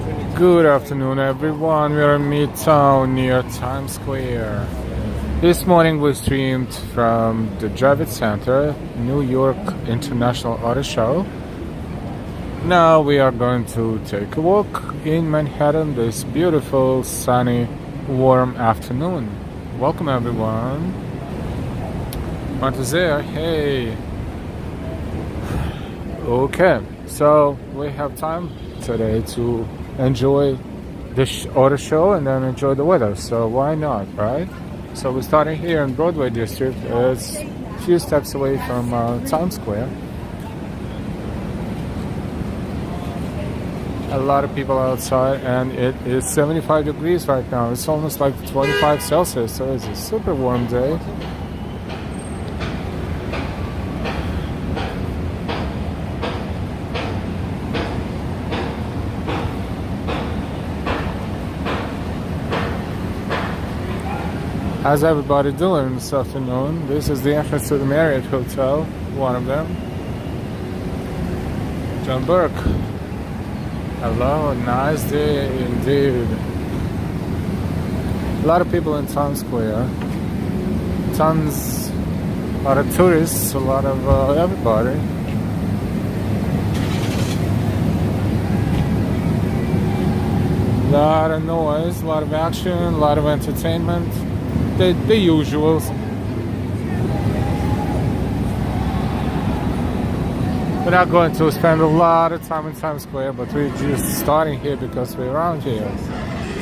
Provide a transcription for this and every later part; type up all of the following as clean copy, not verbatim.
Good afternoon, everyone. We are in Midtown near Times Square. This morning we streamed from the Javits Center, New York International Auto Show. Now we are going to take a walk in Manhattan this beautiful, sunny, warm afternoon. Welcome, everyone. Montezere, hey. Okay, so we have time today to enjoy the auto show and then enjoy the weather, so why not, right? So we're starting here in Broadway district. It's a few steps away from Times Square. A lot of people outside, and it is 75 degrees right now. It's almost like 25 Celsius, so it's a super warm day. How's everybody doing this afternoon? This is the entrance to the Marriott Hotel, one of them. John Burke. Hello, nice day indeed. A lot of people in Times Square. A lot of tourists, a lot of everybody. A lot of noise, a lot of action, a lot of entertainment. The usuals. We're not going to spend a lot of time in Times Square, but we're just starting here because we're around here.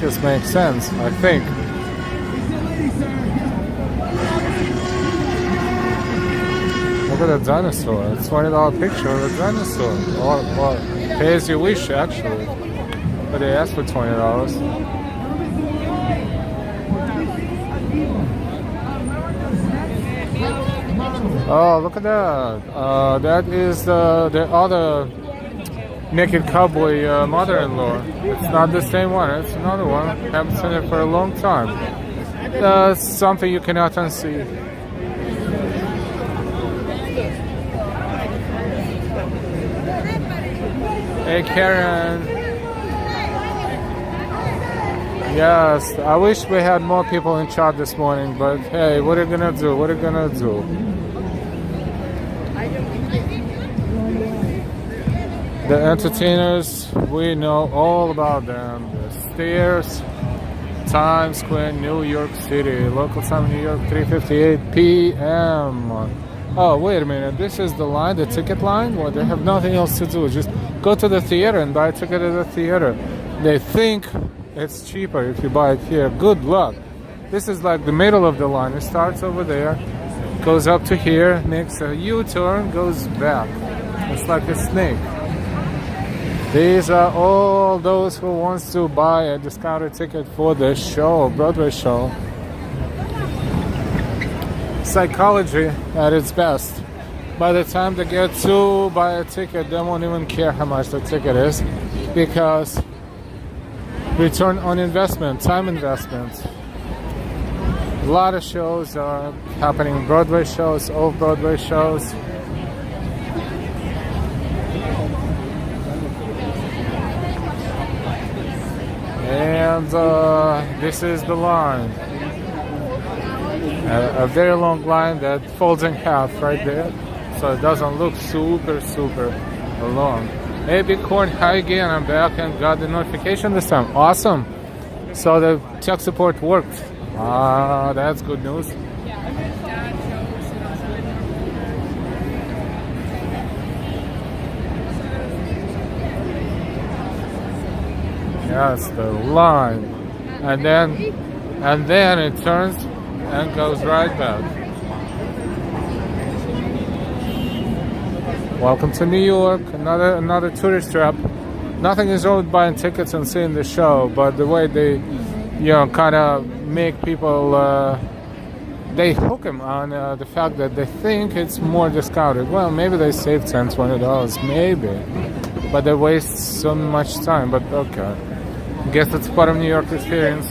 Just makes sense, I think. Look at that dinosaur. It's $20 picture of a dinosaur. Or pay as you wish, actually. But they asked for $20. Oh, look at that. That is the other naked cowboy mother-in-law. It's not the same one. It's another one. Haven't seen it for a long time. Something you cannot unsee. Hey, Karen. Yes, I wish we had more people in chat this morning, but hey, what are you gonna do? What are you gonna do? The entertainers, we know all about them. The Stairs, Times Square, New York City. Local time in New York, 3:58 p.m. Oh, wait a minute. This is the line, the ticket line? Well, they have nothing else to do. Just go to the theater and buy a ticket at the theater. They think it's cheaper if you buy it here. Good luck. This is like the middle of the line. It starts over there, goes up to here, makes a U-turn, goes back. It's like a snake. These are all those who wants to buy a discounted ticket for the show, Broadway show. Psychology at its best. By the time they get to buy a ticket, they won't even care how much the ticket is, because return on investment, time investment. A lot of shows are happening, Broadway shows, off-Broadway shows. And this is the line. A very long line that folds in half right there. So it doesn't look super long. Hey, Bitcoin, hi again. I'm back and got the notification this time. Awesome. So the tech support worked. That's good news. Yes, the line. And then it turns and goes right back. Welcome to New York, another tourist trap. Nothing is wrong with buying tickets and seeing the show, but the way they, kind of make people, they hook them on the fact that they think it's more discounted. Well, maybe they save $10, $20, maybe, but they waste so much time. But okay, guess that's part of New York experience.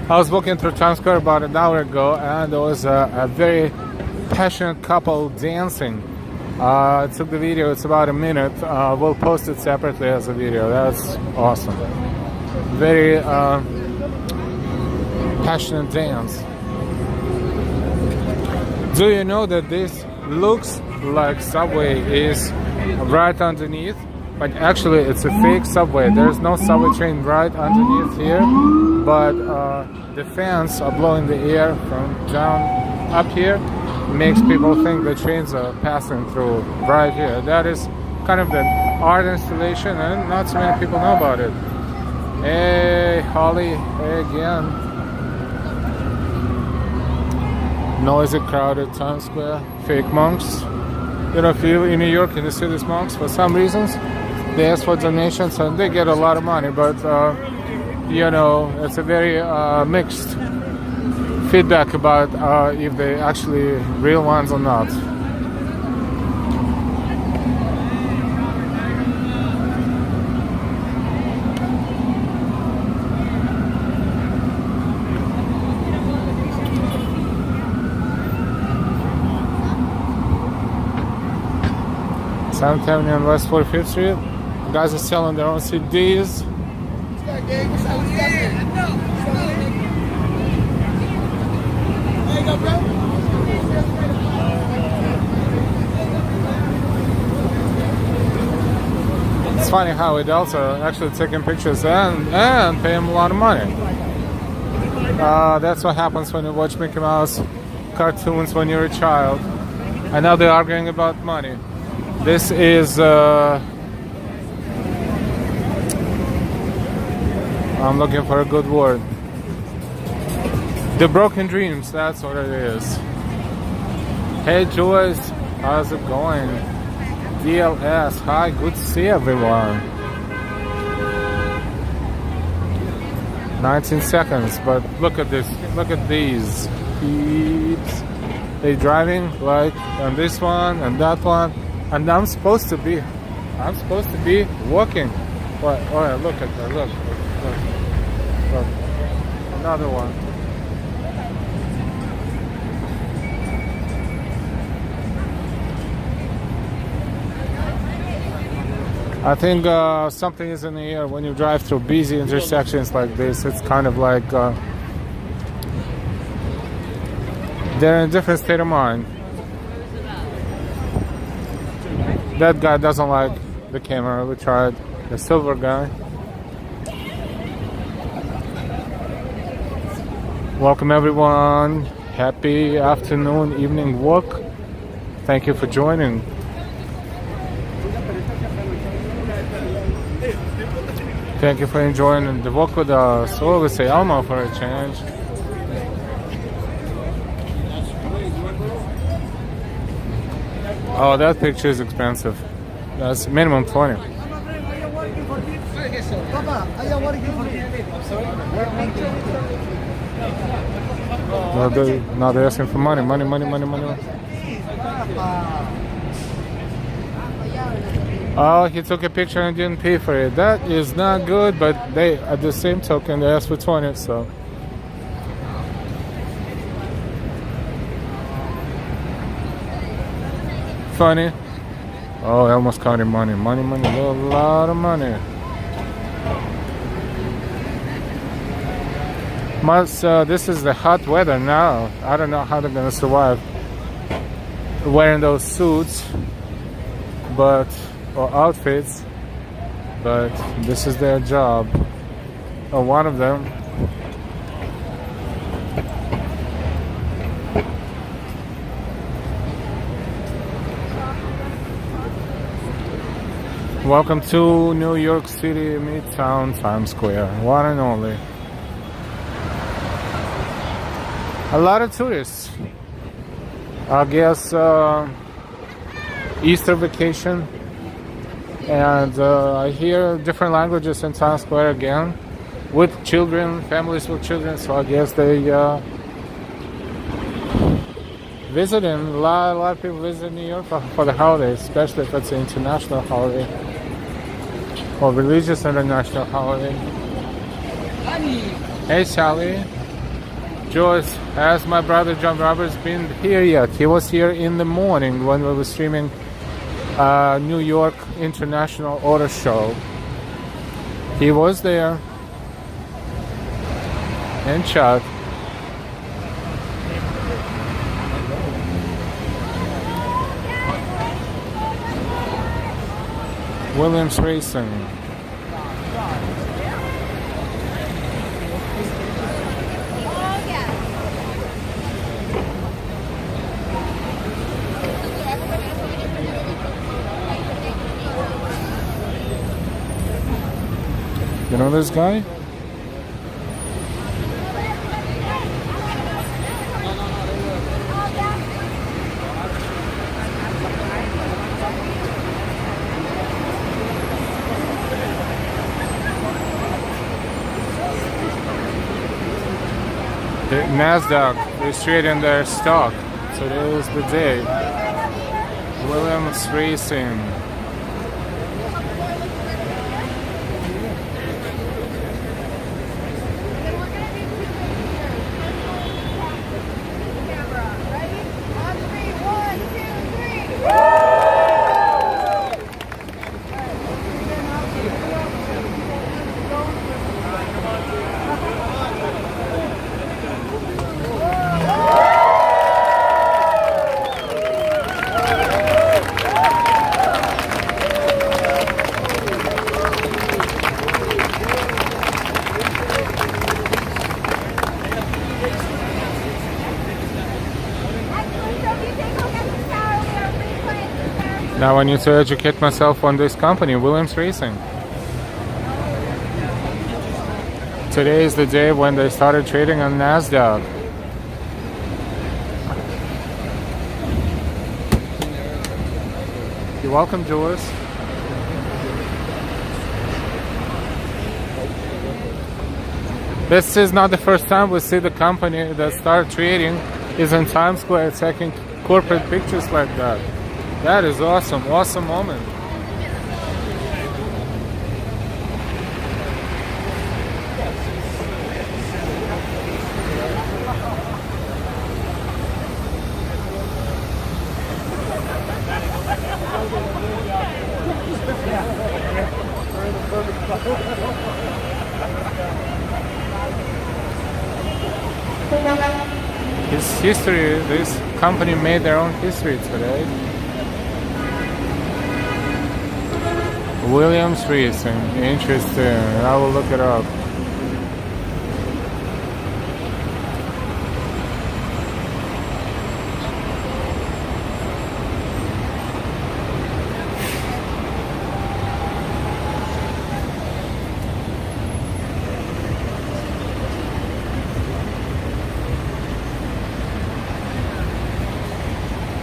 I was walking through Times Square about an hour ago, and there was a very passionate couple dancing. I took the video, it's about a minute. We'll post it separately as a video. That's awesome. Very passionate dance. Do you know that this looks like subway is right underneath? But actually it's a fake subway. There's no subway train right underneath here, but the fans are blowing the air from down up here. Makes people think the trains are passing through right here. That is kind of the art installation, and not so many people know about it. Hey Holly, hey again. Noisy, crowded Times Square, fake monks. You know, if you're in New York and you see these monks, for some reasons they ask for donations and they get a lot of money, but you know, it's a very mixed feedback about if they actually real ones or not. South Avenue and West 45th Street. Guys are selling their own CDs. It's funny how adults are actually taking pictures and pay them a lot of money. That's what happens when you watch Mickey Mouse cartoons when you're a child. And now they're arguing about money. This is I'm looking for a good word. The broken dreams, that's what it is. Hey Joyce, how's it going? DLS, hi, good to see everyone. 19 seconds, but look at this, look at these peeps. They driving like on this one and that one, and I'm supposed to be walking. What? Oh, look at that, look. Another one. I think something is in the air when you drive through busy intersections like this. It's kind of like they're in a different state of mind. That guy doesn't like the camera. We tried. The silver guy. Welcome everyone. Happy afternoon, evening walk. Thank you for joining. Thank you for enjoying the walk with us. Or we say Alma for a change. Oh, that picture is expensive. That's minimum 20. Now they're asking for money. Oh, he took a picture and didn't pay for it. That is not good, but they, at the same token, they asked for 20, so. Funny. Oh, I almost counted money. Money, a lot of money. This is the hot weather now. I don't know how they're gonna survive wearing those suits, or outfits, but this is their job. Or one of them. Welcome to New York City, Midtown, Times Square, one and only. A lot of tourists. I guess Easter vacation, and I hear different languages in Times Square again, with children, families with children. So I guess they visiting. A lot of people visit New York for the holidays, especially if it's an international holiday or religious international holiday. Hey Sally. Joyce, has my brother John Roberts been here yet? He was here in the morning when we were streaming New York International Auto Show. He was there in chat. Williams Racing. You know this guy? The NASDAQ is trading their stock. Today is the day. Williams Racing. Now I need to educate myself on this company, Williams Racing. Today is the day when they started trading on NASDAQ. You're welcome, Jules. This is not the first time we see the company that started trading is in Times Square taking corporate pictures like that. That is awesome, awesome moment. His history, this company made their own history today. Williams Racing, interesting. I will look it up.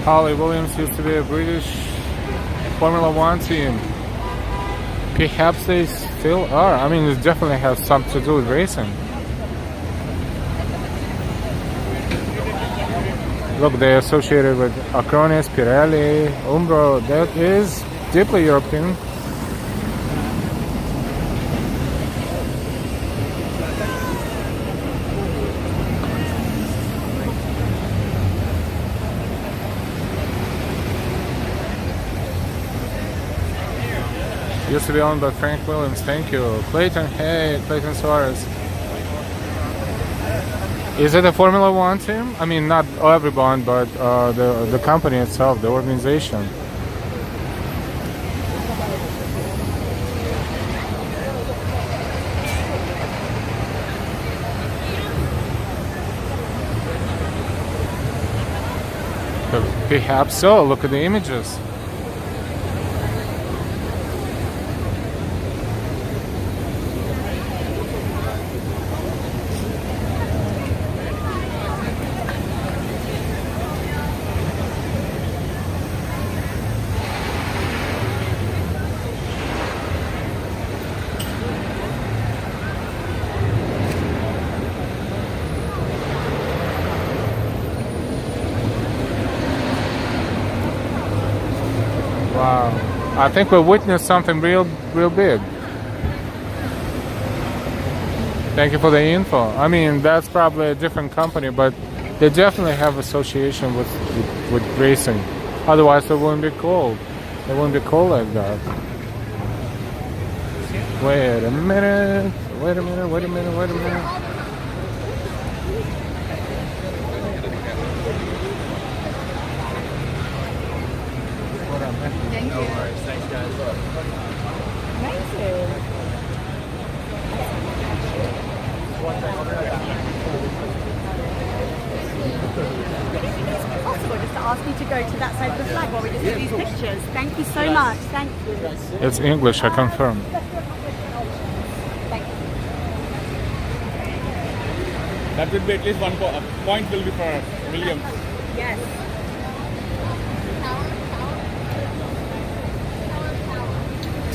Holly Williams used to be a British Formula One team. Perhaps they still are. I mean, it definitely has something to do with racing. Look, they're associated with Acronis, Pirelli, Umbro. That is deeply European. Used to be owned by Frank Williams. Thank you. Clayton, hey, Clayton Suarez. Is it a Formula One team? I mean, not everyone, but the company itself, the organization. Perhaps so. Look at the images. Wow. I think we witnessed something real big. Thank you for the info. I mean, that's probably a different company, but they definitely have association with racing. Otherwise, it wouldn't be cold. It wouldn't be cold like that. Wait a minute. Wait a minute. Wait a minute. Wait a minute. Thank No you. worries. Thanks, guys. Amazing. It's possible just to ask you to go to that side of the flag while we just do these pictures. Thank you so much. Thank you. It's English, I confirm. Thank you. That will be at least 1 point will be for William. Yes.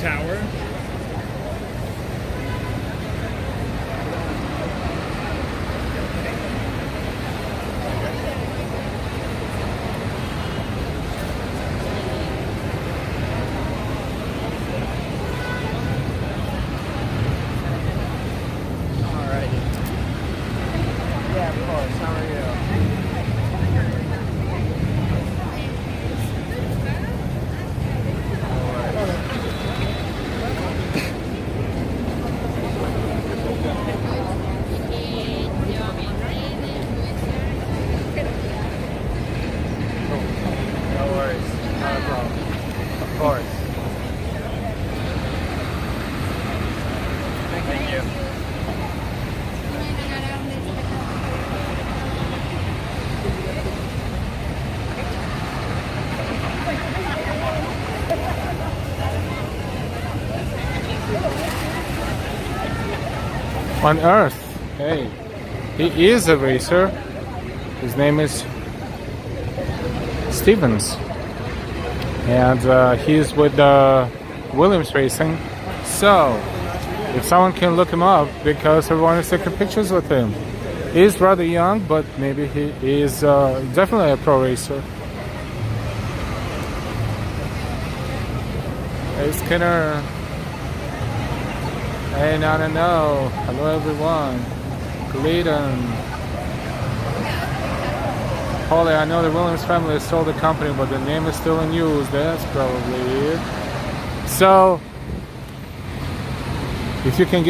Tower. Yeah, of course. How are you? No worries. Not a problem. Of course. Thank you. On Earth. Hey, he is a racer. His name is Stevens, and he's with Williams Racing. So, if someone can look him up, because everyone is taking pictures with him. He's rather young, but maybe he is definitely a pro racer. Hey, Skinner. Hey, no. Hello, everyone. Clayton. Holly, I know the Williams family has sold the company, but the name is still in use. That's probably it. So, if you can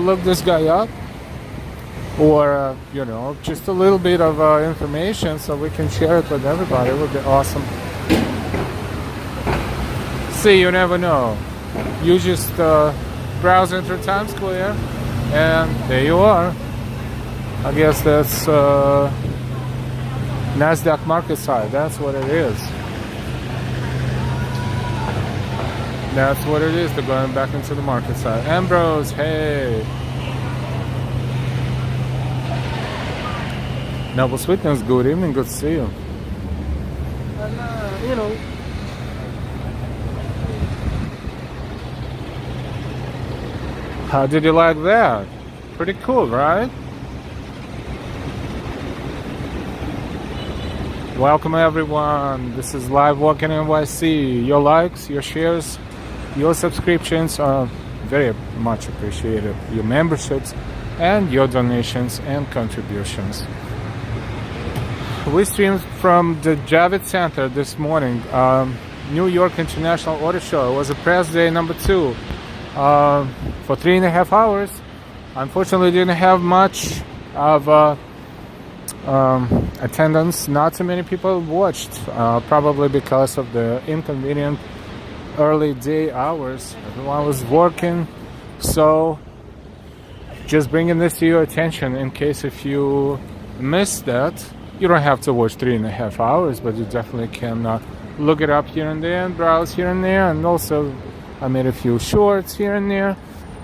look this guy up, or just a little bit of information, so we can share it with everybody, it would be awesome. See, you never know. You just browsing through Times Square, and there you are. I guess that's NASDAQ market side. That's what it is. That's what it is. They're going back into the market side. Ambrose, hey. Noble Sweetness, good evening. Good to see you. And, how did you like that? Pretty cool, right? Welcome everyone. This is Live Walking NYC. Your likes, your shares, your subscriptions are very much appreciated. Your memberships and your donations and contributions. We streamed from the Javits Center this morning. New York International Auto Show. It was a press day number 2. For 3.5 hours. Unfortunately, didn't have much of attendance. Not too many people watched, probably because of the inconvenient early day hours. Everyone was working, so just bringing this to your attention in case if you missed that. You don't have to watch 3.5 hours, but you definitely can look it up here and there and browse here and there. And also I made a few shorts here and there,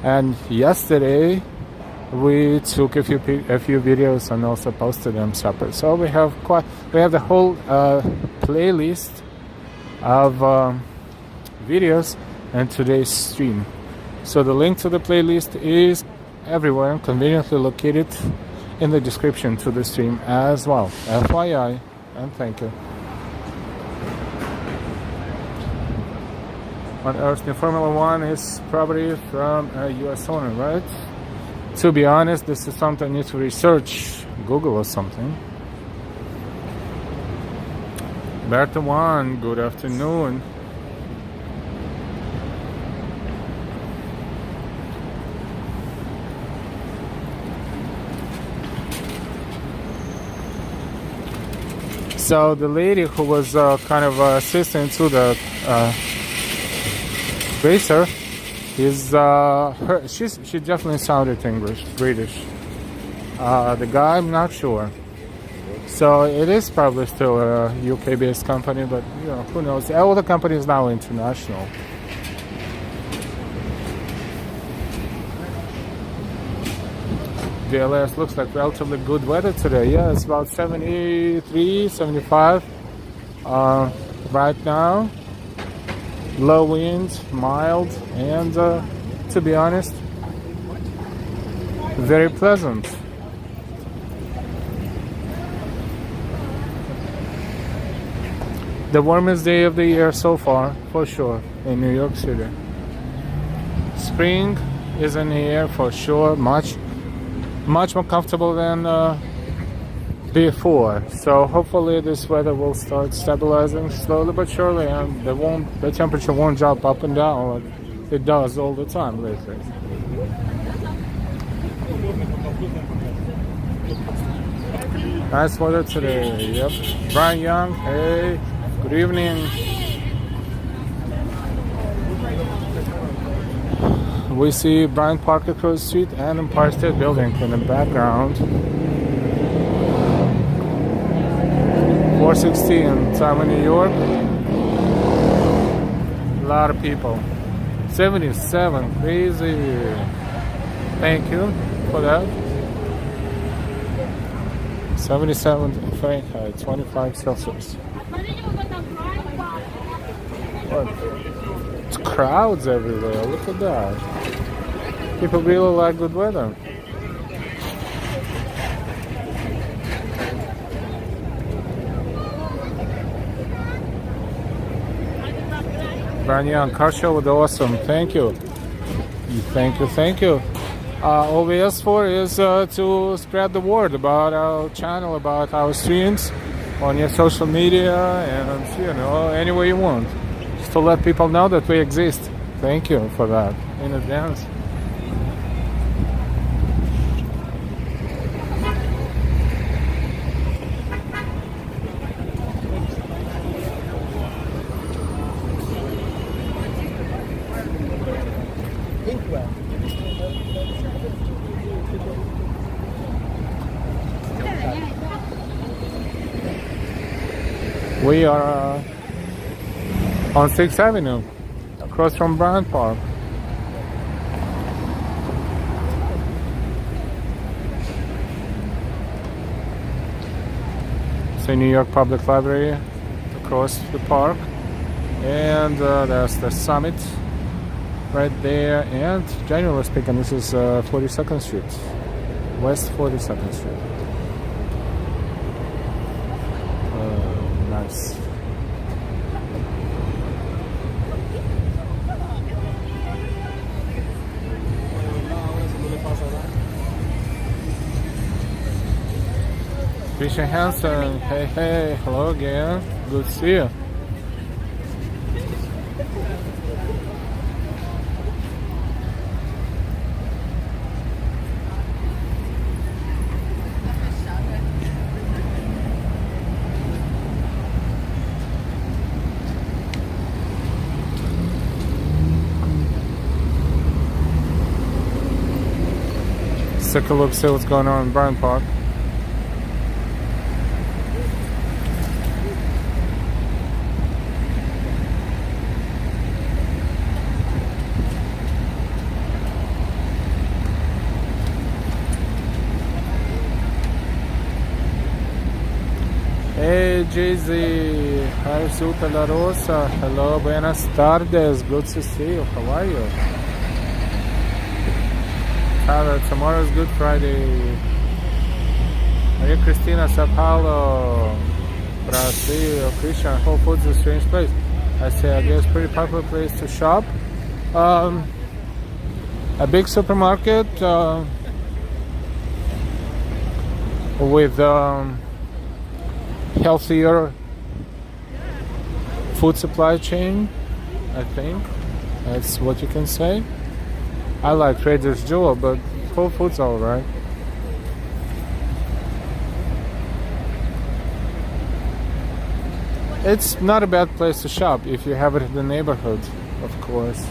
and yesterday we took a few videos and also posted them separate. So we have the whole playlist of videos in today's stream. So the link to the playlist is everywhere, conveniently located in the description to the stream as well. FYI, and thank you. On Earth, New Formula One is property from a U.S. owner, right? To be honest, this is something I need to research, Google or something. Bertha One, good afternoon. So the lady who was kind of assistant to the racer is she definitely sounded English, British. The guy, I'm not sure. So it is probably still a UK-based company, but you know, who knows? All the companies now international. DLS looks like relatively good weather today. Yeah, it's about 73, 75 right now. Low wind, mild, and to be honest, very pleasant. The warmest day of the year so far, for sure, in New York City. Spring is in the air for sure, much more comfortable than before. So hopefully this weather will start stabilizing slowly but surely, and the temperature won't jump up and down like it does all the time lately. Nice weather today. Yep. Brian Young, hey, good evening. We see Bryant Park across the street and Empire State Building in the background. 4:16 time in New York. A lot of people. 77, crazy. Thank you for that. 77 Fahrenheit, 25 Celsius. What? It's crowds everywhere. Look at that. People really like good weather. Branya, car show was awesome. Thank you. Thank you. All we ask for is to spread the word about our channel, about our streams on your social media, and you know, any way you want. Just to let people know that we exist. Thank you for that in advance. We are on 6th Avenue, across from Bryant Park. It's a New York Public Library across the park, and there's the Summit right there. And generally speaking, this is 42nd Street, West 42nd Street. Nice. Christian Hansen, hey, hello again. Good to see you. Let's take a look, see what's going on in Bryant Park. Hey Jay-Z, hi Suta La Rosa, hello, buenas tardes, good to see you, how are you? Tyler, tomorrow's Good Friday. Maria Cristina, Sao Paulo, Brazil, Christian, Whole Foods is a strange place. I say, I guess, pretty popular place to shop. A big supermarket, with healthier food supply chain, I think. That's what you can say. I like Trader's Joe, but Whole Foods alright. It's not a bad place to shop if you have it in the neighborhood, of course.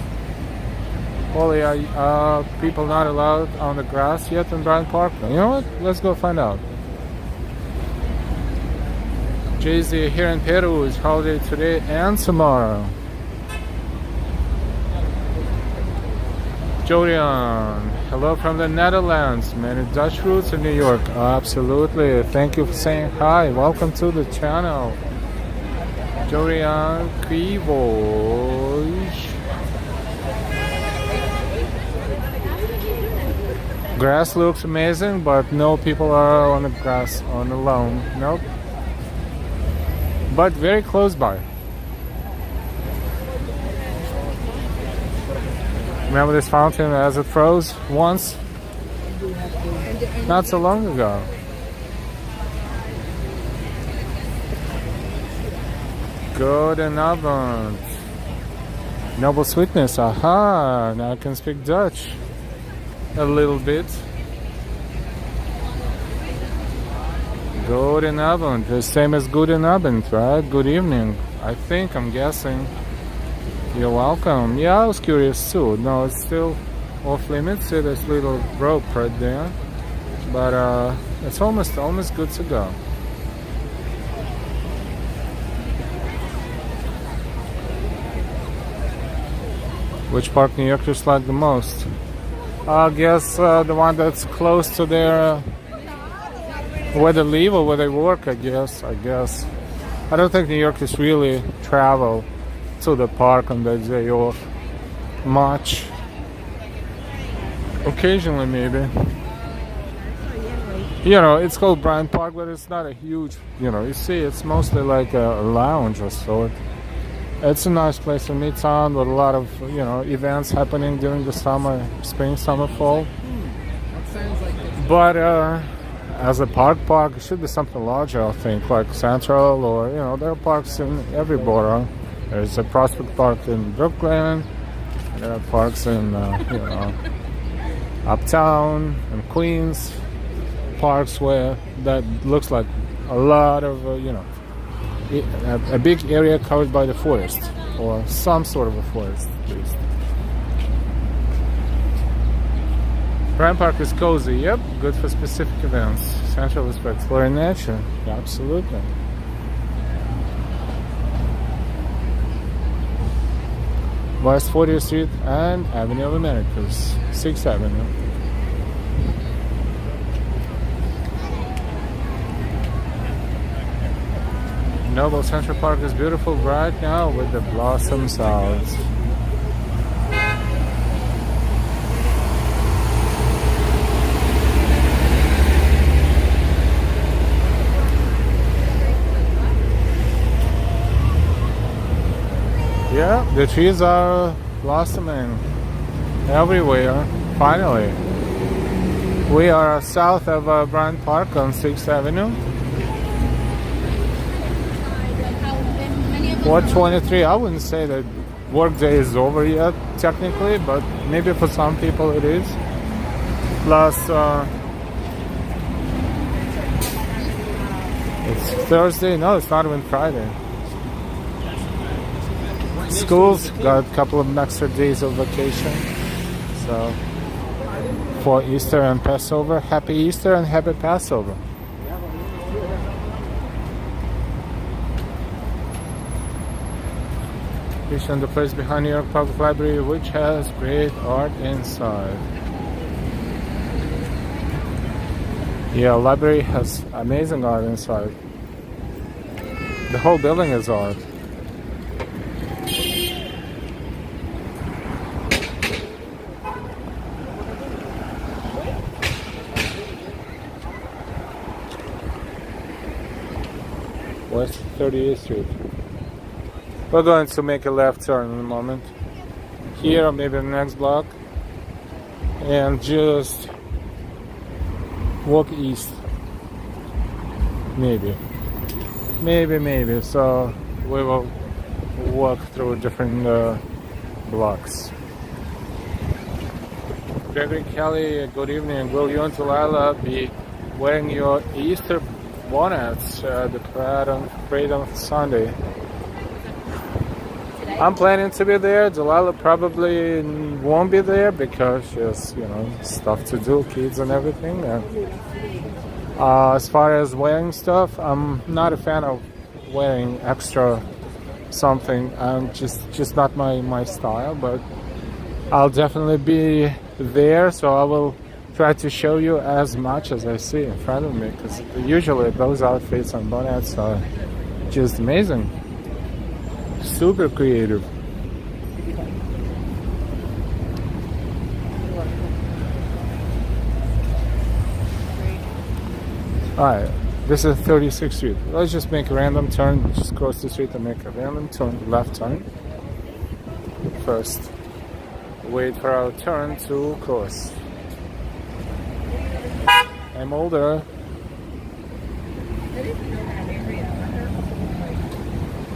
Well, yeah, people not allowed on the grass yet in Bryant Park? You know what? Let's go find out. Jay-Z here in Peru is holiday today and tomorrow. Jodian, hello from the Netherlands. Many Dutch roots in New York. Absolutely. Thank you for saying hi. Welcome to the channel. Jodian Quivoj. Grass looks amazing, but no people are on the grass on the lawn. Nope. But very close by. Remember this fountain as it froze once? Not so long ago. Good and abundant. Noble sweetness. Aha! Now I can speak Dutch. A little bit. Good and abend, the same as good and abend, right? Good evening. I think, I'm guessing. You're welcome. Yeah, I was curious too. No, it's still off limits. See this little rope right there, but it's almost good to go. Which park New Yorkers like the most? I guess the one that's close to their where they live or where they work. I guess. I don't think New Yorkers really travel to the park on their day off much. Occasionally, maybe. You know, it's called Bryant Park, but it's not a huge. You know, you see, it's mostly like a lounge or sort. It's a nice place in Midtown with a lot of, you know, events happening during the summer, spring, summer, fall. But as a park, it should be something larger, I think, like Central, or, you know, there are parks in every borough. There's a Prospect Park in Brooklyn, and there are parks in, you know, Uptown and Queens. Parks where that looks like a lot of, you know, a big area covered by the forest, or some sort of a forest at least. Bryant Park is cozy, yep, good for specific events. Central is for exploring nature, absolutely. West 40th Street and Avenue of Americas, 6th Avenue. Noble Central Park is beautiful right now with the blossoms out. Yeah, the trees are blossoming everywhere, finally. We are south of Bryant Park on 6th Avenue. 4:23. I wouldn't say that work day is over yet, technically, but maybe for some people it is. Plus, it's Thursday. No, it's not even Friday. Schools got a couple of extra days of vacation. So, for Easter and Passover, happy Easter and happy Passover. And the place behind New York Public Library, which has great art inside. Yeah, library has amazing art inside. The whole building is art. West 38th Street. We're going to make a left turn in a moment. Here, or maybe the next block. And just walk east. maybe. So we will walk through different blocks. Gregory Kelly, good evening. Will you and Delilah be wearing your Easter bonnets at the parade on Sunday? I'm planning to be there. Delilah probably won't be there because she has, stuff to do, kids and everything. And as far as wearing stuff, I'm not a fan of wearing extra something. Just not my style. But I'll definitely be there, so I will try to show you as much as I see in front of me, because usually those outfits and bonnets are just amazing. Super creative. Alright, this is 36th Street. Let's just make a random turn, just cross the street and make a random turn, left turn. First, wait for our turn to cross. I'm older.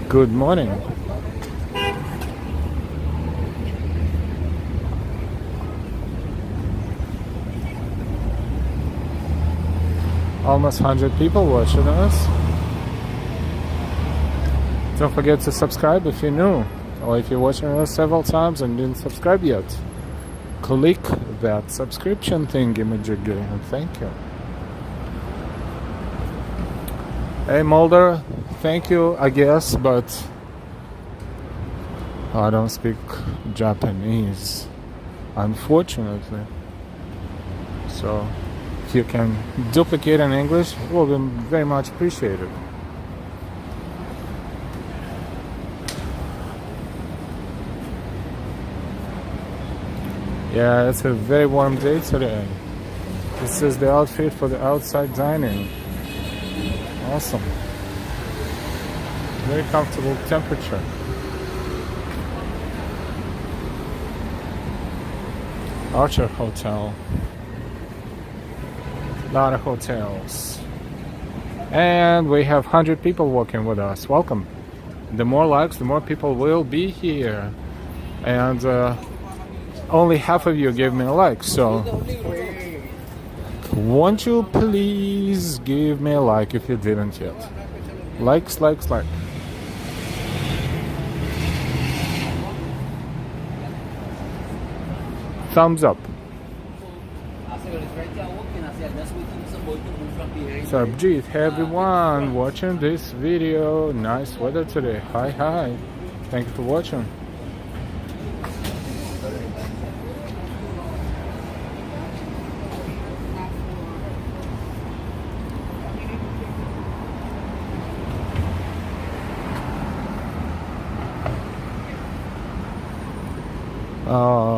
Good morning. Almost 100 people watching us. Don't forget to subscribe if you're new, or if you're watching us several times and didn't subscribe yet. Click that subscription thingy-majiggy and thank you. Hey Mulder, thank you, I guess, but I don't speak Japanese, unfortunately. So if you can duplicate in English, it will be very much appreciated. Yeah, it's a very warm day today. This is the outfit for the outside dining. Awesome. Very comfortable temperature. Archer Hotel. A lot of hotels. And we have 100 people working with us. Welcome. The more likes, the more people will be here. And only half of you gave me a like, so won't you please give me a like if you didn't yet? Likes. Thumbs up. Sargeant, hey everyone watching this video. Nice weather today. Hi. Thank you for watching.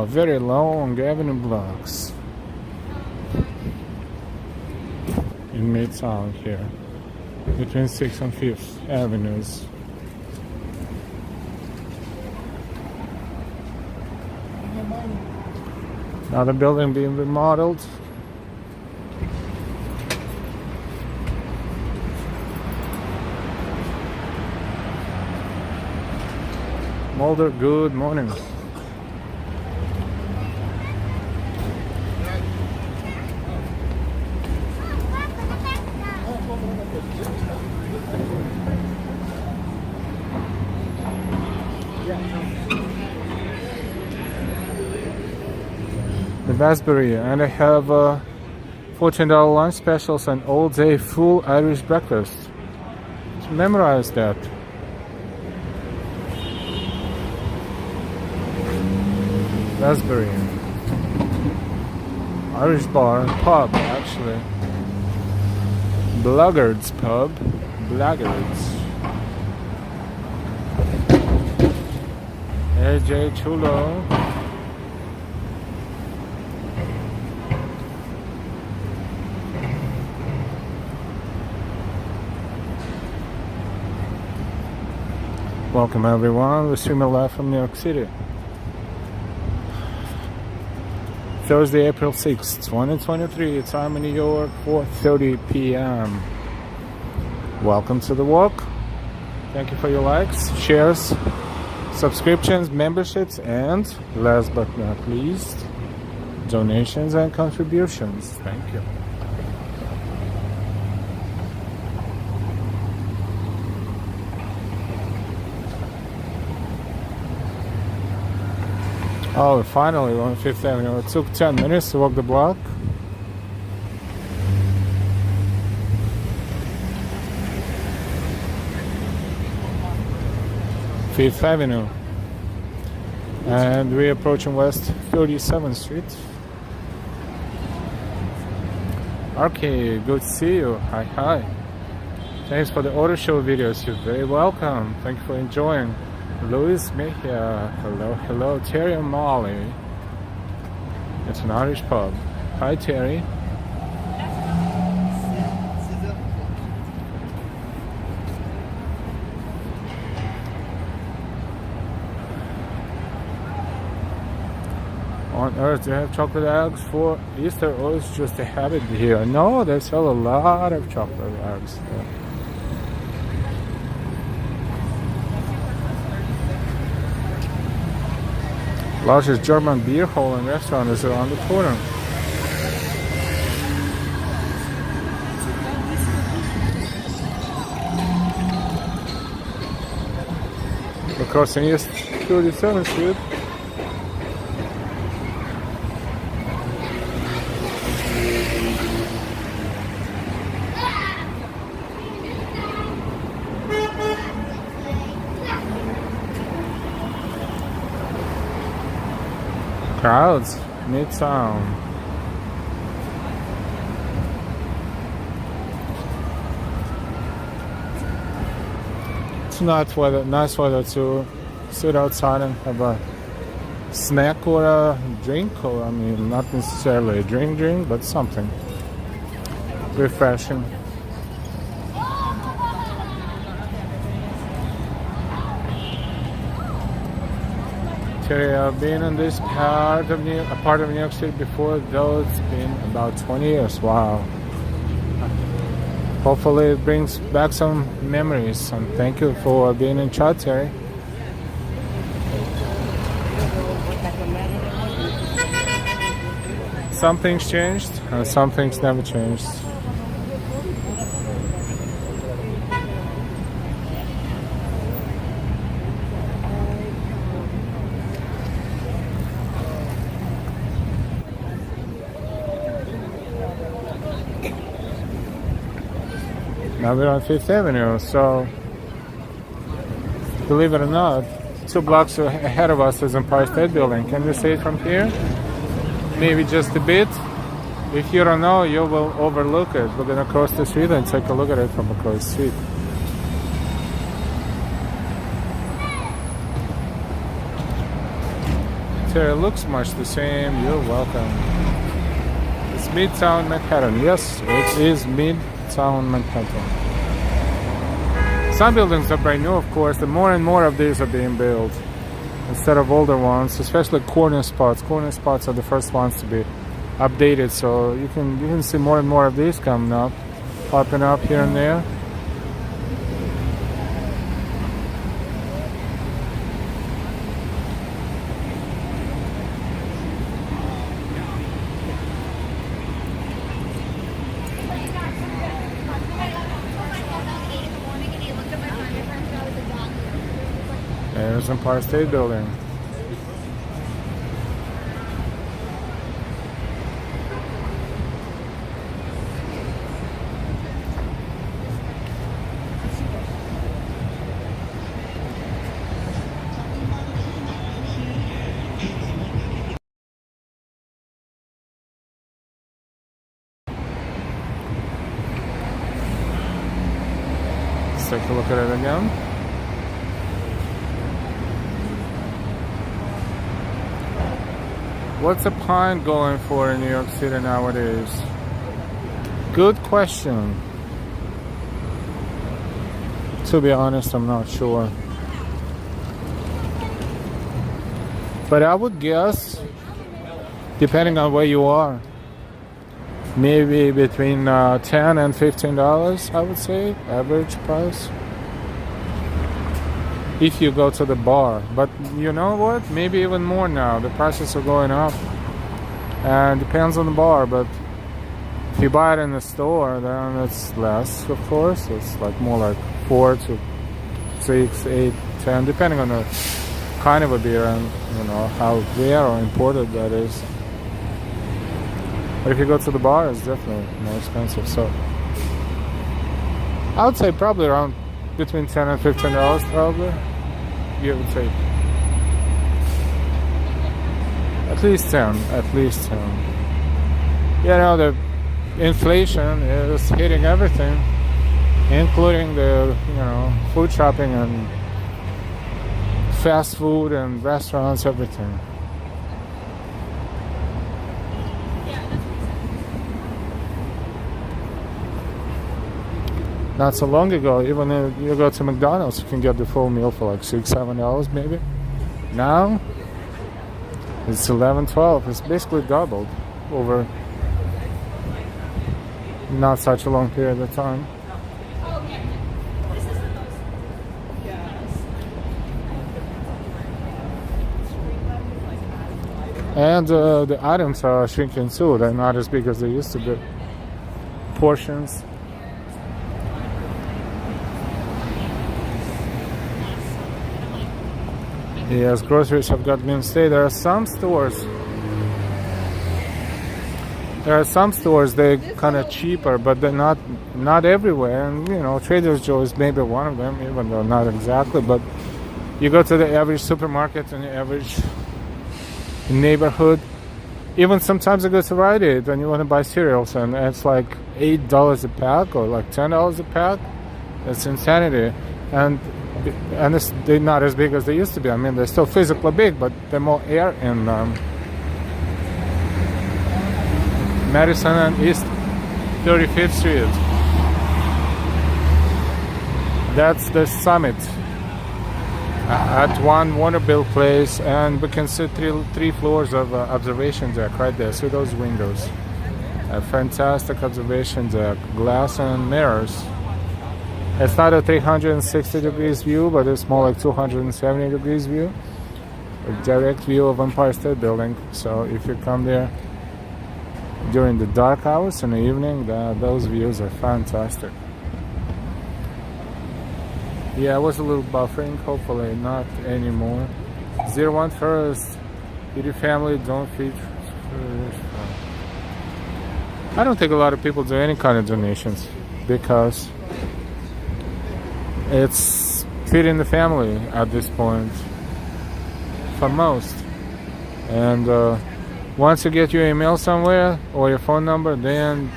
Very long avenue blocks in Midtown here, between 6th and 5th Avenues. Another building being remodeled. Mulder, good morning. The Raspberry, and I have $14 lunch specials and all day full Irish breakfast. So memorize that. Raspberry, Irish bar, pub actually. Bluggards pub, Bluggards. AJ Chulo. Welcome everyone, we're streaming live from New York City. Thursday, April 6th, 2023, time in New York, 4:30 p.m. Welcome to the walk. Thank you for your likes, shares, subscriptions, memberships, and last but not least, donations and contributions. Thank you. Oh, finally, we're on 5th Avenue. It took 10 minutes to walk the block. Fifth Avenue. And we're approaching West 37th Street. Okay, good to see you. Hi, hi. Thanks for the auto show videos. You're very welcome. Thank you for enjoying. Luis Mejia. Hello, hello. Terry and Molly. It's an Irish pub. Hi, Terry. On Earth, they have chocolate eggs for Easter, or it's just a habit here? No, they sell a lot of chocolate eggs. Largest German beer hall and restaurant is around the corner. We're crossing East 37th Street. Crowds, Midtown. It's nice weather to sit outside and have a snack or a drink, or I mean, not necessarily a drink, but something refreshing. I've been in this part of New York City before, though it's been about 20 years. Wow. Hopefully it brings back some memories, and thank you for being in chat, Terry. Some things changed, and some things never changed. Now we're on 5th Avenue, so believe it or not, 2 blocks ahead of us is Empire State Building. Can you see it from here? Maybe just a bit. If you don't know, you will overlook it. We're gonna cross the street and take a look at it from across the street. It looks much the same. You're welcome. It's Midtown Manhattan. Yes, it is Midtown Manhattan. Some buildings are brand new, of course, and more of these are being built instead of older ones, especially corner spots. Corner spots are the first ones to be updated, so you can see more and more of these coming up, popping up here and there. There's Empire State Building. Let's take a look at it again. What's a pint going for in New York City nowadays? Good question. To be honest, I'm not sure. But I would guess, depending on where you are, maybe between $10 and $15, I would say, average price. If you go to the bar. But you know what? Maybe even more now. The prices are going up. And depends on the bar, but if you buy it in the store, then it's less, of course. It's like more like 4 to 6, 8, 10, depending on the kind of a beer and how rare or imported that is. But if you go to the bar, it's definitely more expensive. So I would say probably around between $10 and $15, probably. You would say at least 10. The inflation is hitting everything, including the food shopping and fast food and restaurants, everything. Not so long ago, even if you go to McDonald's, you can get the full meal for like $6-7 maybe. Now it's $11-12. It's basically doubled over not such a long period of time. And the items are shrinking too. They're not as big as they used to be. Portions. Yes, groceries have got been stayed. There are some stores they're kind of cheaper, but they're not everywhere. And Trader Joe's maybe one of them, even though not exactly. But you go to the average supermarket in the average neighborhood. Even sometimes I go to Rite Aid when you want to buy cereals, and it's like $8 a pack or like $10 a pack. That's insanity. And they're not as big as they used to be. I mean, they're still physically big, but they're more air in them. Madison and East 35th Street. That's the summit at one Warnerville place, and we can see three floors of observation deck right there. See those windows? A fantastic observation deck, glass and mirrors. It's not a 360 degrees view, but it's more like 270 degrees view. A direct view of Empire State Building. So if you come there during the dark hours in the evening, those views are fantastic. Yeah, I was a little buffering, hopefully not anymore. 01 first, feed your family, don't feed first. I don't think a lot of people do any kind of donations because it's feeding the family at this point for most. And once you get your email somewhere or your phone number, then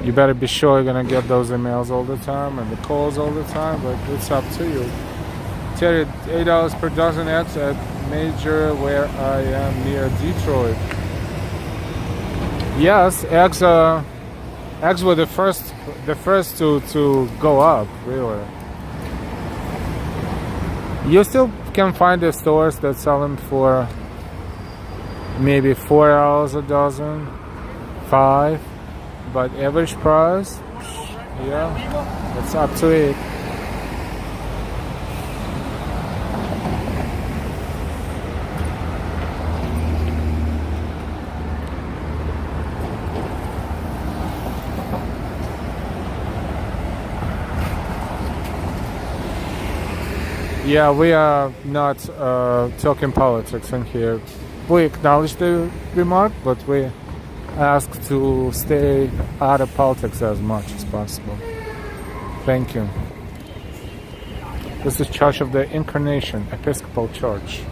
you better be sure you're gonna get those emails all the time and the calls all the time, but it's up to you. Tell you $8 per dozen eggs at Major, where I am near Detroit. Yes, eggs were the first to go up, really. You still can find the stores that sell them for maybe $4 a dozen, $5, but average price, yeah, it's up to $8. Yeah, we are not talking politics in here. We acknowledge the remark, but we ask to stay out of politics as much as possible. Thank you. This is Church of the Incarnation, Episcopal Church.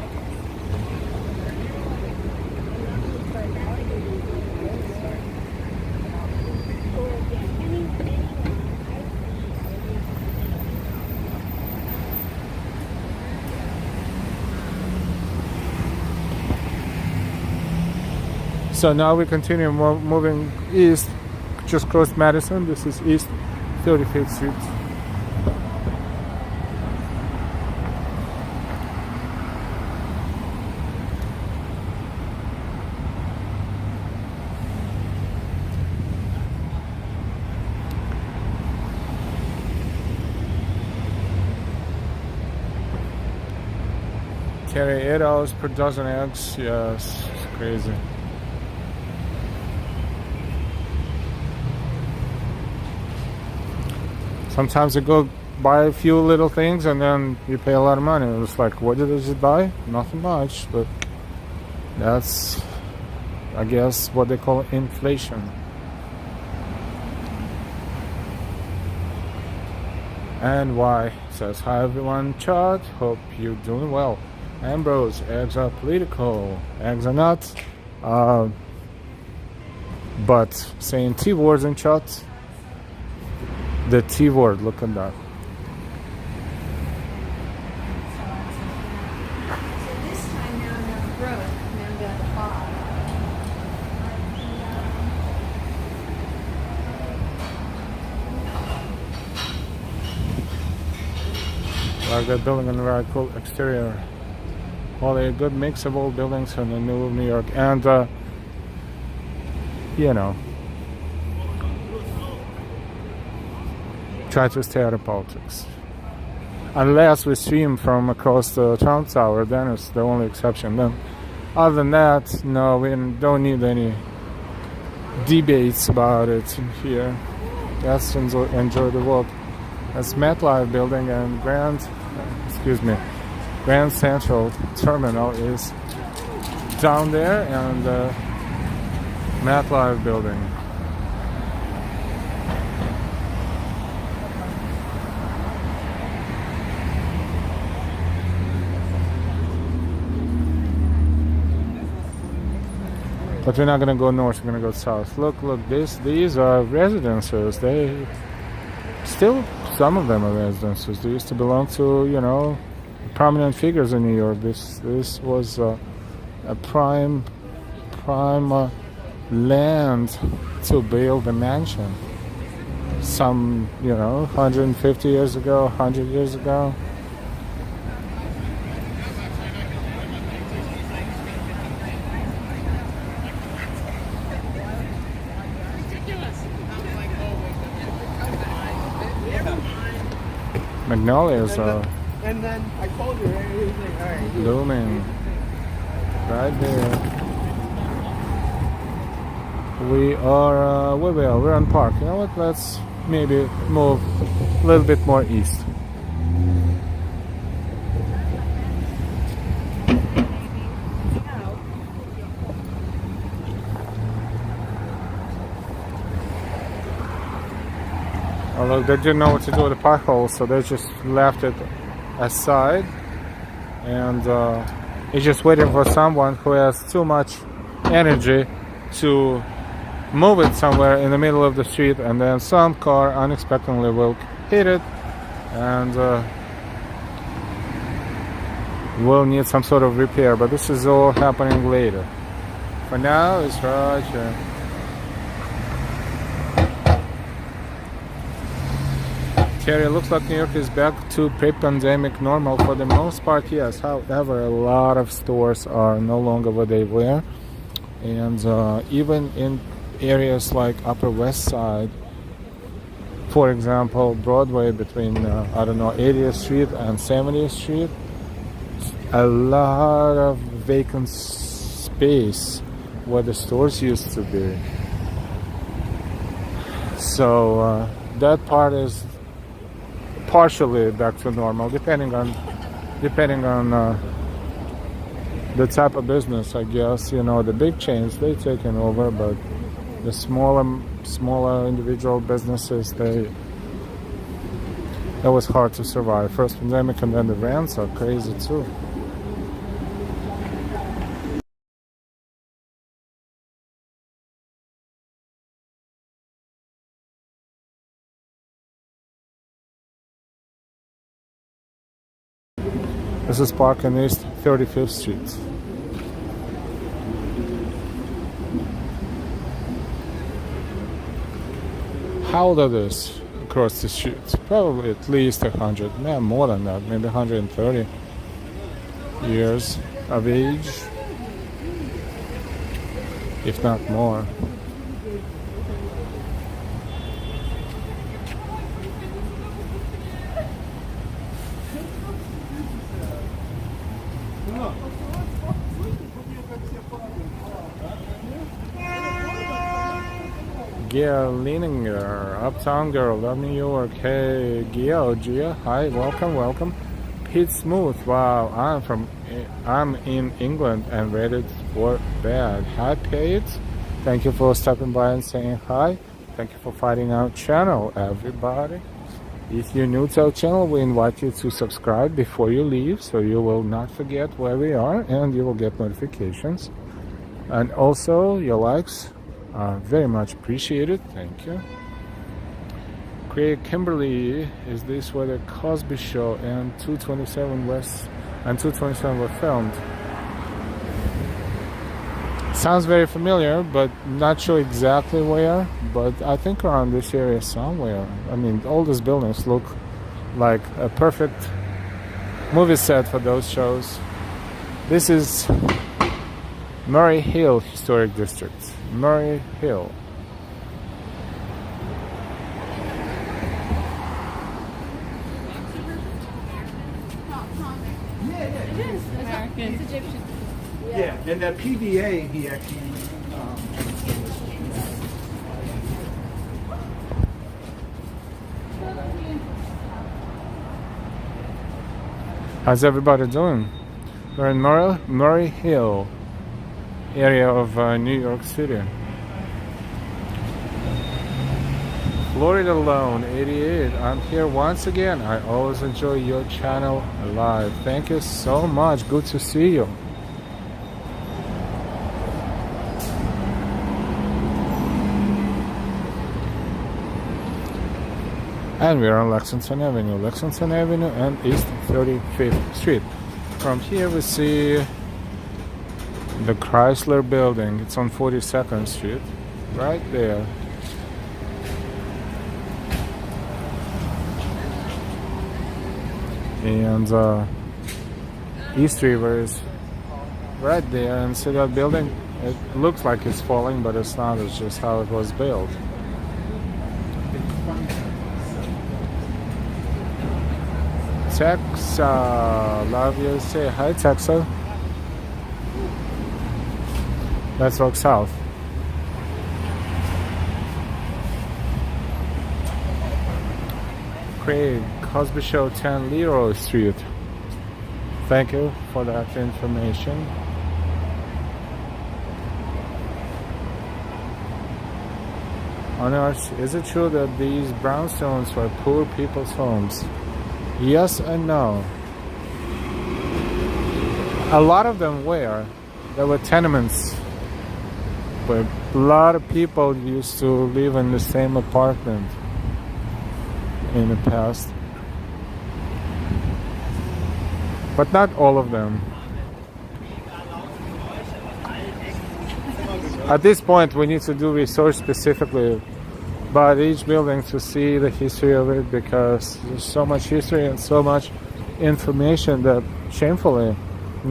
So now we continue moving east, just crossed Madison. This is East 35th Street. carry $8 per dozen eggs. Yes, it's crazy. Sometimes you go buy a few little things and then you pay a lot of money. It's like, what did I just buy? Nothing much, but that's, I guess, what they call inflation. And why? Says, hi everyone, chat. Hope you're doing well. Ambrose, eggs are political. Eggs are not. But saying T words in chat. The T word, look at that. So this time now I'm broke, and I'm down to 5. Like that building on the right, cool exterior. Well, a good mix of old buildings in the new New York. And, you know, try to stay out of politics. Unless we stream from across the Trump Tower, then it's the only exception. Then, other than that, no, we don't need any debates about it here. Just enjoy the walk. That's MetLife building and Grand Central Terminal is down there, and MetLife building. But we're not gonna go north, we're gonna go south. Look, these are residences. They still, some of them are residences. They used to belong to, you know, prominent figures in New York. This was a prime land to build a mansion. Some, you know, 150 years ago, 100 years ago. Magnolias are And then I called you, and he was like, all right. blooming right there. We are where we are. We're on Park. You know what? Let's maybe move a little bit more east. Although they didn't know what to do with the pothole, so they just left it aside, and it's just waiting for someone who has too much energy to move it somewhere in the middle of the street, and then some car unexpectedly will hit it, and will need some sort of repair. But this is all happening later. For now, it's right here. Terry, it looks like New York is back to pre-pandemic normal for the most part, yes. However, a lot of stores are no longer what they were. And even in areas like Upper West Side, for example, Broadway between, 80th Street and 70th Street, a lot of vacant space where the stores used to be. So that part is partially back to normal, depending on the type of business, I guess. You know, the big chains, they've taken over, but the smaller individual businesses, it was hard to survive. First pandemic, and then the rents are crazy too. This is Park and East 35th Street. How old are this across the street? Probably at least 100, yeah, more than that, maybe 130 years of age, if not more. Gia Leninger, Uptown Girl, Love New York. Hey, Gia, hi, welcome. Pete Smooth, wow, I'm in England and waited for bed. Hi, Pete. Thank you for stopping by and saying hi. Thank you for finding our channel, everybody. If you're new to our channel, we invite you to subscribe before you leave, so you will not forget where we are and you will get notifications. And also, your likes are very much appreciated. Thank you. Craig Kimberly, is this where the Cosby Show and 227 West and 227 were filmed? Sounds very familiar, but not sure exactly where, but I think around this area somewhere. I mean, all these buildings look like a perfect movie set for those shows. This is Murray Hill Historic District. Murray Hill. American. It's Egyptian. Yeah, and that PVA, he actually. How's everybody doing? We're in Murray Hill area of New York City. Florida Alone 88. I'm here once again. I always enjoy your channel live. Thank you so much. Good to see you. And we're on Lexington Avenue and East 35th Street. From here we see the Chrysler Building. It's on 42nd Street, right there. And East River is right there. And see that building? It looks like it's falling, but it's not. It's just how it was built. Texa, love you. Say hi, Texa. Let's walk south. Craig, Cosby Show 10 Leroy Street. Thank you for that information. Honors, is it true that these brownstones were poor people's homes? Yes and no. A lot of them were. There were tenements where a lot of people used to live in the same apartment in the past. But not all of them. At this point we need to do research specifically about each building to see the history of it, because there's so much history and so much information that shamefully we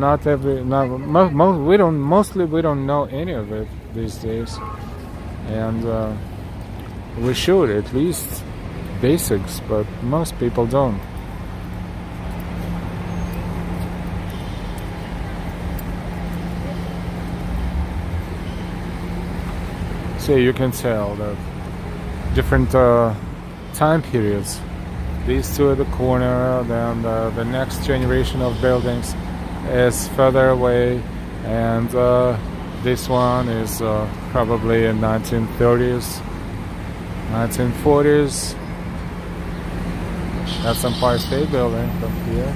don't know any of it these days, and we should, at least basics, but most people don't. So you can tell that different time periods. These two at the corner, then the next generation of buildings is further away, and this one is probably in 1930s, 1940s. That's Empire State Building from here.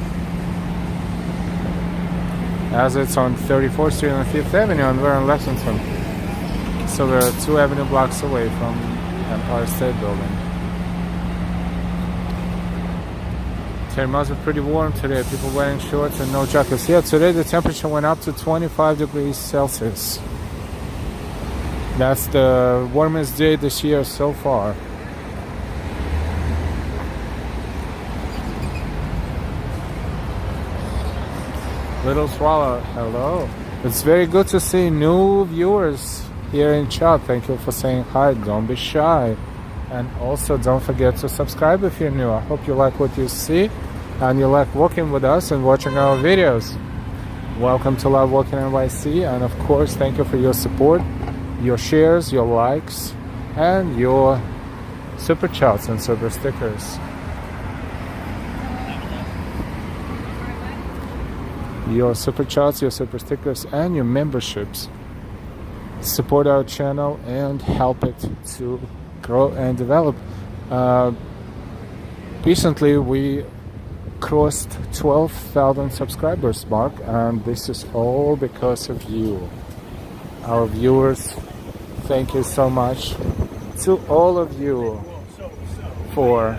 As it's on 34th Street and 5th Avenue, and we're in Lexington. So we're 2 avenue blocks away from Empire State Building. It must be pretty warm today. People wearing shorts and no jackets. Yeah, today the temperature went up to 25 degrees Celsius. That's the warmest day this year so far. Little Swallow, hello. It's very good to see new viewers here in chat. Thank you for saying hi. Don't be shy. And also don't forget to subscribe if you're new. I hope you like what you see and you like walking with us and watching our videos. Welcome to Live Walking NYC, and of course thank you for your support, your shares, your likes, and your super chats and super stickers. Your super chats, your super stickers, and your memberships support our channel and help it to grow and develop. Recently we crossed 12,000 subscribers mark, and this is all because of you, our viewers. Thank you so much to all of you for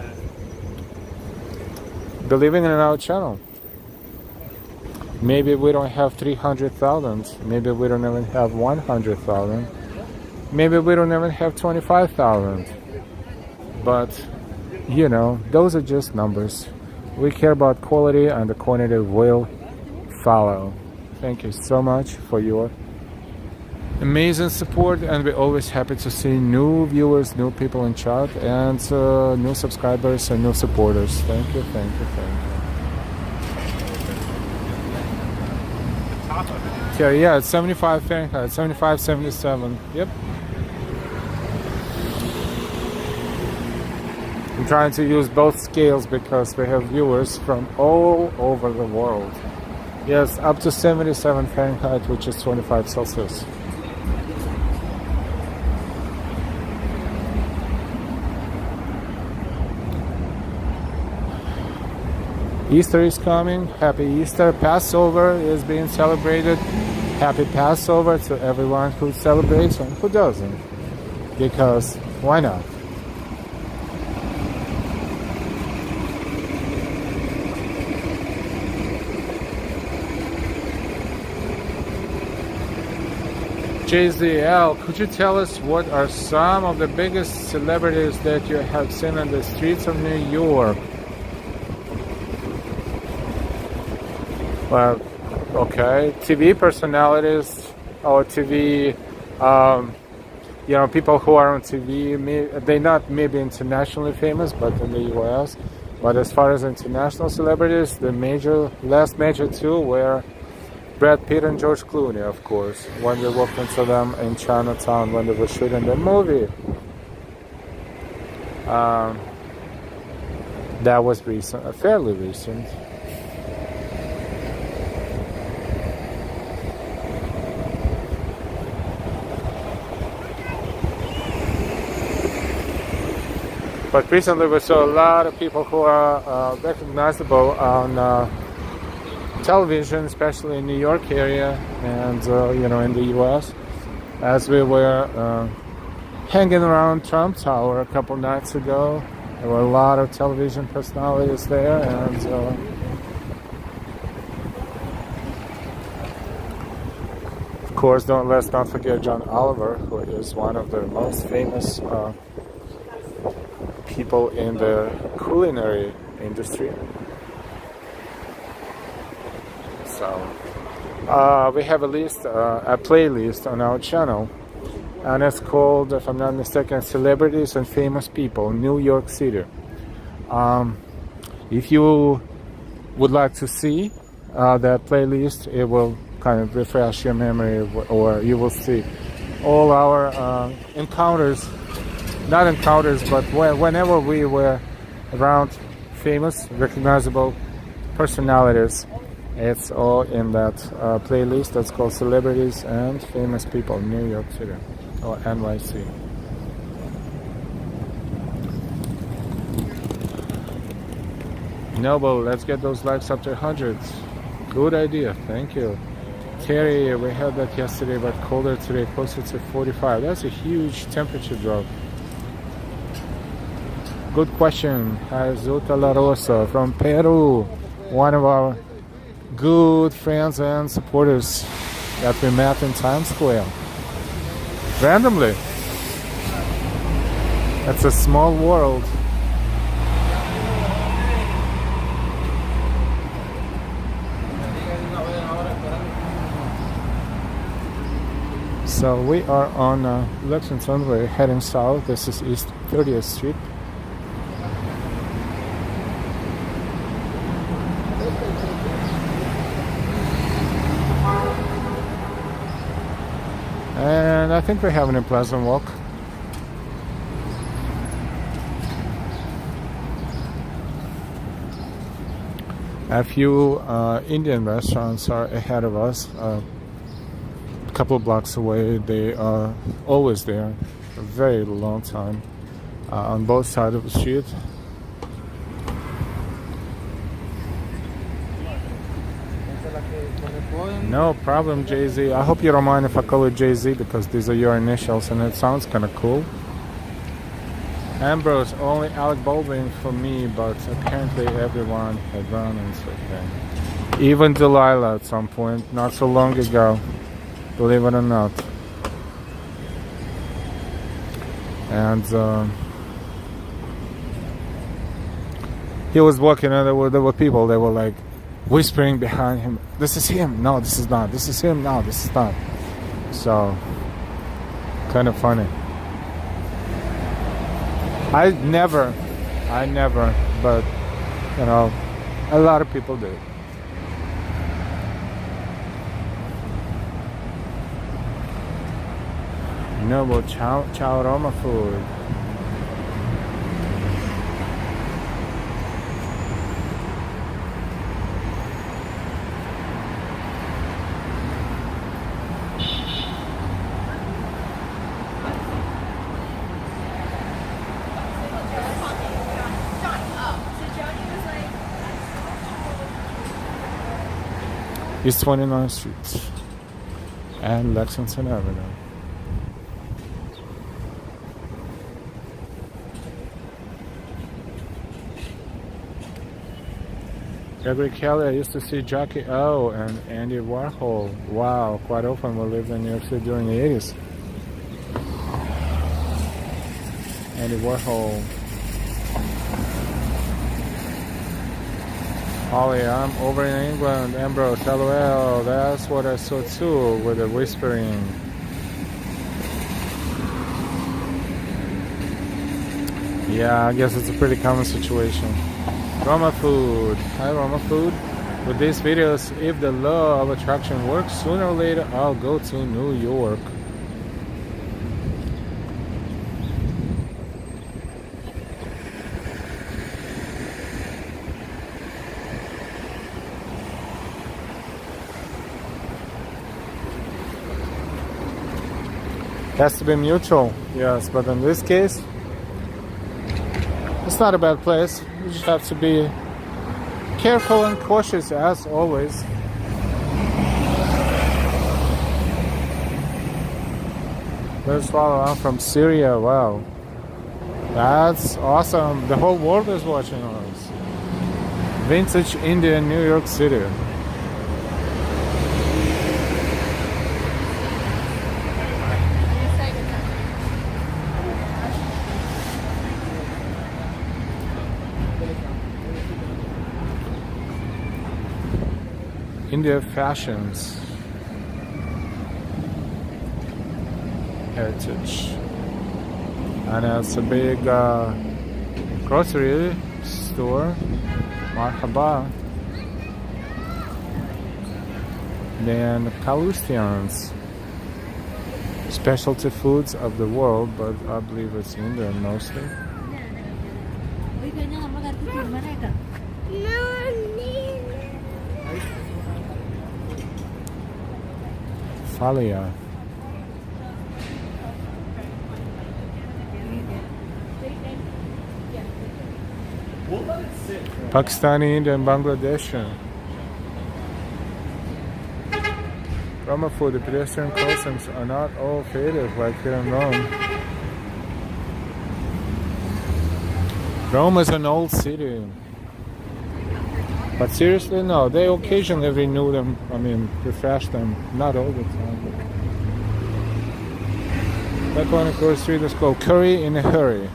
believing in our channel. Maybe we don't have 300,000, maybe we don't even have 100,000, maybe we don't even have 25,000, but you know, those are just numbers. We care about quality, and the quantity will follow. Thank you so much for your amazing support, and we're always happy to see new viewers, new people in chat, and new subscribers and new supporters. Thank you, thank you, thank you. Yeah, it's 75 Fahrenheit, 75, 77. Yep. I'm trying to use both scales because we have viewers from all over the world. Yes, up to 77 Fahrenheit, which is 25 Celsius. Easter is coming. Happy Easter. Passover is being celebrated. Happy Passover to everyone who celebrates and who doesn't. Because why not? JZL, could you tell us what are some of the biggest celebrities that you have seen on the streets of New York? Well, okay, TV personalities or TV, you know, people who are on TV, they're not maybe internationally famous, but in the US. But as far as international celebrities, the last major two were Brad Pitt and George Clooney, of course, when we walked into them in Chinatown when they were shooting the movie. That was recent, fairly recent. But recently we saw a lot of people who are recognizable on television, especially in New York area and you know, in the US, as we were hanging around Trump Tower a couple nights ago. There were a lot of television personalities there, and of course let's not forget John Oliver, who is one of the most famous people in the culinary industry. So we have a playlist on our channel, and it's called, if I'm not mistaken, Celebrities and Famous People, New York City. If you would like to see that playlist, it will kind of refresh your memory, or you will see all our encounters, not encounters, but whenever we were around famous, recognizable personalities. It's all in that playlist that's called Celebrities and Famous People, New York City, or NYC. Noble, let's get those likes up to hundreds. Good idea, thank you. Terry, we had that yesterday, but colder today, closer to 45. That's a huge temperature drop. Good question. Azuta La Rosa from Peru, one of our good friends and supporters that we met in Times Square randomly. It's a small world. So we are on Lexington. We're heading south. This is East 30th Street. And I think we're having a pleasant walk. A few Indian restaurants are ahead of us. A couple of blocks away, they are always there, a very long time, on both sides of the street. No problem, Jay-Z. I hope you don't mind if I call you Jay-Z because these are your initials and it sounds kind of cool. Ambrose, only Alec Baldwin for me, but apparently everyone had run and so okay. Even Delilah at some point, not so long ago, believe it or not. And he was walking and there were people, they were like whispering behind him, this is him, no this is not, this is him, no this is not. So, kind of funny. I never, but you know, a lot of people do. No more chow Roma food. East 29th Street and Lexington Avenue. Gregory Kelly, I used to see Jackie O and Andy Warhol. Wow, quite often we lived in New York City during the 80s. Andy Warhol. Holly, I'm over in England. Ambrose, LOL. That's what I saw too, with the whispering. Yeah, I guess it's a pretty common situation. Roma Food. Hi, Roma Food. With these videos, if the law of attraction works, sooner or later I'll go to New York. Has to be mutual, yes, but in this case, it's not a bad place. You just have to be careful and cautious as always. Let's follow on from Syria. Wow, that's awesome. The whole world is watching us. Vintage India in New York City. India Fashions Heritage, and it's a big grocery store. Marhaba. Then Kalustians, specialty foods of the world, but I believe it's Indian mostly. Falia. Pakistani, Indian, Bangladeshi. Roma food, the pedestrian crossings are not all faded like here in Rome. Rome is an old city. But seriously, no, they occasionally renew them, refresh them, not all the time. Back on the Cross Street, let's go. Curry in a hurry.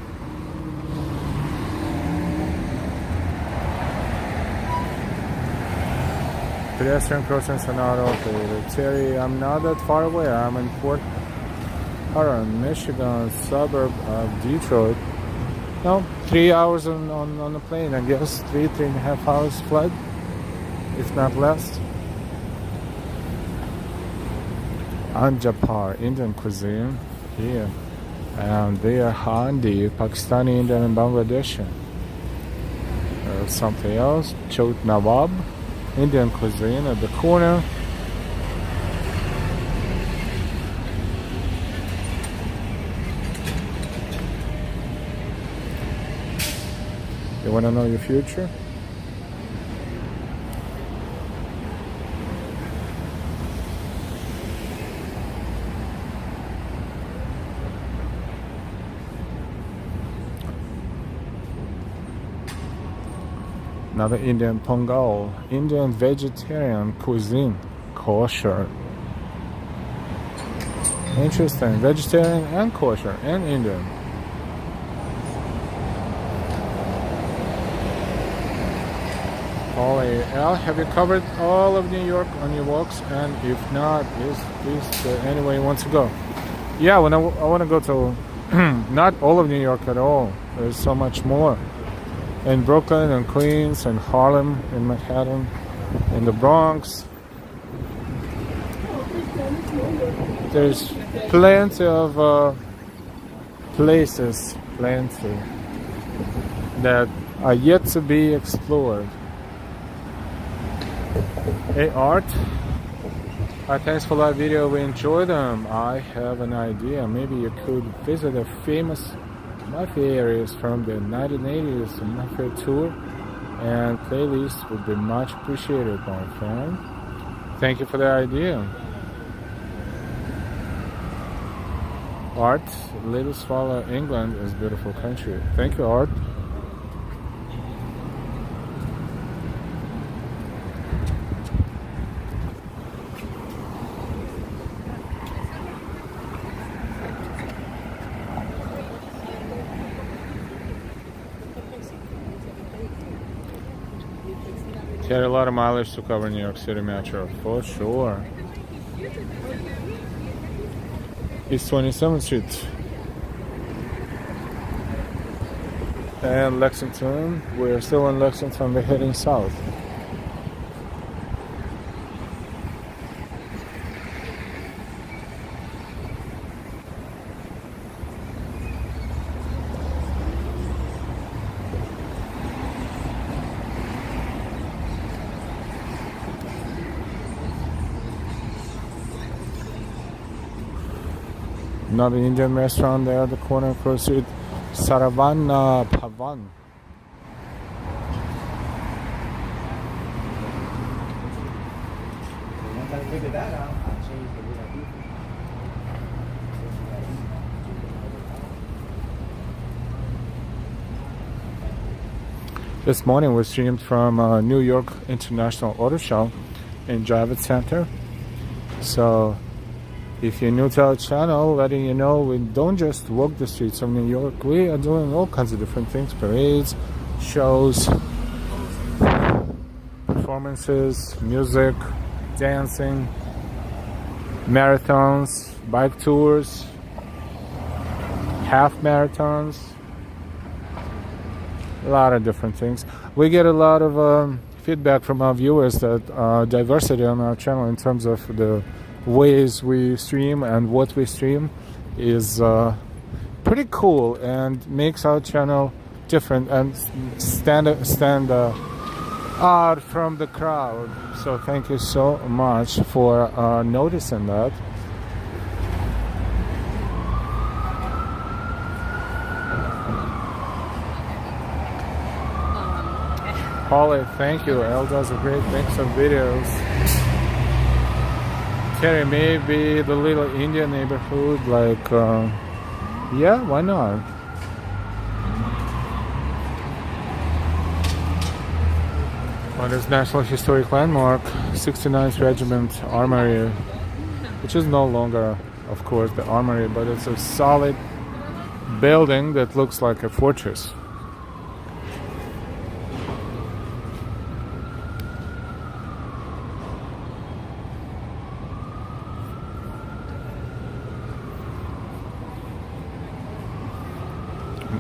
Pedestrian crossings are not all Terry, I'm not that far away. I'm in Port Huron, Michigan, suburb of Detroit. No, 3 hours on the plane, I guess. 3.5 hours flight, if not less. Anjapar, Indian cuisine here. And they are Handi, Pakistani, Indian, and Bangladeshi. is something else. Chot Nawab, Indian cuisine at the corner. You want to know your future? Another Indian pongal, Indian vegetarian cuisine, kosher. Interesting, vegetarian and kosher and Indian. Holly L, have you covered all of New York on your walks? And if not, please anywhere you want to go. Yeah, when I want to go to not all of New York at all. There's so much more. In Brooklyn and Queens and Harlem and Manhattan and the Bronx. There's plenty of places, plenty, that are yet to be explored. Hey Art, thanks for that video, we enjoyed them. I have an idea, maybe you could visit a famous mafia areas from the 1980s mafia tour, and playlist would be much appreciated, my friend. Thank you for the idea. Art, Little Swallow, England is a beautiful country. Thank you, Art. He had a lot of mileage to cover New York City Metro, for sure. East 27th Street. And Lexington, we're still in Lexington, we're heading south. Another Indian restaurant there at the corner across the street, Saravana Bhavan. Once I figure that out, I'll change the way I do things. This morning we streamed from New York International Auto Show in Javits Center. So if you're new to our channel, letting you know we don't just walk the streets of New York. We are doing all kinds of different things: parades, shows, performances, music, dancing, marathons, bike tours, half marathons, a lot of different things. We get a lot of feedback from our viewers that diversity on our channel in terms of the ways we stream and what we stream is pretty cool and makes our channel different and stand out from the crowd. So thank you so much for noticing that. Holly, thank you. Elle does a great mix of videos. Terry, maybe the little Indian neighborhood, like, yeah, why not? What is National Historic Landmark? 69th Regiment Armory, which is no longer, of course, the armory, but it's a solid building that looks like a fortress.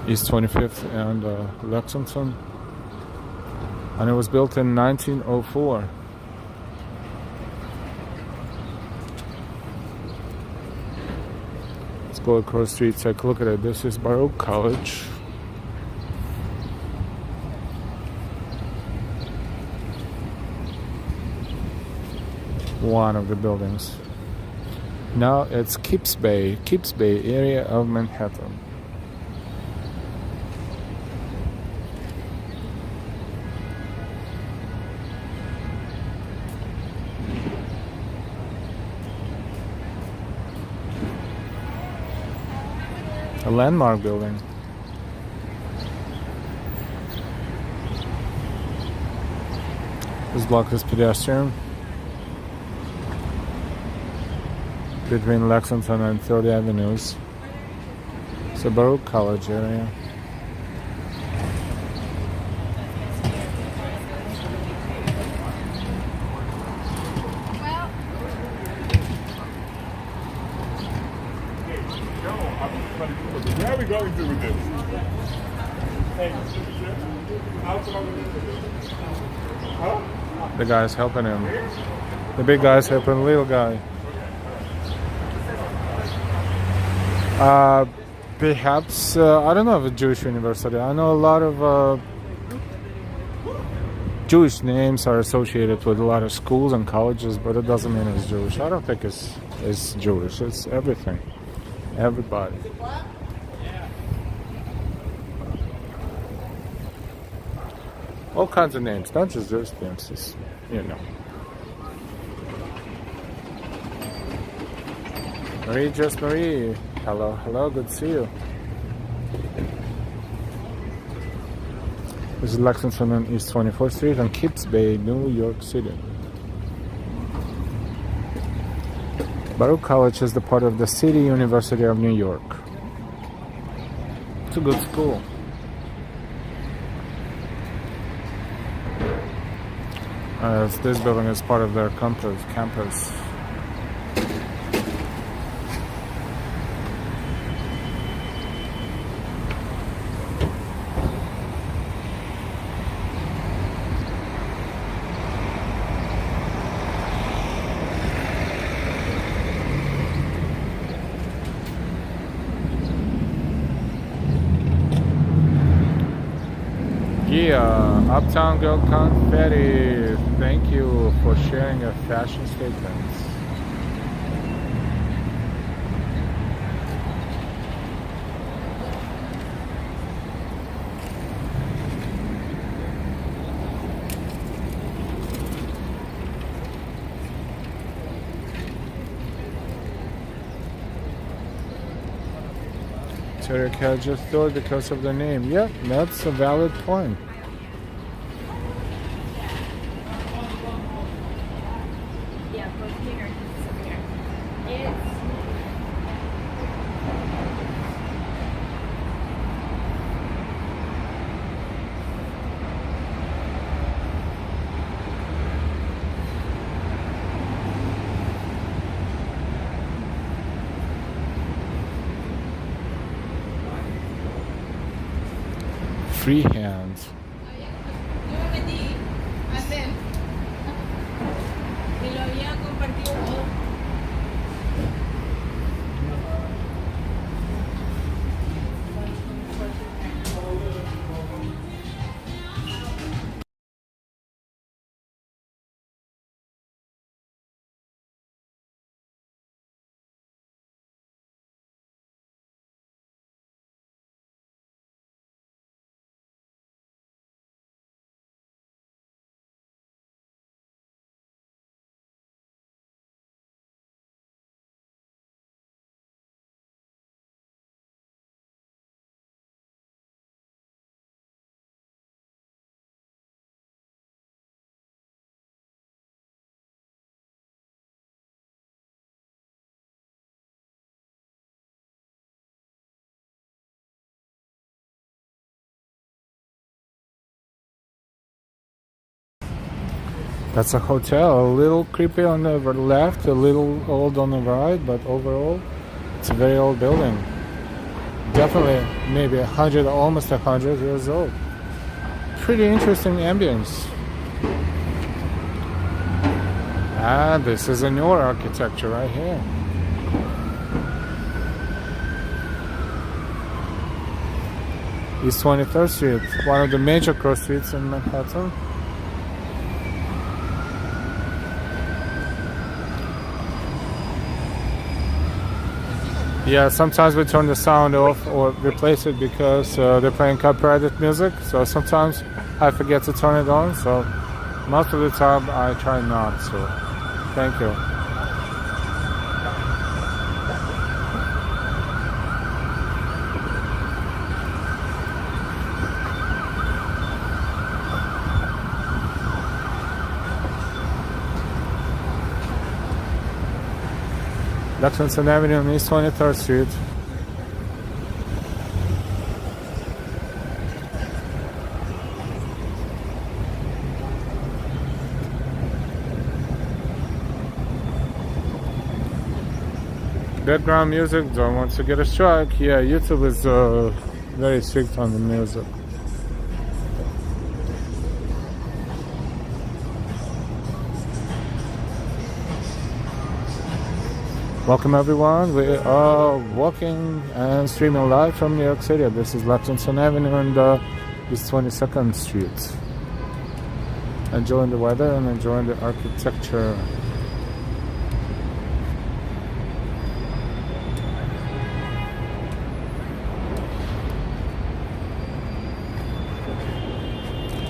East 25th and Lexington, and it was built in 1904. Let's go across the street, take a look at it. This is Baruch College. one of the buildings. Now it's Kips Bay area of Manhattan. A landmark building. This block is pedestrian between Lexington and 3rd Avenues. It's a Baruch College area. Where are we going to with this? Hey, The guy's helping him. The big guy's helping the little guy. Perhaps, I don't know if it's a Jewish university. I know a lot of Jewish names are associated with a lot of schools and colleges, but it doesn't mean it's Jewish. I don't think it's Jewish. It's everything. Everybody. All kinds of names, not just Jewish names, it's, you know. Marie, just Marie. Hello, hello, good to see you. This is Lexington on East 24th Street on Kips Bay, New York City. Baruch College is the part of the City University of New York. It's a good school. This building is part of their campus. Yeah, Uptown Girl Confetti, thank you for sharing your fashion statements. Terry Cat just thought because of the name. Yep, that's a valid point. Free hands. Yo me metí a hacer y lo había compartido todo. That's a hotel, a little creepy on the left, a little old on the right, but overall, it's a very old building. Definitely maybe 100, almost 100 years old. Pretty interesting ambience. And this is a newer architecture right here. East 23rd Street, one of the major cross streets in Manhattan. Yeah, sometimes we turn the sound off or replace it because they're playing copyrighted music. So sometimes I forget to turn it on. So most of the time I try not to. Thank you. Lexington Avenue on East 23rd Street. Background music, don't want to get a strike. Yeah, YouTube is very strict on the music. Welcome everyone. We are walking and streaming live from New York City. This is Lexington Avenue and East 22nd Street. Enjoying the weather and enjoying the architecture.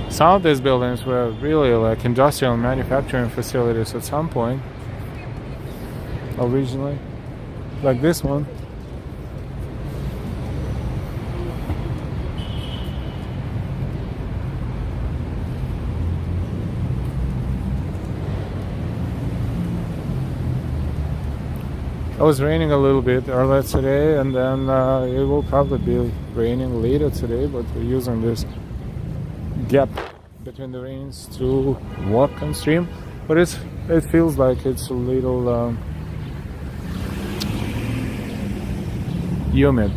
Some of these buildings were really like industrial manufacturing facilities at some point. Originally, like this one. It was raining a little bit earlier today, and then it will probably be raining later today, but we're using this gap between the rains to walk and stream. But it feels like it's a little humid.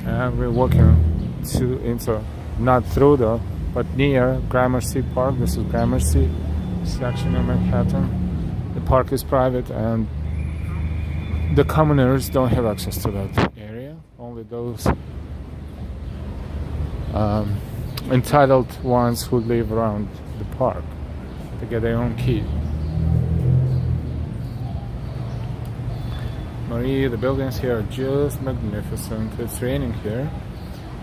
And we're walking not through but near Gramercy Park. This is Gramercy section of Manhattan. The park is private and the commoners don't have access to that area. Only those entitled ones who live around the park to get their own key. Marie, the buildings here are just magnificent. It's raining here.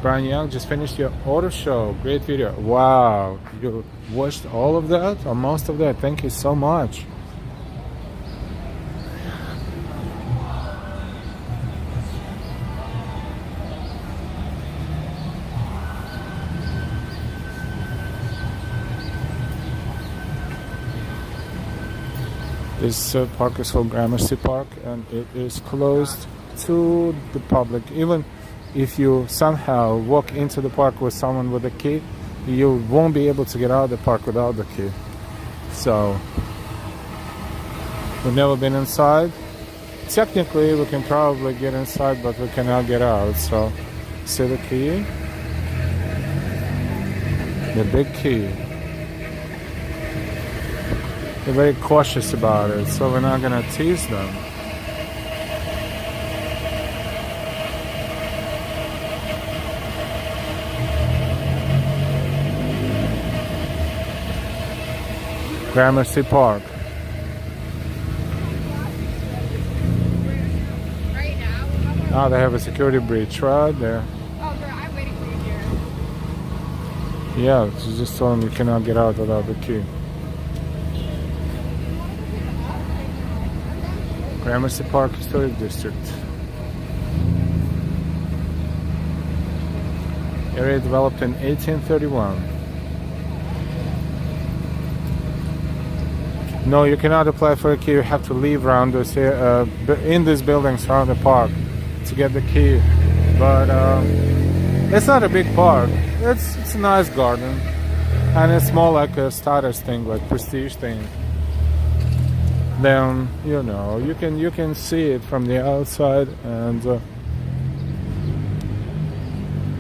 Brian Young just finished your auto show. Great video. Wow, you watched all of that or most of that? Thank you so much. This park is called Gramercy Park, and it is closed to the public. Even if you somehow walk into the park with someone with a key, you won't be able to get out of the park without the key. So, we've never been inside. Technically, we can probably get inside, but we cannot get out. So, see the key? The big key. They're very cautious about it, so we're not gonna tease them. Gramercy Park. Right now? Oh, they have a security breach right there. Oh, girl, I'm waiting for you here. Yeah, you just told them you cannot get out without the key. Gramercy Park Historic District. Area developed in 1831. No, you cannot apply for a key. You have to leave around this in these buildings around the park to get the key. But it's not a big park. It's a nice garden, and it's more like a status thing, like prestige thing. Then you know you can see it from the outside, and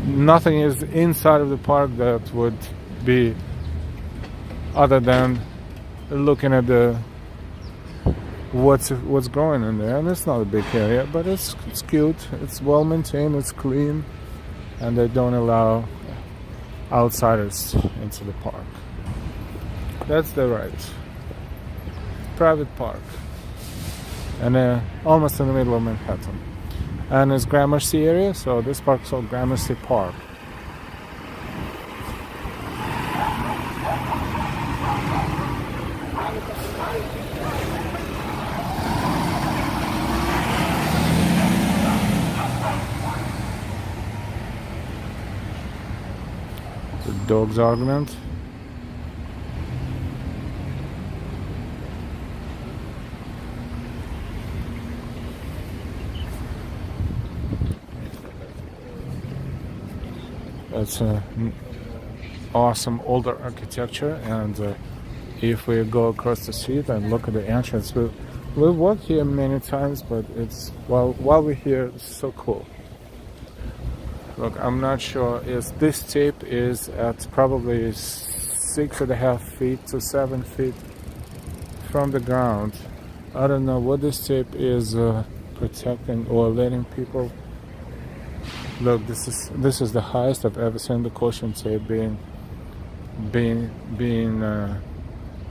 nothing is inside of the park that would be other than looking at the what's growing in there. And it's not a big area, but it's cute, it's well maintained, it's clean, and they don't allow outsiders into the park. That's the right private park, and almost in the middle of Manhattan. And it's Gramercy area, so this park is called Gramercy Park. The dog's argument. That's an awesome older architecture, and if we go across the street and look at the entrance, we've walked here many times, but it's while we're here, it's so cool. Look, I'm not sure if this tape is at probably 6.5 feet to 7 feet from the ground. I don't know what this tape is protecting or letting people. Look, this is the highest I've ever seen the caution tape being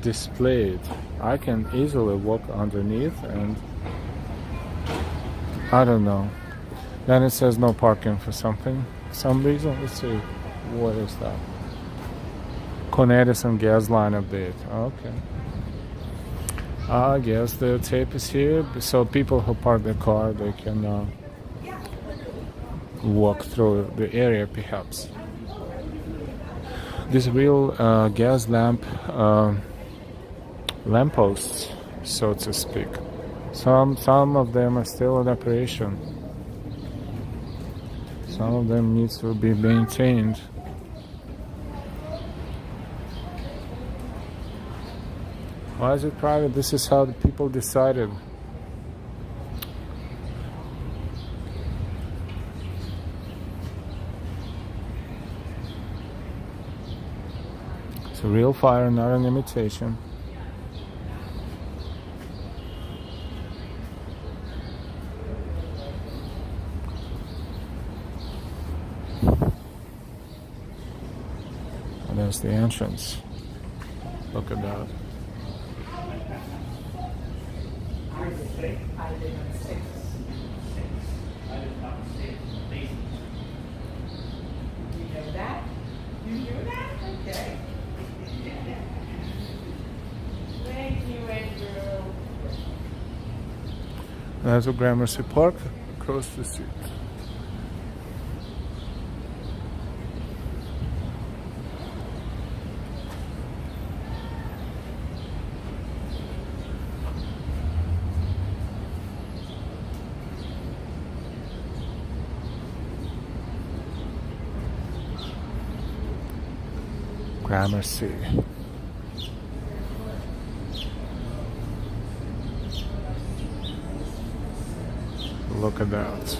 displayed. I can easily walk underneath, and I don't know. Then it says no parking for some reason. Let's see, what is that? Con Edison gas line update. Okay. I guess the tape is here, so people who park their car, they can walk through the area perhaps. These real gas lampposts, so to speak. Some of them are still in operation. Some of them needs to be maintained. Why is it private? This is how the people decided. It's a real fire, not an imitation. And there's the entrance. Look at that. You knew that? Okay. Thank you, Andrew. There's a Gramercy Park across the street. Gramercy. Look at that.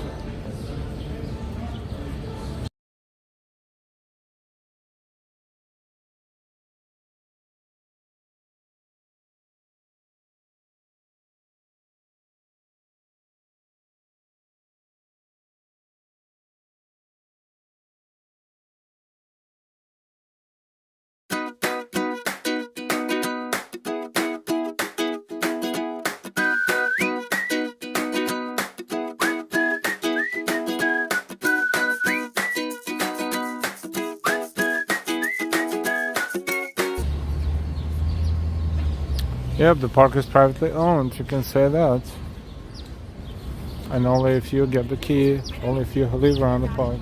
Yep, the park is privately owned, you can say that. And only if you get the key, only if you live around the park.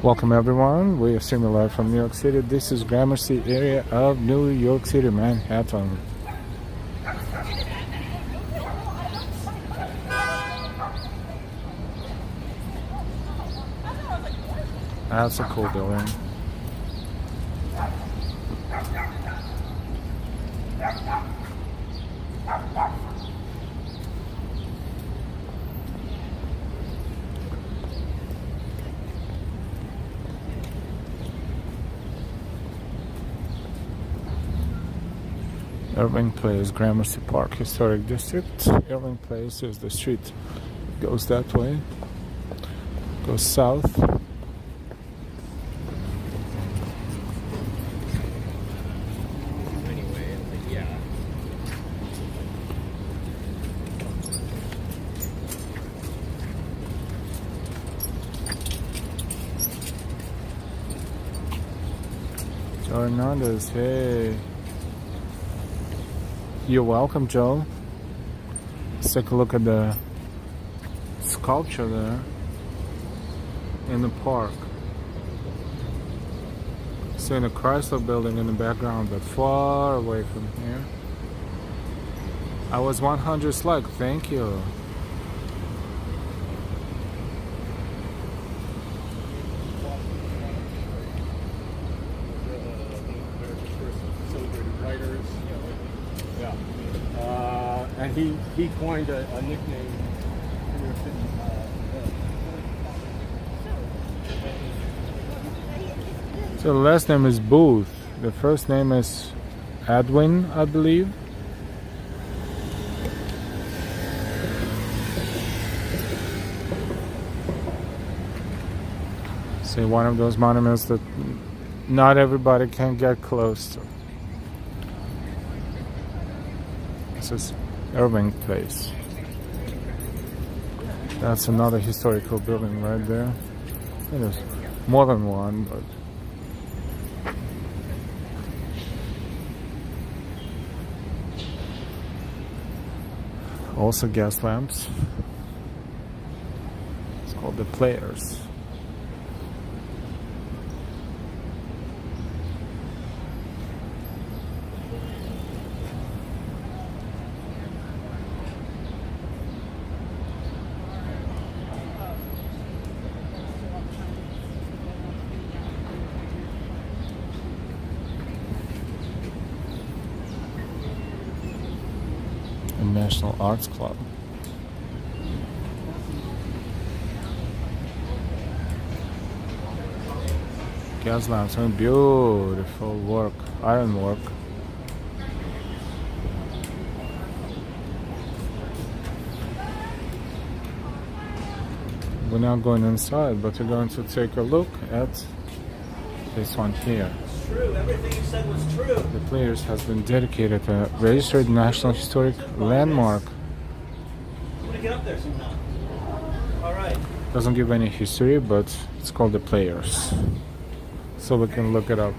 Welcome everyone, we are streaming live from New York City. This is Gramercy area of New York City, Manhattan. That's a cool building. Irving Place, Gramercy Park Historic District. Irving Place is the street. Goes that way. Goes south. Joe Hernandez, hey. You're welcome, Joe. Let's take a look at the sculpture there in the park. Seeing the Chrysler building in the background, but far away from here. I was 100 slag, thank you. And he coined a nickname. So the last name is Booth. The first name is Edwin, I believe. See, one of those monuments that not everybody can get close to. This is Irving Place. That's another historical building right there. There's more than one, but also gas lamps. It's called the Players. National Arts Club. Gas lamps and beautiful work, iron work. We're not going inside, but we're going to take a look at this one here. True, everything you said was true. The Players has been dedicated a registered National Historic Landmark. I'm gonna get up there sometime. All right. Doesn't give any history, but it's called the Players. So we can look it up.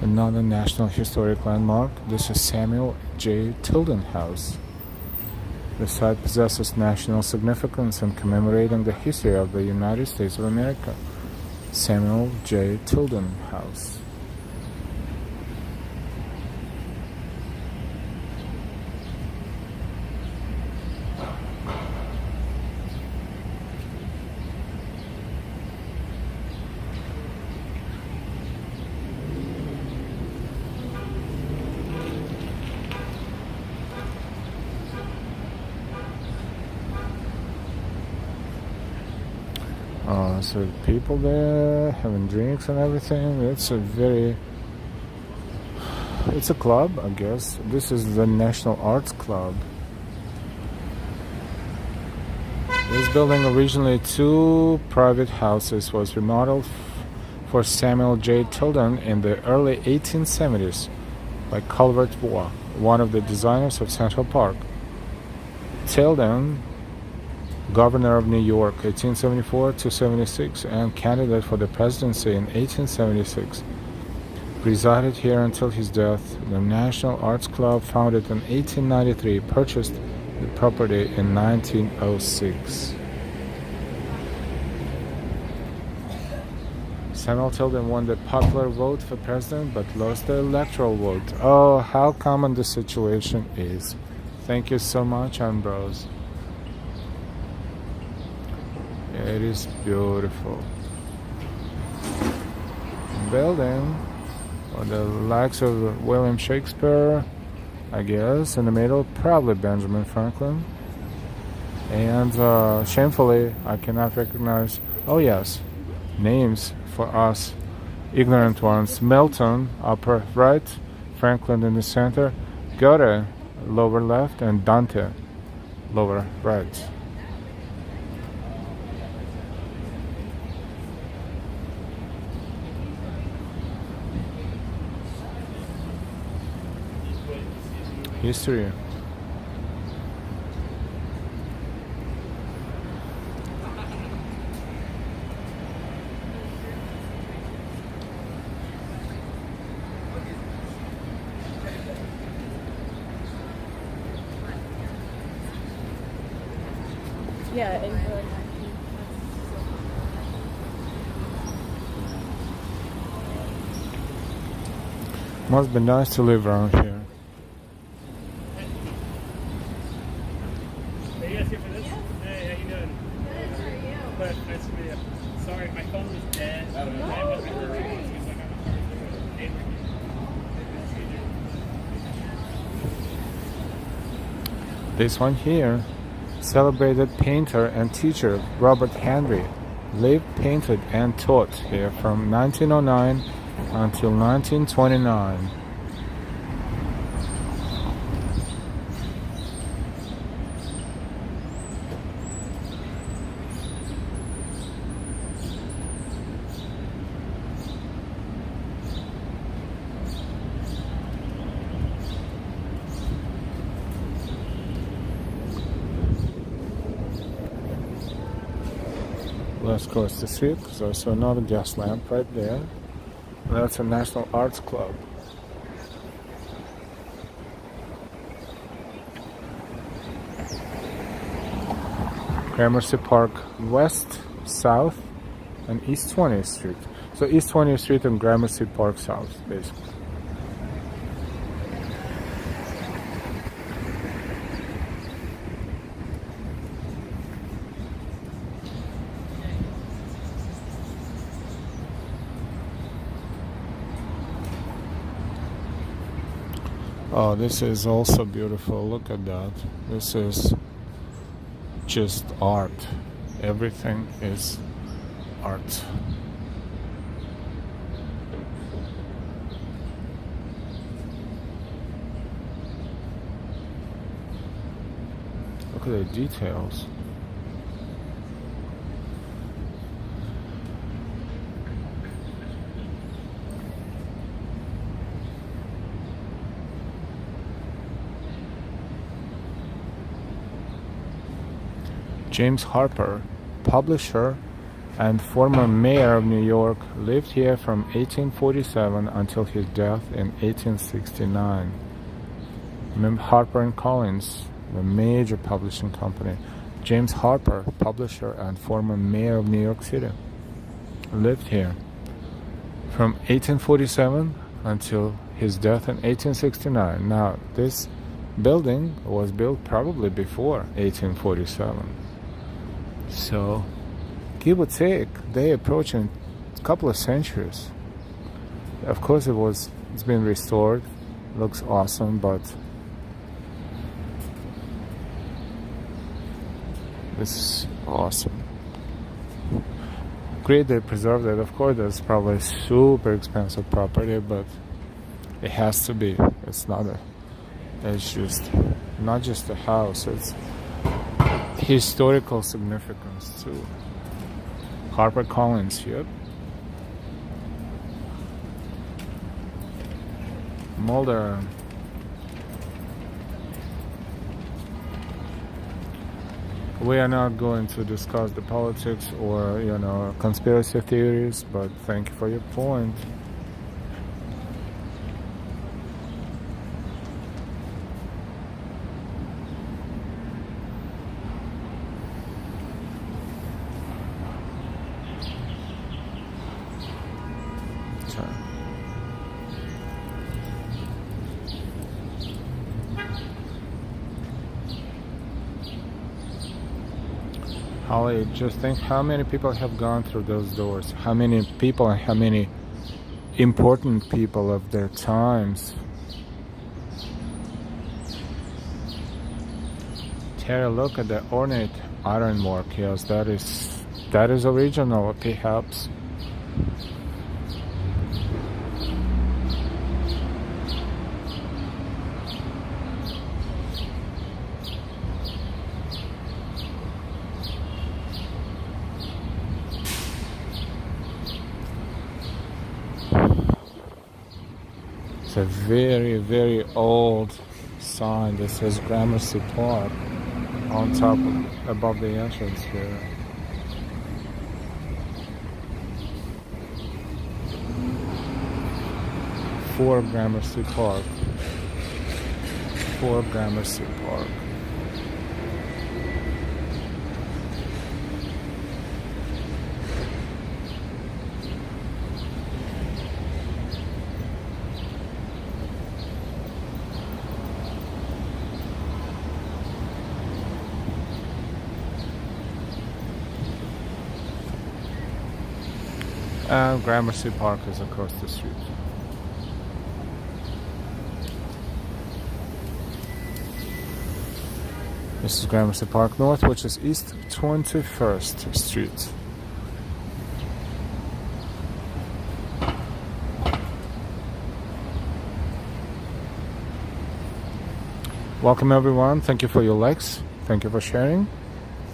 Another National Historic Landmark. This is Samuel J. Tilden House. The site possesses national significance in commemorating the history of the United States of America. Samuel J. Tilden House. So people there having drinks and everything. It's a club, I guess. This is the National Arts Club. This building, originally 2 private houses, was remodeled for Samuel J. Tilden in the early 1870s by Culver Waugh, one of the designers of Central Park. Tilden, Governor of New York, 1874 to 76, and candidate for the presidency in 1876, resided here until his death. The National Arts Club, founded in 1893, purchased the property in 1906. Samuel Tilden won the popular vote for president, but lost the electoral vote. Oh, how common the situation is. Thank you so much, Ambrose. It is beautiful. Building, or the likes of William Shakespeare, I guess. In the middle, probably Benjamin Franklin. And shamefully, I cannot recognize, oh yes, names for us ignorant ones. Milton, upper right, Franklin in the center, Goethe, lower left, and Dante, lower right. History. Yeah, enjoy. Must be nice to live around here. Are you guys here for this? Hey, how you doing? Good, how are you? Good, nice to meet you. Sorry, my phone was dead. I don't know. This one here, celebrated painter and teacher Robert Henry, lived, painted, and taught here from 1909 until 1929. Let's cross the street. There's also another gas lamp right there. That's a National Arts Club. Gramercy Park West, South, and East 20th Street. So East 20th Street and Gramercy Park South, basically. Oh, this is also beautiful. Look at that. This is just art. Everything is art. Look at the details. James Harper, publisher and former mayor of New York, lived here from 1847 until his death in 1869. Harper and Collins, the major publishing company. James Harper, publisher and former mayor of New York City, lived here from 1847 until his death in 1869. Now, this building was built probably before 1847. So, give or take, they approaching a couple of centuries. Of course, it's been restored, looks awesome, but this is awesome. Great they preserved it. Of course, that's probably super expensive property, but it has to be. It's just not just a house. It's historical significance too. Harper Collins, yep. Mulder. We are not going to discuss the politics or, conspiracy theories, but thank you for your point. Holly, just think how many people have gone through those doors. How many people and how many important people of their times. Terry, look at the ornate ironwork. Yes, that is original, perhaps. It's a very, very old sign that says Gramercy Park on top above the entrance here. For Gramercy Park. For Gramercy Park. And Gramercy Park is across the street. This is Gramercy Park North, which is East 21st Street. Welcome everyone. Thank you for your likes. Thank you for sharing.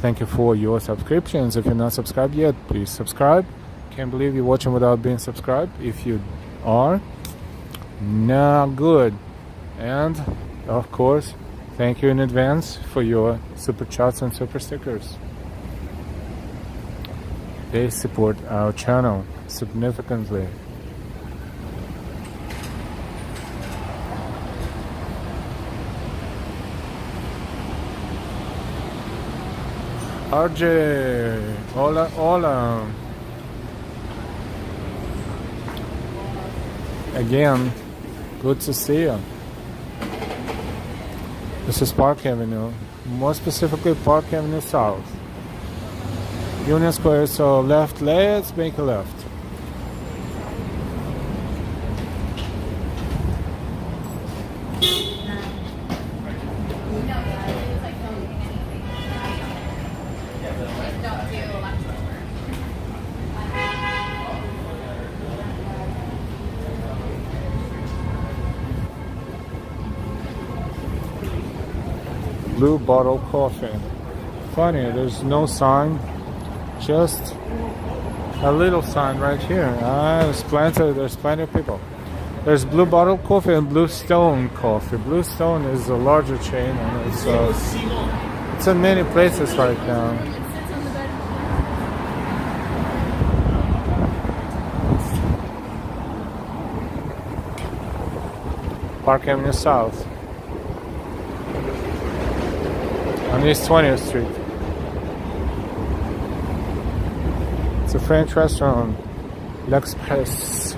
Thank you for your subscriptions. If you're not subscribed yet, please subscribe. Can't believe you're watching without being subscribed. If you are, now good. And of course, thank you in advance for your super chats and super stickers. They support our channel significantly. RJ, hola, hola. Again, good to see you. This is Park Avenue, more specifically Park Avenue South. Union Square, so left, let's make a left. Blue Bottle Coffee. Funny, there's no sign, just a little sign right here. There's plenty of people. There's Blue Bottle Coffee and Blue Stone Coffee. Blue Stone is a larger chain, and it's in many places right now. Park Avenue South. On East 20th Street. It's a French restaurant. L'Express,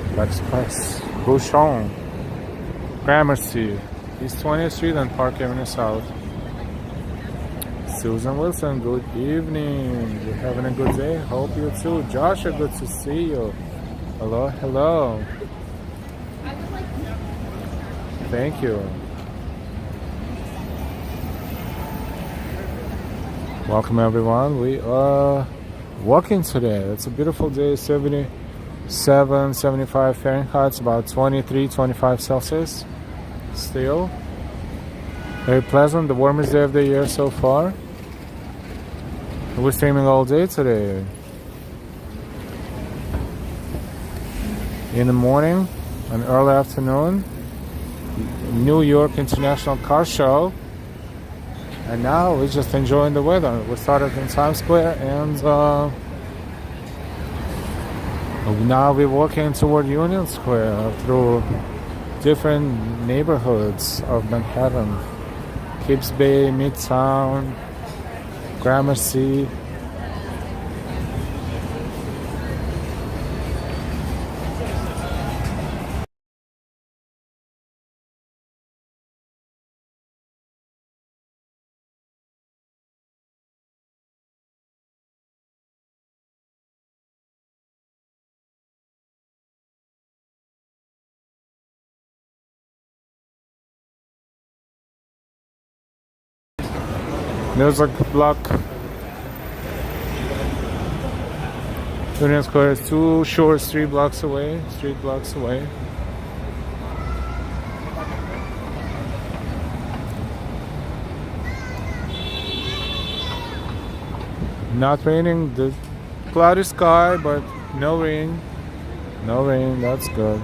Bouchon, Gramercy, East 20th Street and Park Avenue South. Susan Wilson, good evening. You having a good day? Hope you too. Joshua, good to see you. Hello, hello. Thank you. Welcome everyone. We are walking today. It's a beautiful day. 77, 75 Fahrenheit. It's about 23, 25 Celsius. Still very pleasant. The warmest day of the year so far. We're streaming all day today. In the morning and early afternoon, New York International Car Show. And now we're just enjoying the weather. We started in Times Square and now we're walking toward Union Square through different neighborhoods of Manhattan. Gibbs Bay, Midtown, Gramercy. Music block. Union Square is 2 short street blocks away. Not raining. The cloudy sky, but no rain. No rain. That's good.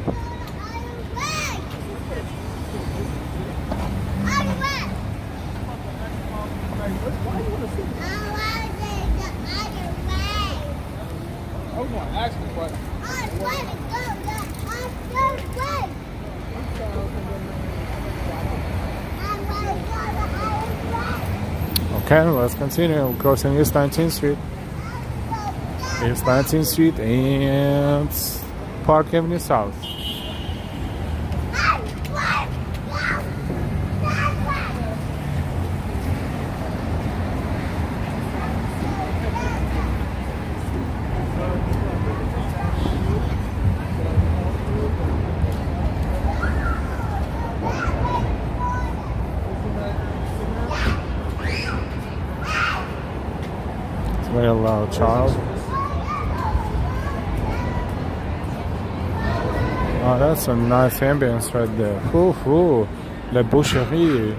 Okay, let's continue. We're crossing East 19th Street. East 19th Street and Park Avenue South. Very loud, child. Oh, that's a nice ambience right there. Ooh, La Boucherie.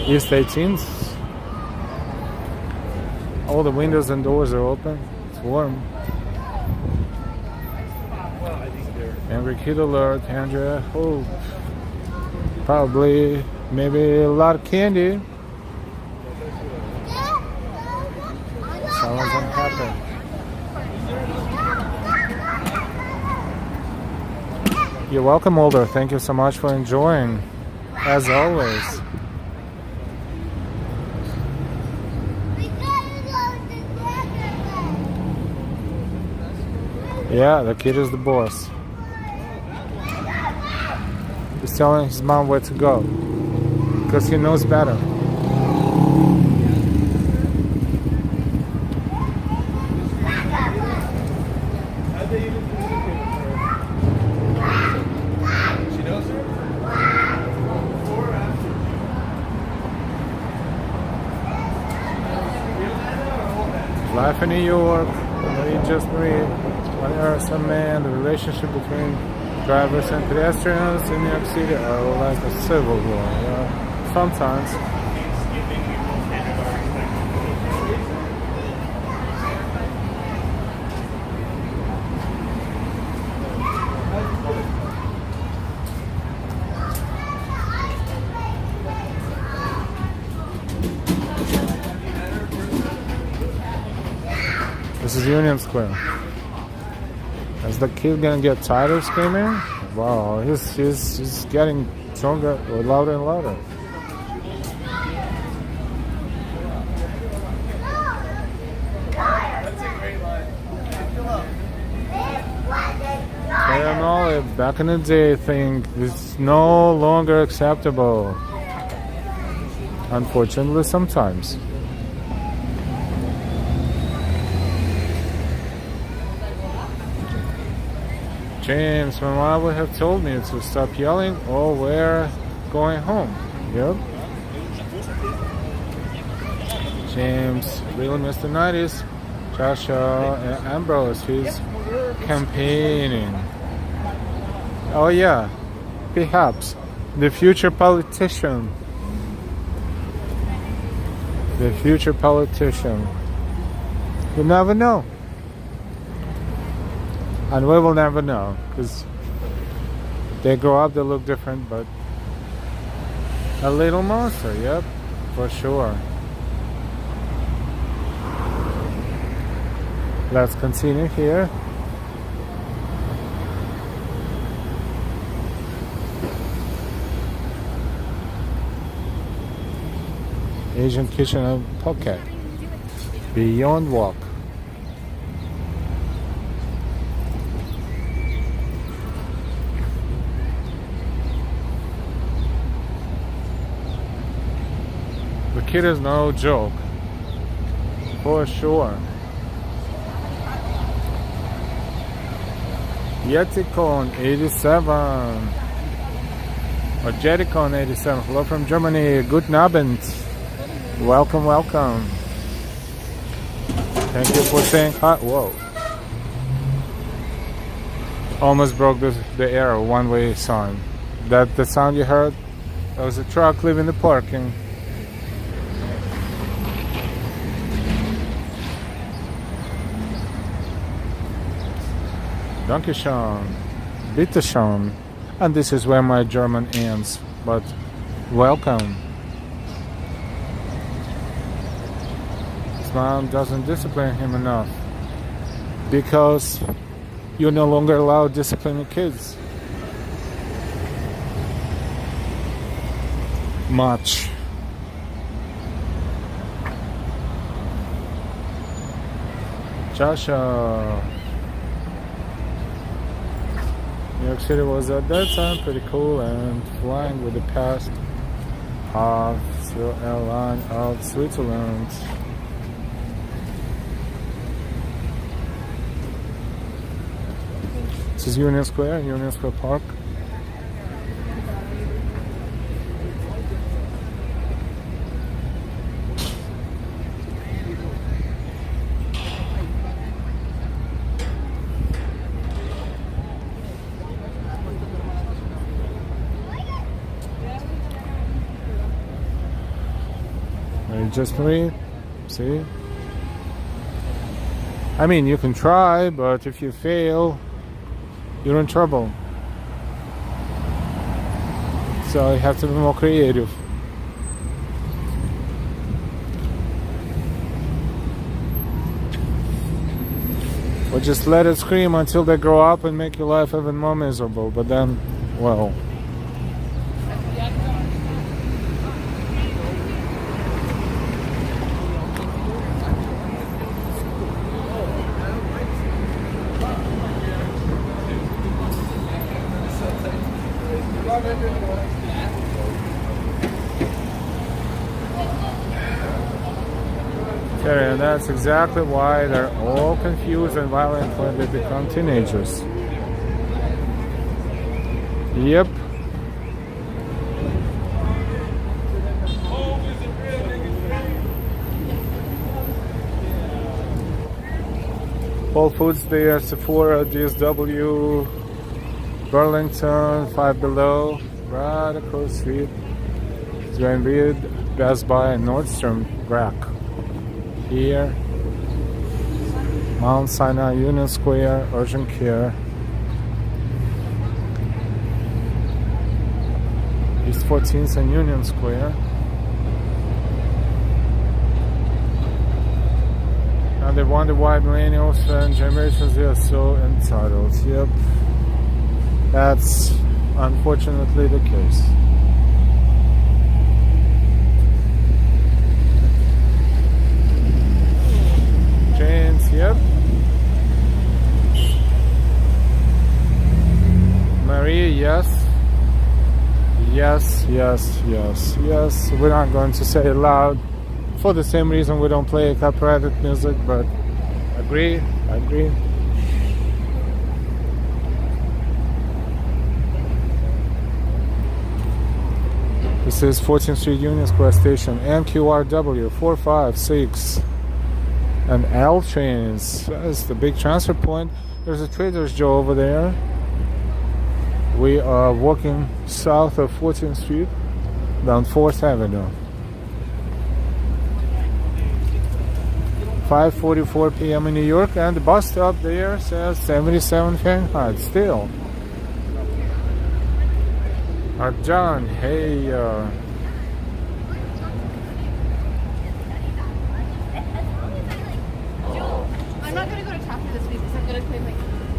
East 18th. All the windows and doors are open. It's warm. Angry Kid Alert, Andrea. Oh, probably. Maybe a lot of candy. Someone's unhappy. You're welcome, Older. Thank you so much for enjoying, as always. Yeah, the kid is the boss. He's telling his mom where to go. Because he knows better. Life in New York, Marie just Marie, on Earth and Man, the relationship between drivers and pedestrians in New York City are like a civil war. Yeah. Sometimes. This is Union Square. Is the kid gonna get tired of screaming? Wow, he's getting stronger or louder and louder. Back in the day, thing is no longer acceptable. Unfortunately, sometimes. James, my mom would have told me to stop yelling or we're going home. Yep. James really missed the 90s. Joshua and Ambrose, he's campaigning. Oh yeah, perhaps the future politician. The future politician. You never know. And we will never know, because they grow up, they look different, but a little monster, yep, for sure. Let's continue here. Asian Kitchen and Pocket. Beyond Walk. The kid is no joke. For sure. Yeticon 87. Or Jericon 87. Hello from Germany. Guten Abend. Welcome, welcome. Thank you for saying hi. Whoa. Almost broke the arrow, one-way sign. That the sound you heard? That was a truck leaving the parking. Dankeschön. Bitteschön. And this is where my German ends. But welcome. His mom doesn't discipline him enough. Because you're no longer allowed to discipline your kids. Much. Joshua. New York City was at that time pretty cool and flying with the past of the airline of Switzerland. This is Union Square Park. Just read, see? I mean, you can try, but if you fail, you're in trouble. So you have to be more creative. Or just let it scream until they grow up and make your life even more miserable. But then, well... And that's exactly why they're all confused and violent when they become teenagers. Yep. Whole Foods there, Sephora, DSW, Burlington, Five Below, right across the street. Zwainbeard, Best Buy, and Nordstrom Rack. Here, Mount Sinai, Union Square, Urgent Care, East 14th and Union Square, and they wonder why millennials and generations are so entitled. Yep, that's unfortunately the case. Yep. Marie, yes. Yes, yes, yes, yes. We're not going to say it loud for the same reason we don't play copyrighted music, but agree. This is 14th Street Union Square Station, NQRW 456. And L trains. That's the big transfer point. There's a Trader Joe over there. We are walking south of 14th Street down 4th Avenue. 5:44 p.m. in New York, and the bus stop there says 77 Fahrenheit still. John, hey.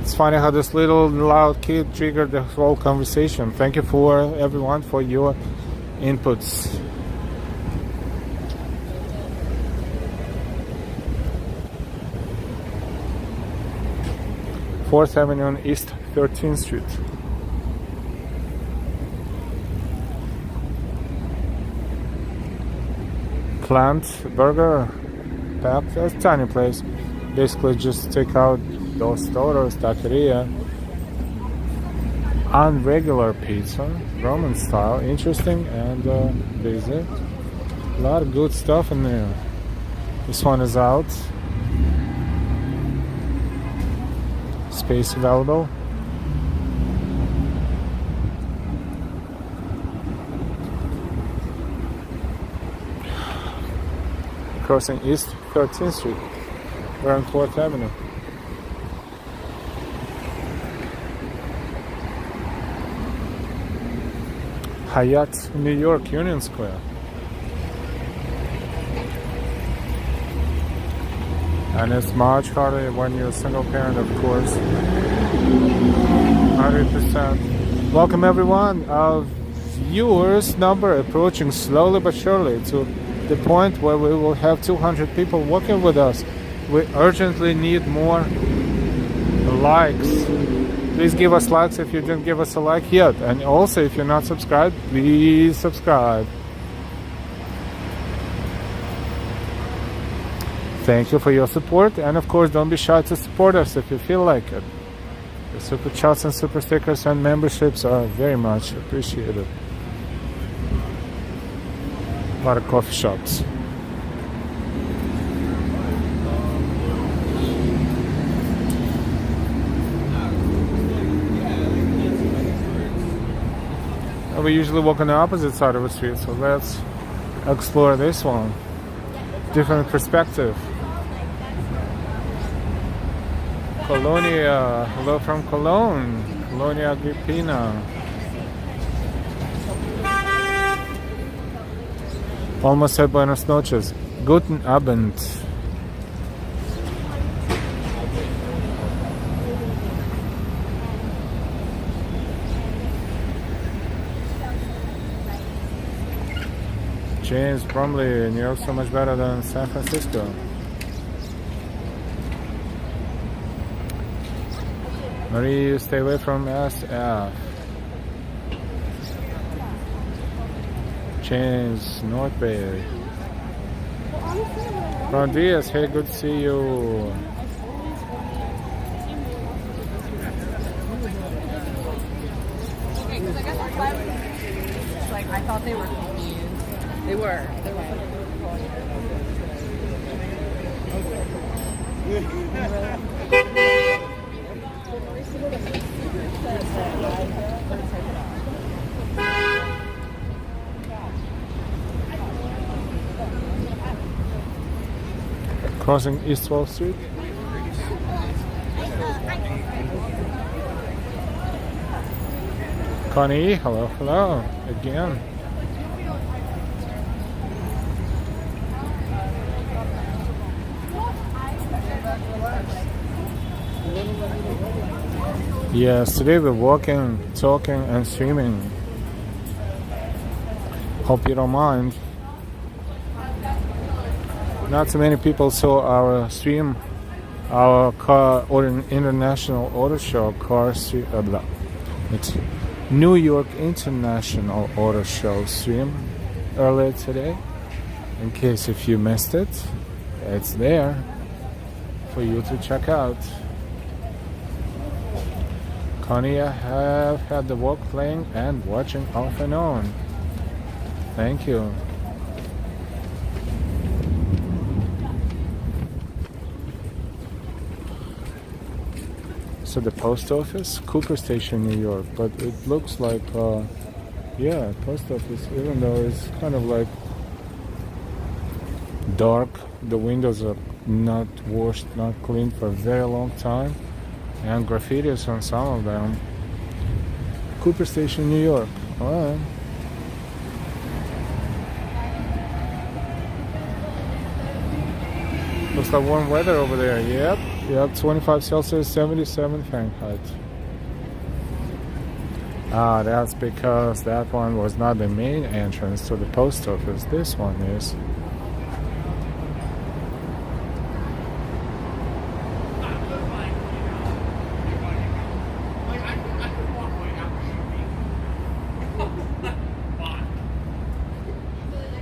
It's funny how this little loud kid triggered the whole conversation. Thank you for everyone for your inputs. Fourth Avenue on East 13th Street. Plant Burger, packed. That's a tiny place. Basically, just take out those Toros, taqueria, and regular pizza. Roman style. Interesting and busy. A lot of good stuff in there. This one is out. Space available. Crossing East 13th Street. We're on 4th Avenue. Hyatt, New York, Union Square. And it's much harder when you're a single parent, of course. 100%. Welcome everyone. Our viewers number approaching slowly but surely to the point where we will have 200 people working with us. We urgently need more likes. Please give us likes if you didn't give us a like yet. And also, if you're not subscribed, please subscribe. Thank you for your support. And of course, don't be shy to support us if you feel like it. The super chats and super stickers and memberships are very much appreciated. A lot of coffee shops. We usually walk on the opposite side of the street, so let's explore this one. Different perspective. Colonia, hello from Cologne. Colonia Agrippina. Almost said buenas noches. Guten Abend. James Bromley, New York so much better than San Francisco. Marie, stay away from SF. James, North Bay. Ron Diaz, hey, good to see you. I thought they were confused. They were. Crossing East 12th Street. Connie, hello, hello, again. Yes, today we're walking, talking, and streaming. Hope you don't mind. Not so many people saw our stream, our car or international auto show car stream. It's New York International Auto Show stream earlier today. In case if you missed it, it's there for you to check out. Connie, I have had the work playing and watching off and on. Thank you. So the post office, Cooper Station, New York, but it looks like, yeah, post office, even though it's kind of like dark, the windows are not washed, not cleaned for a very long time, and graffitis on some of them. Cooper Station, New York. All right. Looks like warm weather over there. Yep, 25 Celsius, 77 Fahrenheit. Ah, that's because that one was not the main entrance to the post office. This one is.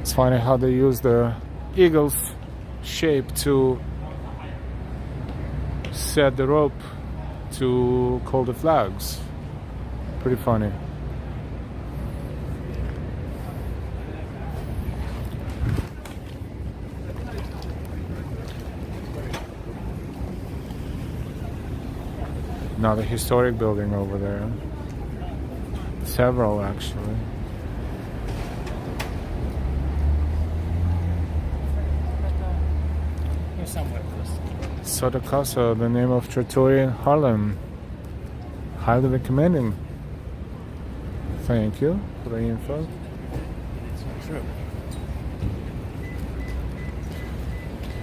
It's funny how they use the eagle's shape to set the rope to call the flags. Pretty funny. Another historic building over there. Several, actually. Soda Casa, the name of trattoria in Harlem. Highly recommending. Thank you for the info.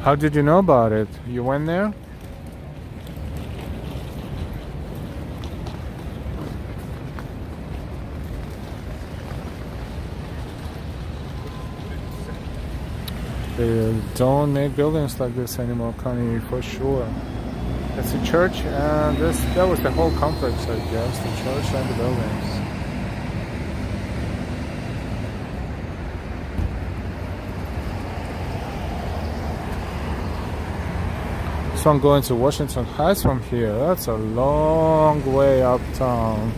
How did you know about it? You went there? They don't make buildings like this anymore, Connie, for sure. It's a church, and that was the whole complex, I guess, the church and the buildings. So I'm going to Washington Heights from here. That's a long way uptown.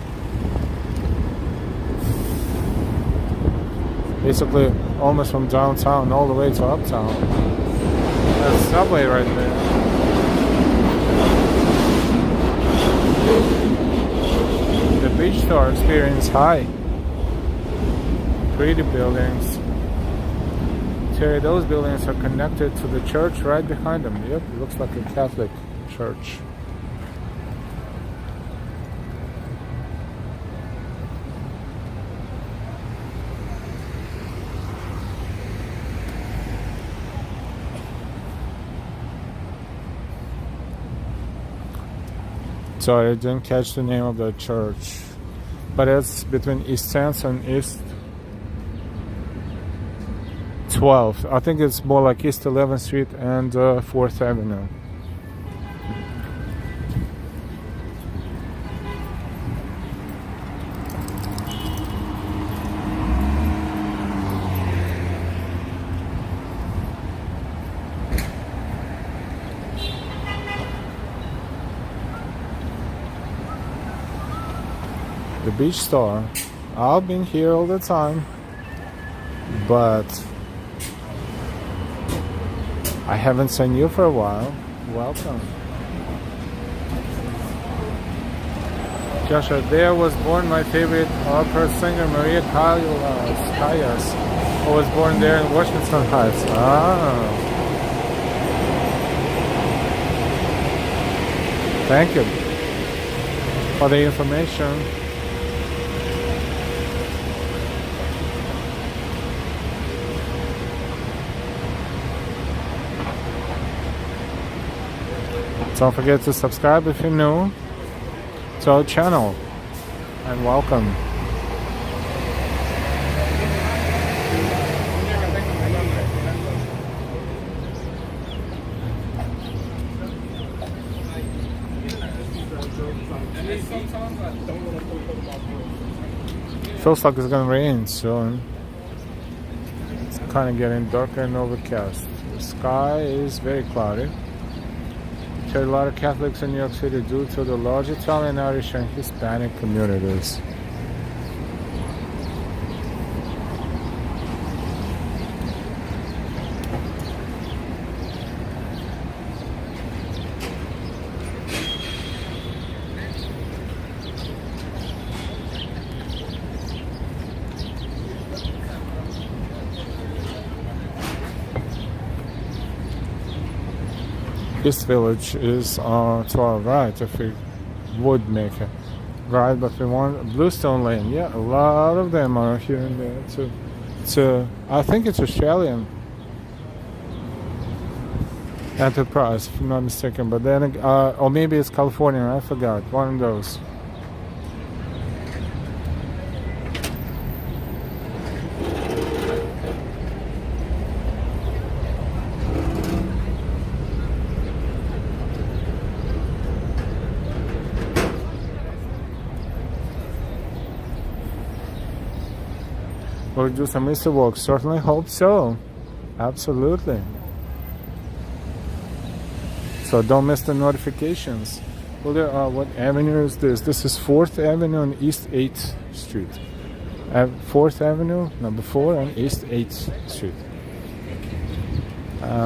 Basically, almost from downtown all the way to uptown. There's a subway right there. The beach store experience high. Pretty buildings. Terry, those buildings are connected to the church right behind them. Yep, it looks like a Catholic church. Sorry, I didn't catch the name of the church. But it's between East 10th and East 12th. I think it's more like East 11th Street and 4th Avenue. The beach store. I've been here all the time, but I haven't seen you for a while. Welcome. Joshua, there was born my favorite opera singer, Maria Callas, who was born there in Washington Heights. Thank you for the information. Don't forget to subscribe if you're new to our channel, and welcome. Feels like it's gonna rain soon. It's kind of getting darker and overcast. The sky is very cloudy. There are a lot of Catholics in New York City due to the large Italian, Irish, and Hispanic communities. East Village is to our right if we would make it right, but we want Bluestone Lane. Yeah, a lot of them are here and there too. I think it's Australian enterprise, if I'm not mistaken, but then or maybe it's Californian. I forgot. One of those. We'll do some Easter walks. Certainly hope so. Absolutely. So don't miss the notifications. Well, there are, what avenue is this? This is 4th Avenue and East 8th Street. 4th Avenue, number 4, and East 8th Street.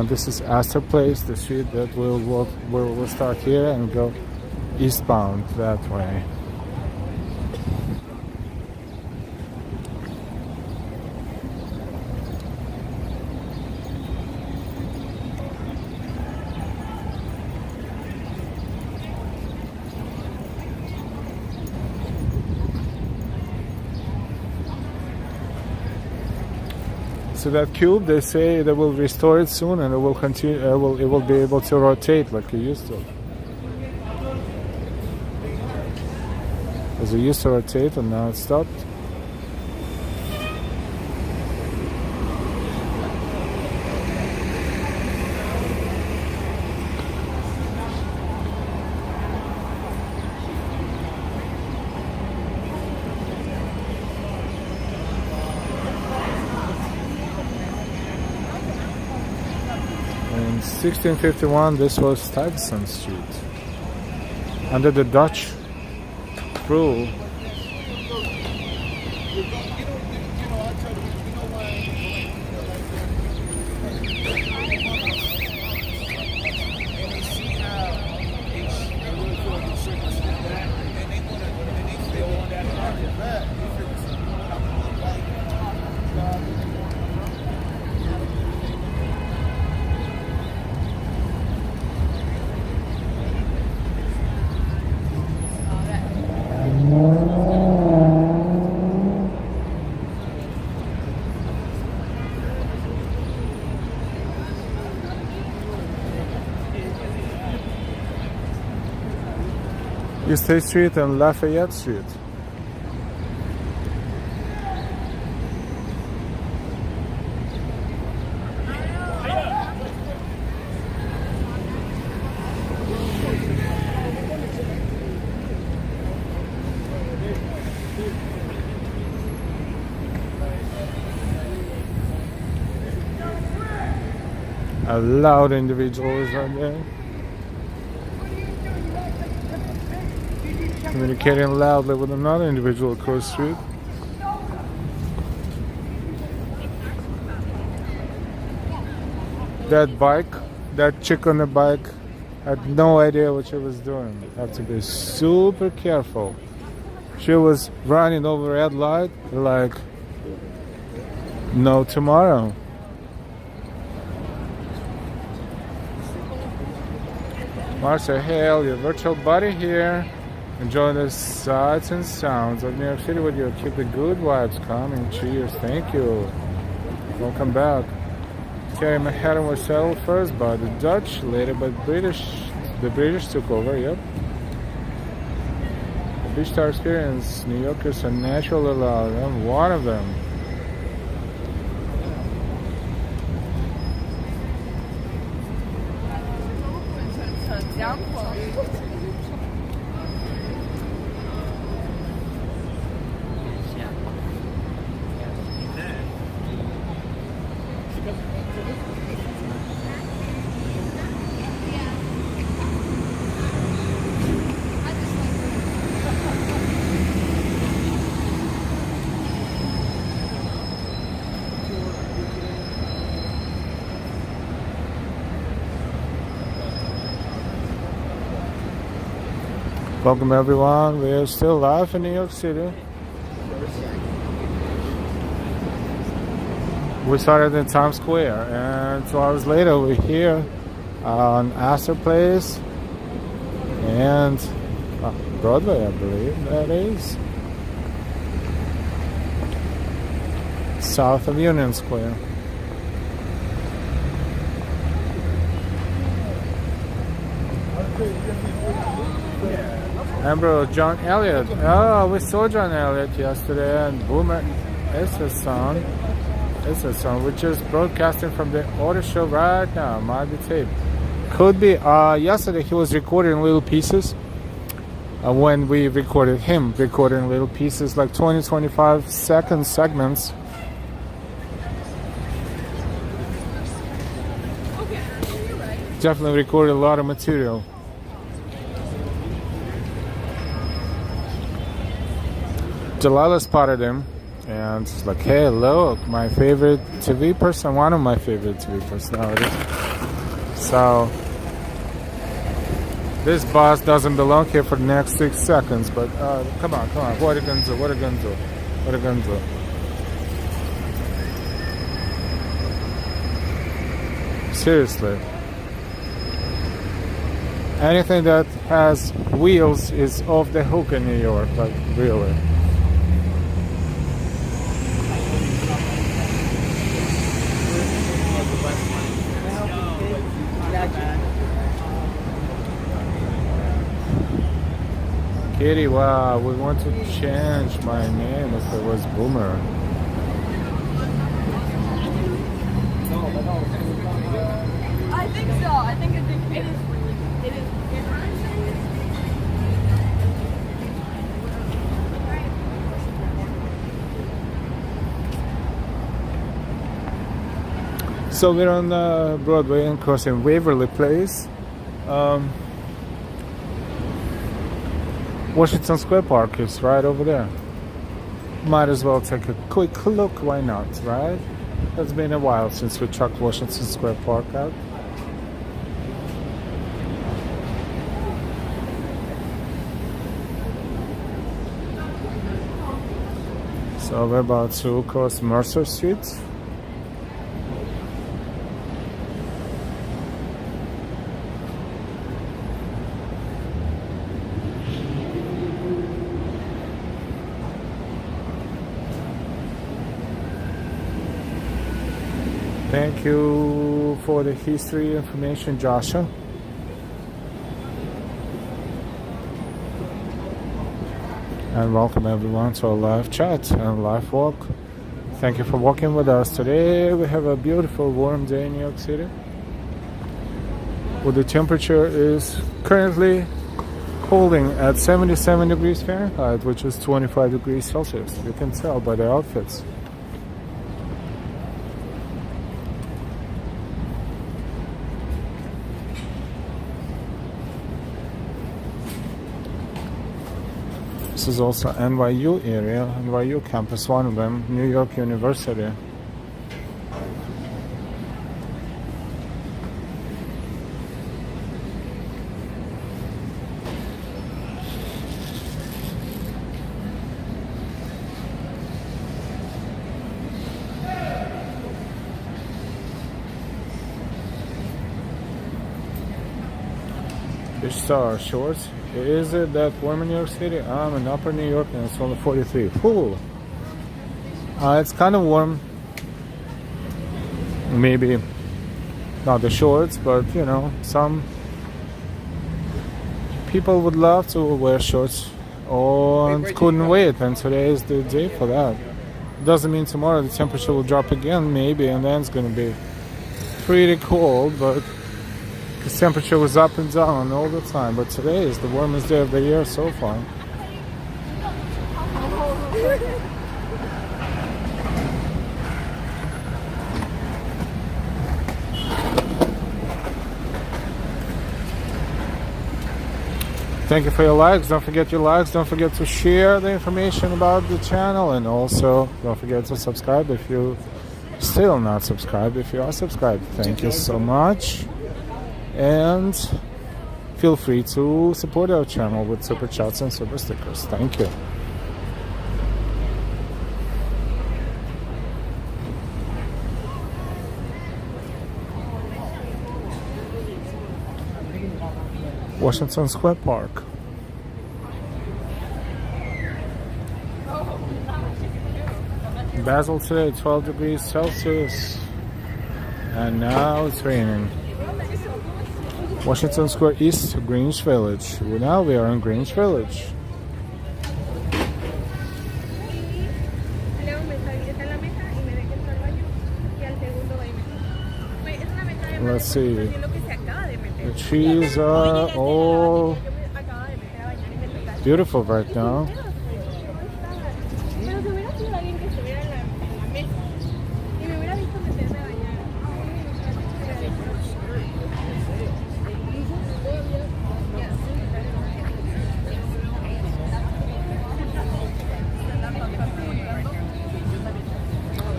This is Astor Place, the street that we'll start here and go eastbound that way. So that cube, they say they will restore it soon, and it will continue. It will be able to rotate like it used to. As it used to rotate, and now it stopped. In 1651, this was Stuyvesant Street. Under the Dutch rule, East State Street and Lafayette Street. A loud individuals right there. Communicating loudly with another individual across the street. That bike, that chick on the bike, had no idea what she was doing. You have to be super careful. She was running over red light like no tomorrow. Marcia Hale, your virtual buddy here. Enjoy the sights and sounds of New York City with you. Keep the good vibes coming. Cheers. Thank you. Welcome back. Okay, Manhattan was settled first by the Dutch, later by the British. The British took over, yep. The Beach Star experience. New Yorkers are naturally loud. I'm one of them. Welcome everyone. We are still live in New York City. We started in Times Square, and 2 hours later we're here on Astor Place and Broadway, I believe that is. South of Union Square. Amber, John Elliott. Oh, we saw John Elliott yesterday, and Boomer Esiason, which is broadcasting from the auto show right now. Might be tape. Could be. Yesterday he was recording little pieces. When we recorded him, recording little pieces like 20-25 second segments. Definitely recorded a lot of material. Delilah spotted him and it's like, hey, look, my favorite TV person, one of my favorite TV personalities. So This bus doesn't belong here for the next 6 seconds, but come on. What are you gonna do? What are you gonna do? What are you gonna do? Seriously. Anything that has wheels is off the hook in New York, like really. Kitty, wow, we want to change my name if it was Boomer. I think so. I think it is really. It is. So we're on Broadway and crossing Waverly Place. Washington Square Park is right over there. Might as well take a quick look, why not, right? It's been a while since we checked Washington Square Park out. So we're about to cross Mercer Street. Thank you for the history information, Joshua. And welcome everyone to our live chat and live walk. Thank you for walking with us. Today we have a beautiful warm day in New York City. Well, the temperature is currently holding at 77 degrees Fahrenheit, which is 25 degrees Celsius. You can tell by the outfits. This is also NYU area, NYU campus, one of them, New York University. Fish Star Shorts. Is it that warm in New York City? I'm in Upper New York and it's only 43. Whew. It's kind of warm. Maybe not the shorts, but you know, some people would love to wear shorts and couldn't wait, and today is the day for that. Doesn't mean tomorrow the temperature will drop again, maybe, and then it's going to be pretty cold, but the temperature was up and down all the time, but today is the warmest day of the year so far. Thank you for your likes. Don't forget your likes. Don't forget to share the information about the channel, and also don't forget to subscribe if you still not subscribed. If you are subscribed, thank you so much. And feel free to support our channel with super chats and super stickers. Thank you. Washington Square Park. Basel today, 12 degrees Celsius. And now it's raining. Washington Square East, Greenwich Village. Now we are in Greenwich Village. Let's see. The trees are all beautiful right now.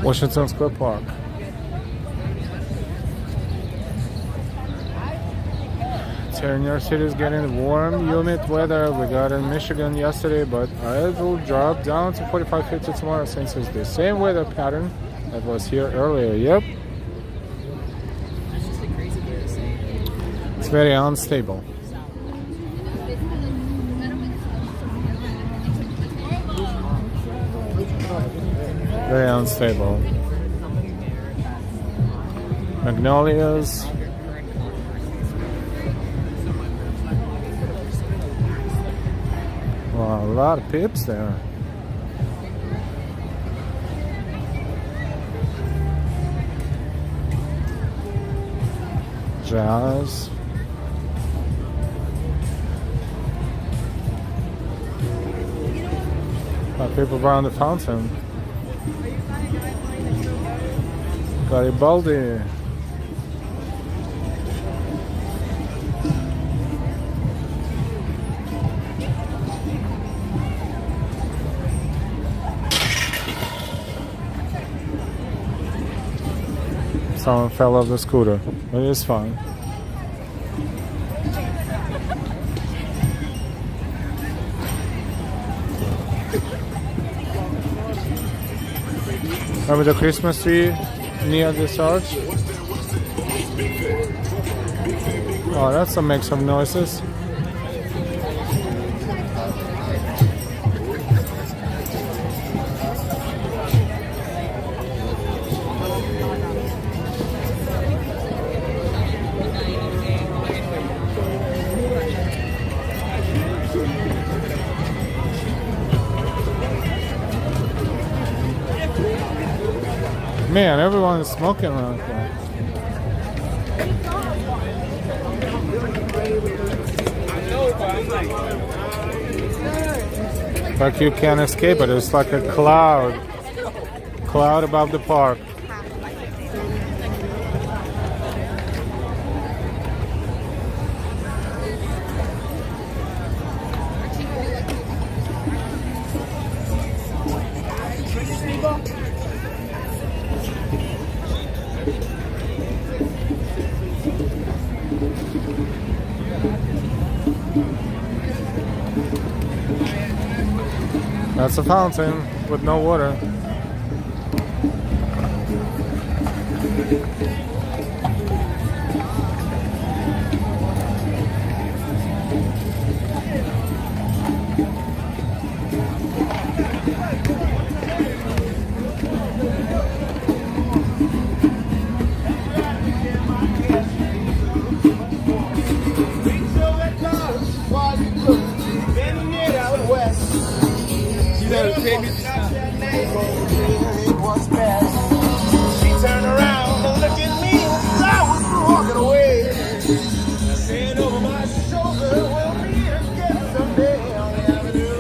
Washington Square Park. Here New York City is getting warm, humid weather. We got in Michigan yesterday, but it will drop down to 45, 50 tomorrow since it's the same weather pattern that was here earlier. Yep. It's very unstable. Very unstable. Magnolias. Wow, a lot of pips there. Jazz. A lot of people around the fountain. Garibaldi. Someone fell off the scooter. It is fine. Remember the Christmas tree near this arch? Oh, that's a mix of noises. Man, everyone is smoking around here. Like you can't escape it. It's like a cloud above the park. That's a fountain with no water. She turned around and looked at me as I was walking away. Saying over my shoulder, we'll meet again someday on the avenue.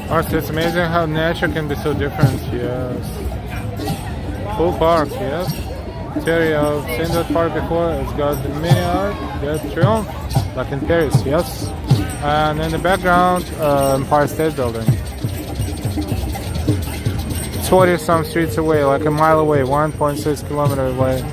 Also, it's amazing how nature can be so different. Yes. Full park, yes. Terry, I've seen that park before. It's got the mini art, the Triumph, like in Paris, yes. And in the background, Empire State Building. 20 some streets away, like a mile away, 1.6 kilometers away.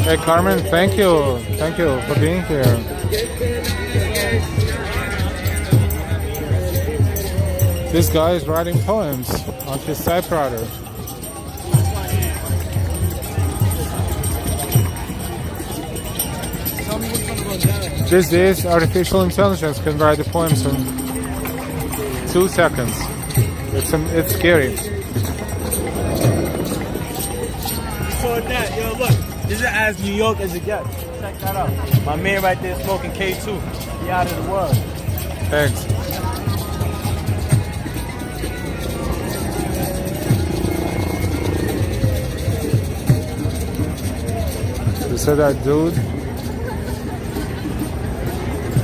Hey Carmen, thank you for being here. This guy is writing poems on his typewriter. These days, artificial intelligence can write the poems in 2 seconds. It's scary. So that, yo, look. This is as New York as it gets. Check that out. My man right there smoking K2. He out of the world. Thanks. You said that dude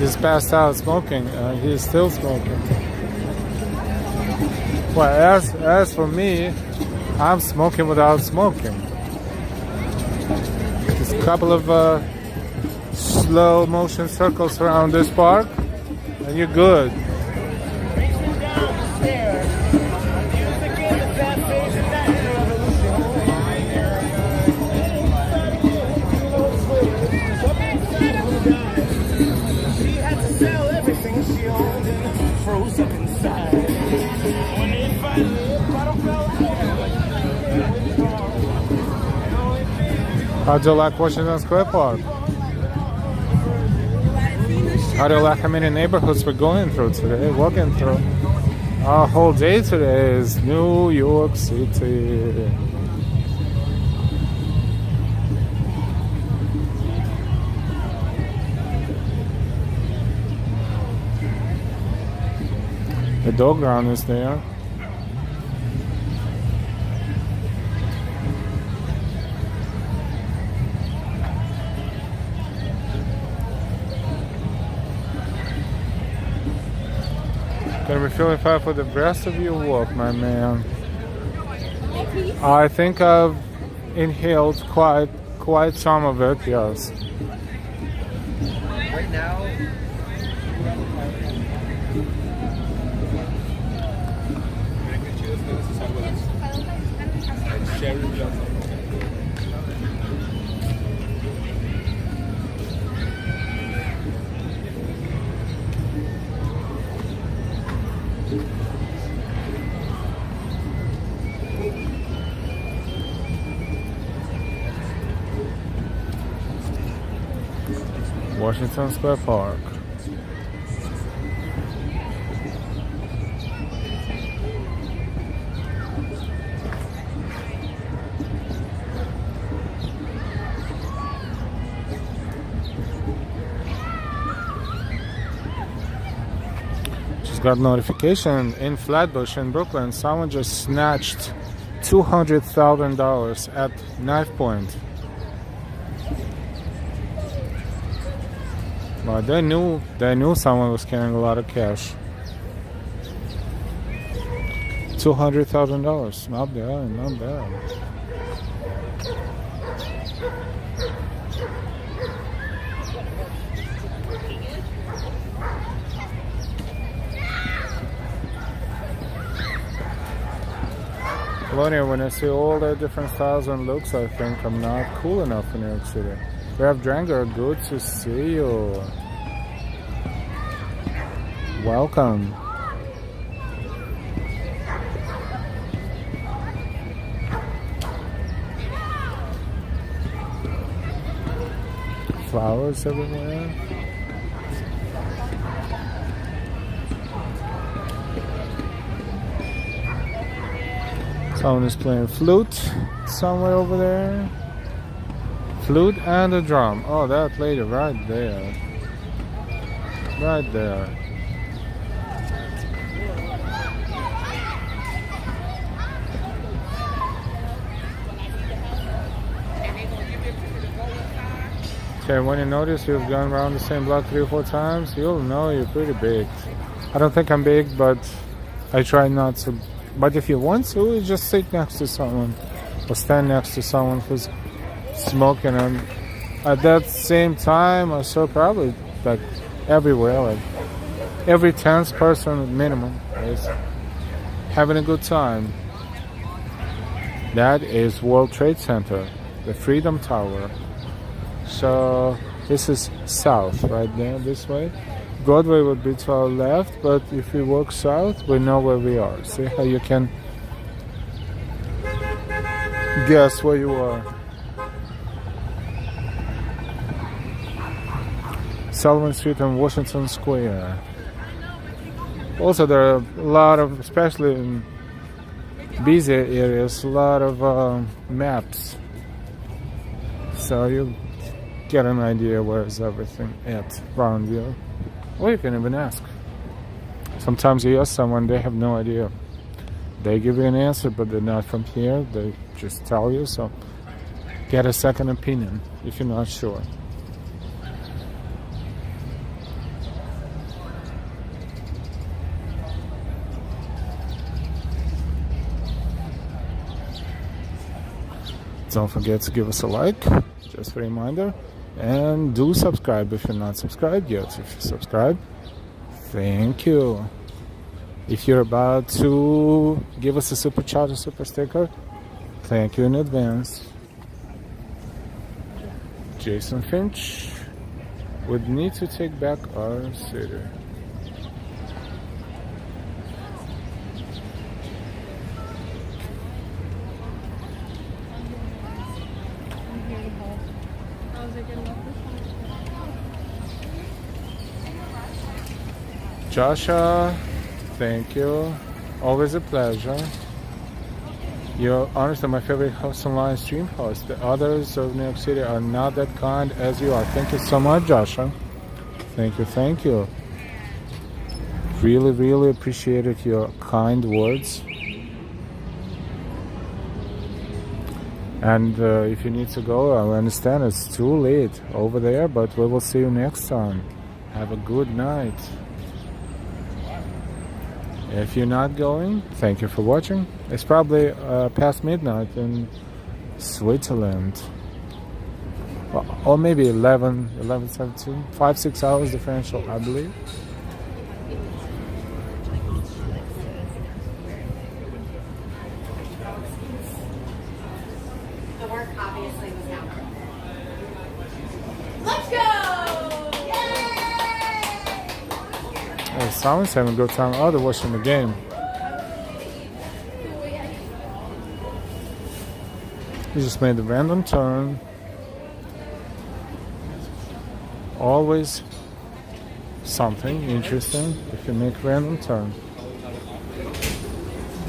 is passed out smoking, and he's still smoking. Well, as for me, I'm smoking without smoking. Just a couple of slow motion circles around this park, and you're good. How do you like Washington Square Park? How do you like how many neighborhoods we're going through today, walking through? Our whole day today is New York City. The dog ground is there. Gonna be feeling fine for the rest of your walk, my man. I think I've inhaled quite some of it, yes. Right now, Washington Square Park. Just got notification in Flatbush in Brooklyn. Someone just snatched $200,000 at knife point. But they knew someone was carrying a lot of cash. $200,000, not bad, not bad. Colonia, when I see all the different styles and looks, I think I'm not cool enough in New York City. Rev Dranger, good to see you. Welcome. Flowers everywhere. Someone is playing flute somewhere over there. Flute and a drum. Oh, that lady right there. Right there. Okay, when you notice you've gone around the same block 3 or 4 times, you'll know you're pretty big. I don't think I'm big, but I try not to. But if you want to, you just sit next to someone or stand next to someone who's smoking, and at that same time I saw probably like everywhere, like every 10th person minimum is having a good time. That is World Trade Center, the Freedom Tower. So this is south right there, this way. Broadway would be to our left, but if we walk south, we know where we are. See how you can guess where you are. Sullivan Street and Washington Square. Also, there are a lot of, especially in busy areas, a lot of maps. so you get an idea where is everything at around you. Or you can even ask. Sometimes you ask someone, they have no idea. They give you an answer, but they're not from here. They just tell you, so get a second opinion if you're not sure. Don't forget to give us a like, just a reminder, and do subscribe if you're not subscribed yet. If you subscribe, thank you. If you're about to give us a super chat or super sticker, thank you in advance. Jason Finch would need to take back our city. Joshua, thank you. Always a pleasure. You're honestly my favorite host online stream host. The others of New York City are not that kind as you are. Thank you so much, Joshua. Thank you, thank you. Really, really appreciated your kind words. And if you need to go, I understand it's too late over there, but we will see you next time. Have a good night. If you're not going, thank you for watching. It's probably past midnight in Switzerland. Or maybe 17, 5-6 hours differential, I believe. The work obviously was down. Let's go! Hey, someone's having a good time. Oh, they're watching the game. You just made a random turn. Always something interesting if you make a random turn. Do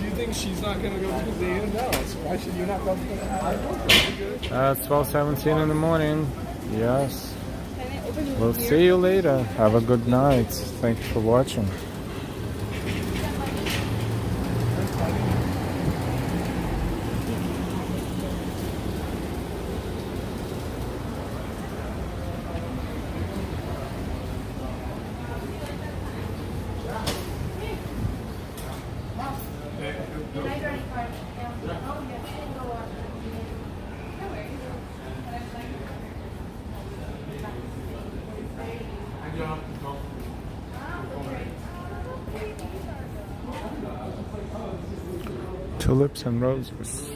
you think she's not going to go to the end? No. Why should you not go to the end? 12:17 in the morning. Yes. We'll see you later. Have a good night. Thank you for watching. Tulips and roses.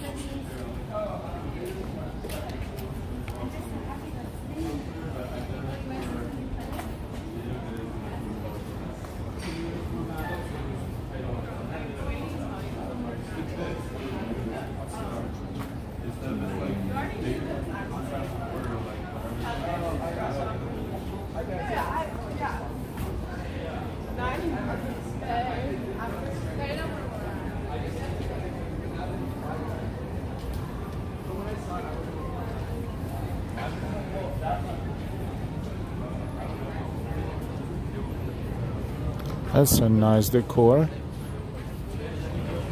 That's a nice decor.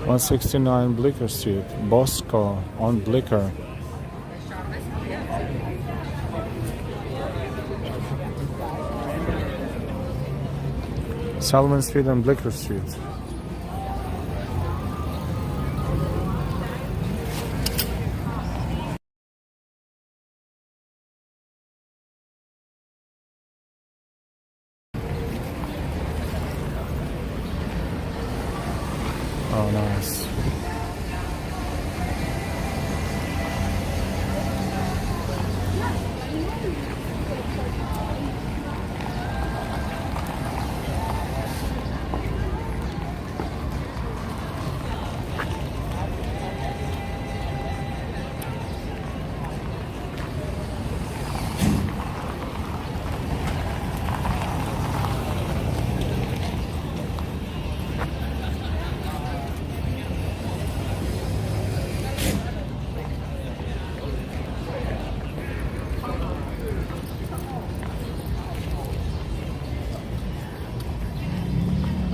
169 Blicker Street, Bosco on Blicker. Sullivan Street and Blicker Street. Oh, nice.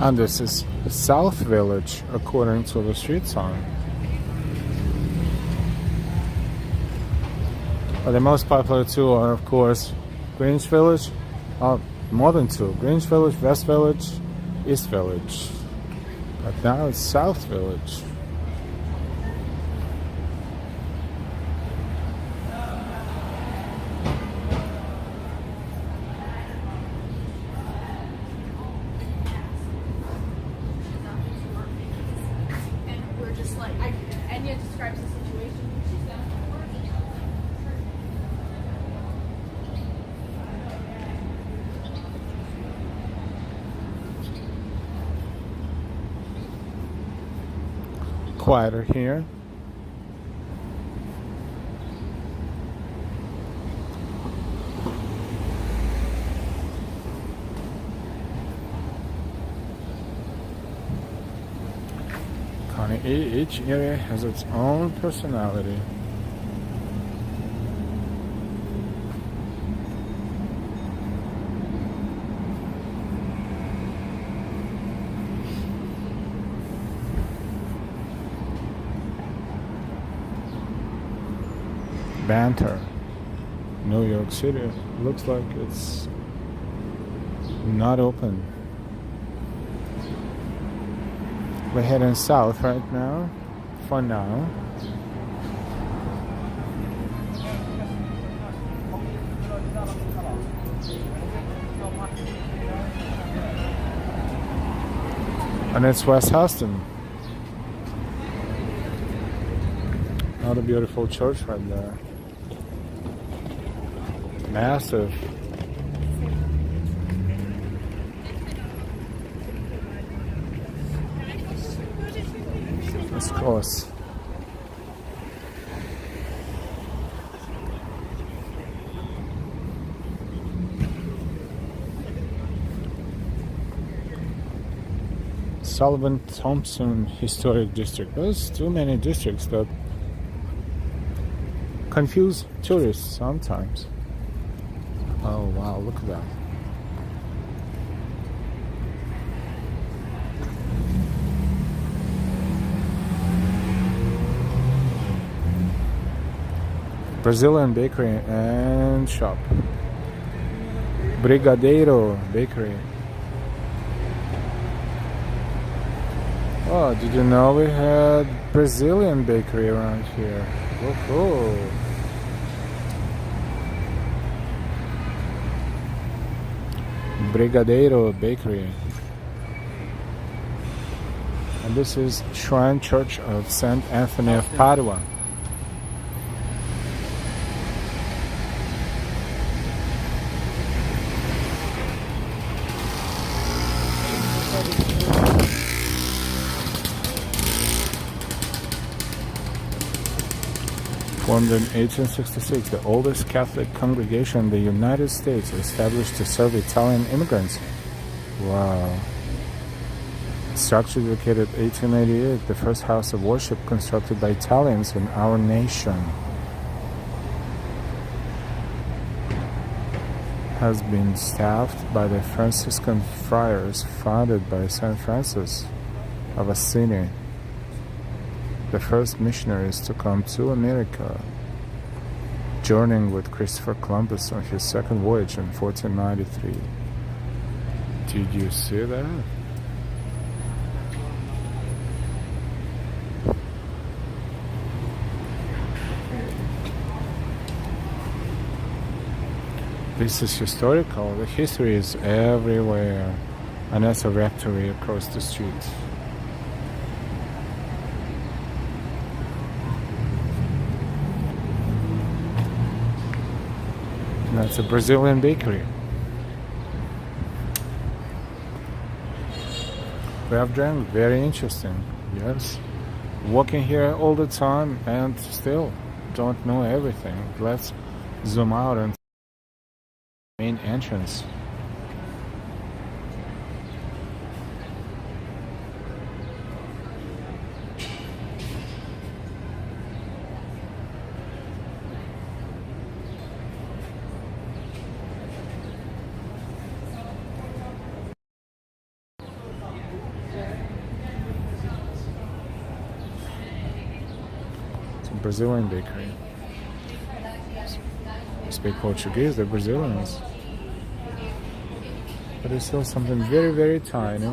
And this is South Village according to the street sign. But the most popular two are, of course, Greenwich Village, more than two, Greenwich Village, West Village, East Village. But now it's South Village. And we're just like, Anya describes the situation. Quieter here. Each area has its own personality. Banter, New York City. Looks like it's not open. We're heading south right now, for now. And it's West Houston. Another beautiful church right there. Massive. It's close. Sullivan Thompson Historic District. There's too many districts that confuse tourists sometimes. Oh wow, look at that. Brazilian bakery and shop. Brigadeiro Bakery. Oh, did you know we had Brazilian bakery around here? Oh, cool. Brigadeiro Bakery. And this is Shrine Church of St. Anthony of Padua. Formed in 1866, the oldest Catholic congregation in the United States, established to serve Italian immigrants. Wow. Structure dedicated 1888, the first house of worship constructed by Italians in our nation. Has been staffed by the Franciscan friars founded by St. Francis of Assisi, the first missionaries to come to America, journeying with Christopher Columbus on his second voyage in 1493. Did you see that? This is historical. The history is everywhere, and that's a rectory across the street. That's a Brazilian bakery. We have drank, very interesting. Yes. Walking here all the time and still don't know everything. Let's zoom out and main entrance. Brazilian bakery. They speak Portuguese, they're Brazilians. But it's still something very, very tiny.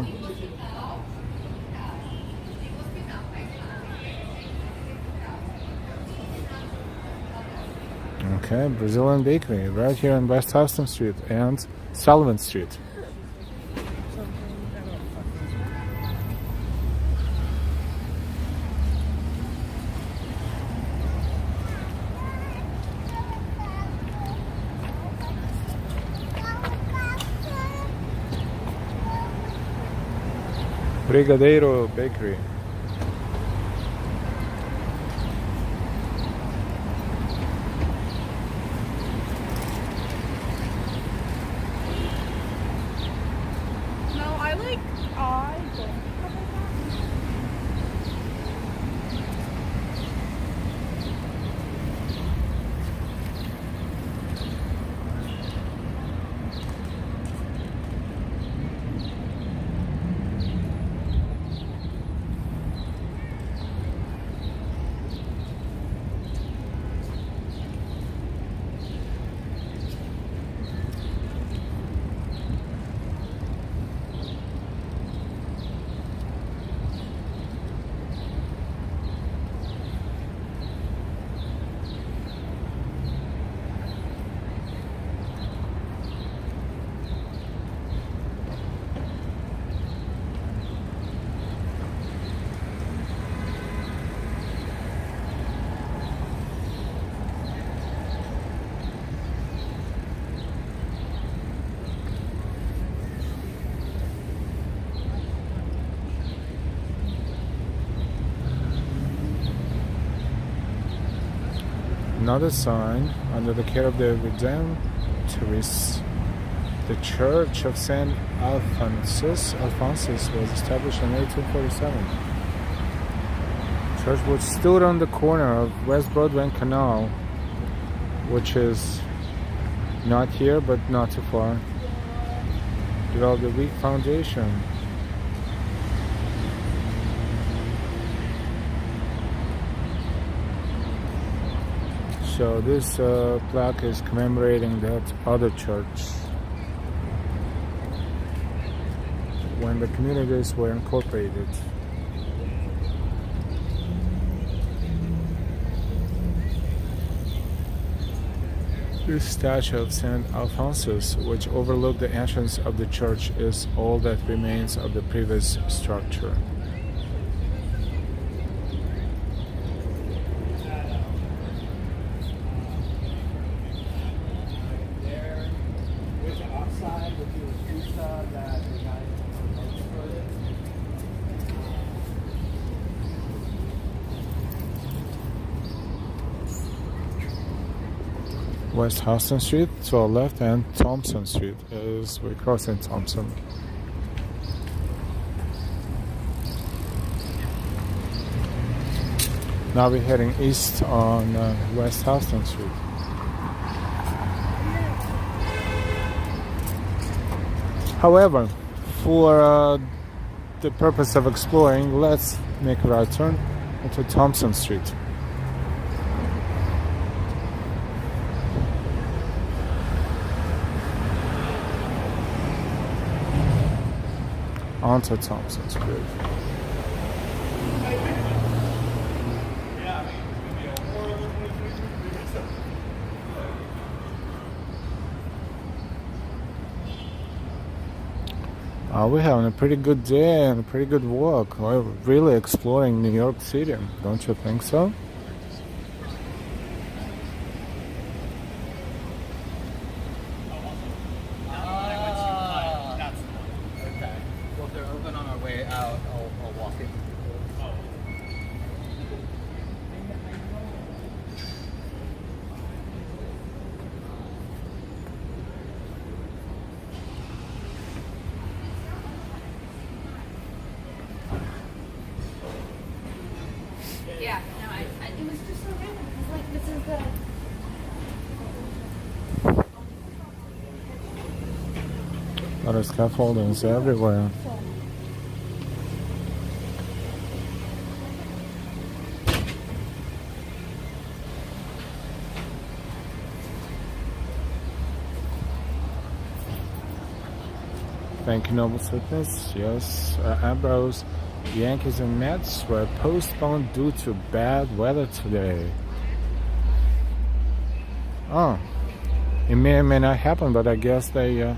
Okay, Brazilian bakery right here on West Houston Street and Sullivan Street. Brigadeiro Bakery. No, I don't. Another sign under the care of the Redemptorists. The Church of St. Alphonsus was established in 1847. Church which stood on the corner of West Broadway and Canal, which is not here but not too far. Developed a weak foundation. So this plaque is commemorating that other church when the communities were incorporated. This statue of St. Alphonsus, which overlooked the entrance of the church, is all that remains of the previous structure. West Houston Street to our left and Thompson Street as we're crossing Thompson. Now we're heading east on West Houston Street. However, for the purpose of exploring, let's make a right turn into Thompson Street. Onto Thompson Street. We're having a pretty good day and a pretty good walk. We're really exploring New York City, don't you think so? Yeah, no, it was just so random. It's like, this is the... Lot of scaffoldings everywhere. Thank you, Noble Fitness. Yes, Ambrose. Yankees and Mets were postponed due to bad weather today. Oh, it may or may not happen, but I guess they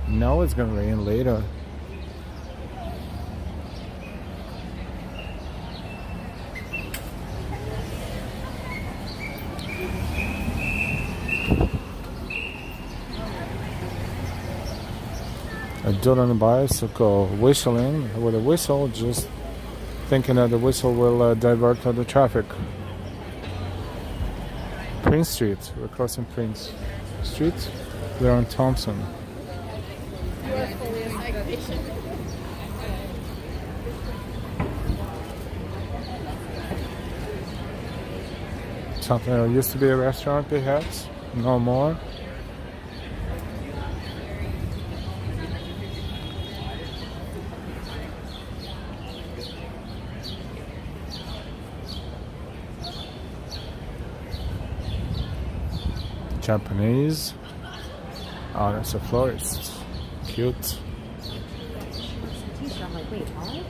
know it's going to rain later. A dude on a bicycle whistling with a whistle, just thinking that the whistle will divert the traffic. Prince Street, we're crossing Prince Street. We're on Thompson. You are fully a psych patient. Something that used to be a restaurant, perhaps. No more. Japanese. Oh, that's a florist. Cute. I'm like, wait, what?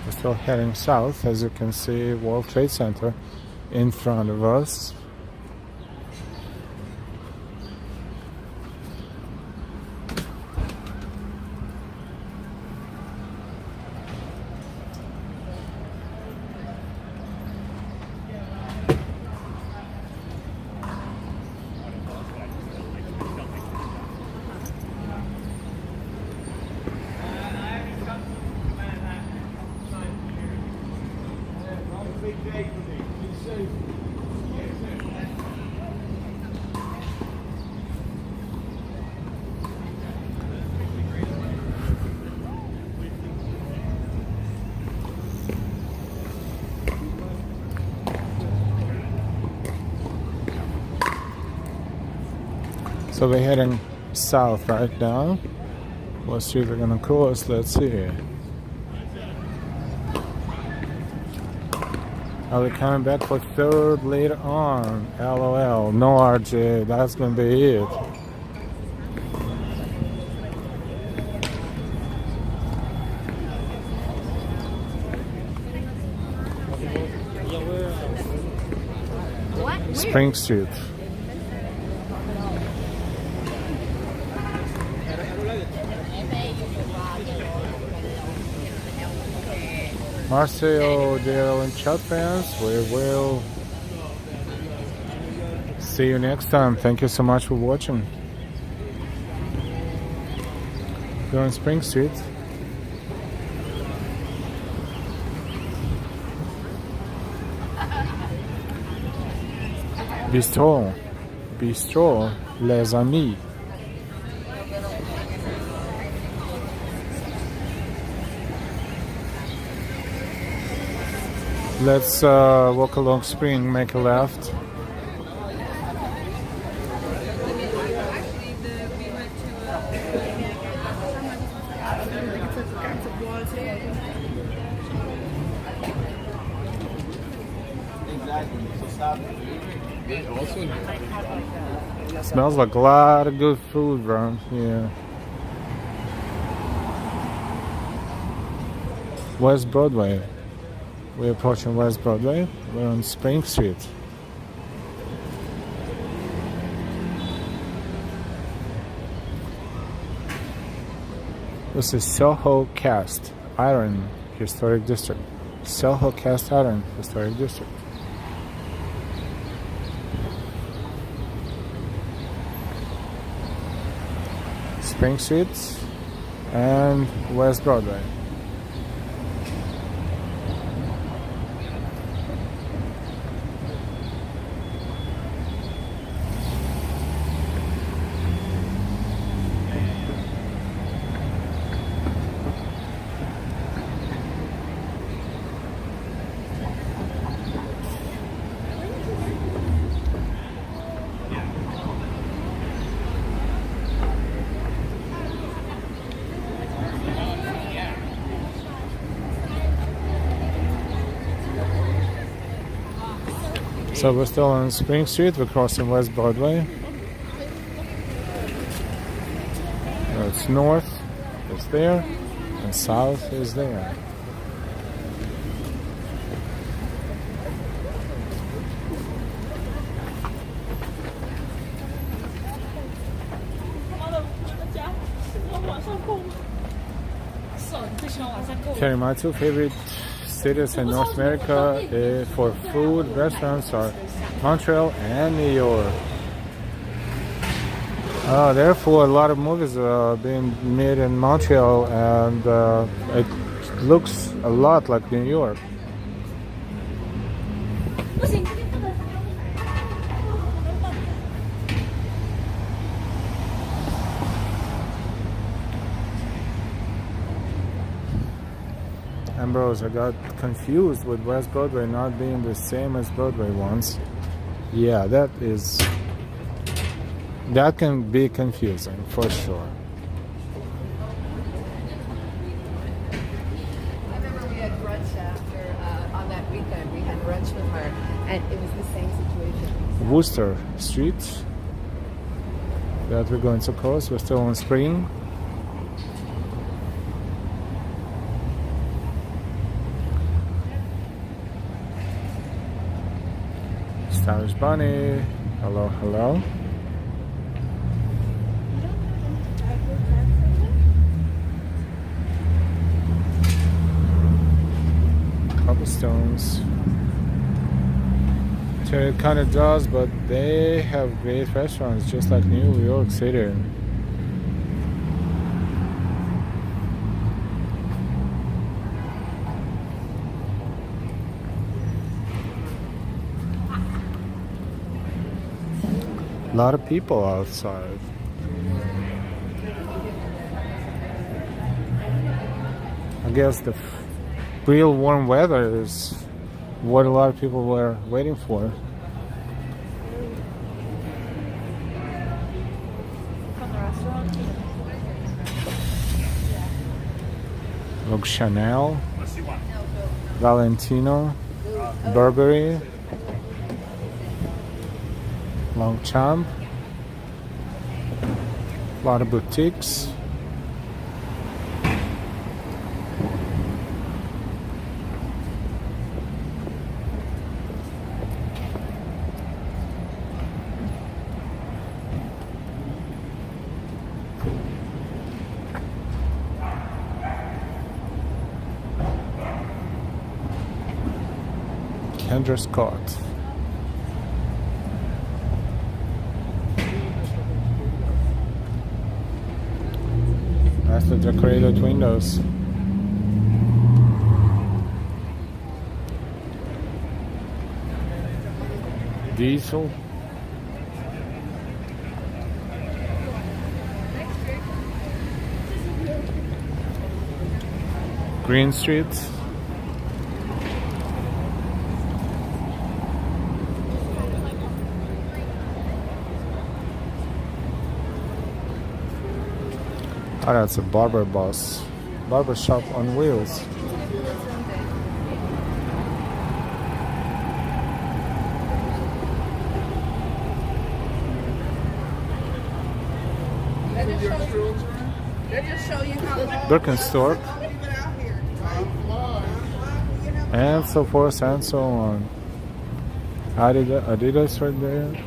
We're still heading south, as you can see, World Trade Center in front of us. So we're heading south right now. What street we're gonna cross? Let's see. Are we coming back for third later on? LOL. No RJ. That's gonna be it. What? Spring Street. Marcel, Daryl, and Chuck fans, we will see you next time. Thank you so much for watching. We're on Spring Street. Bistro, les amis. Let's walk along Spring, make a left. Smells like a lot of good food around here. West Broadway. We're approaching West Broadway. We're on Spring Street. This is Soho Cast Iron Historic District. Soho Cast Iron Historic District. Spring Street and West Broadway. So we're still on Spring Street. We're crossing West Broadway. It's north is there, and south is there. Terry, my two favorite cities in North America for food restaurants are Montreal and New York. Therefore, a lot of movies are being made in Montreal, and it looks a lot like New York. Ambrose, I got confused with West Broadway not being the same as Broadway once. Yeah, that can be confusing for sure. I remember we had brunch after on that weekend. We had brunch with her, and it was the same situation. Worcester Street that we're going to cross. We're still on Spring. Stylish Bunny. Hello, hello. Cobblestones. It kind of does, but they have great restaurants just like New York City. A lot of people outside. I guess the real warm weather is what a lot of people were waiting for. Look, Chanel, Valentino, Burberry, Longchamp, a lot of boutiques. Kendra Scott. Nicely decorated windows. Diesel. Green Street. Oh, that's a barber shop on wheels. Birkenstock. And so forth and so on. Adidas right there.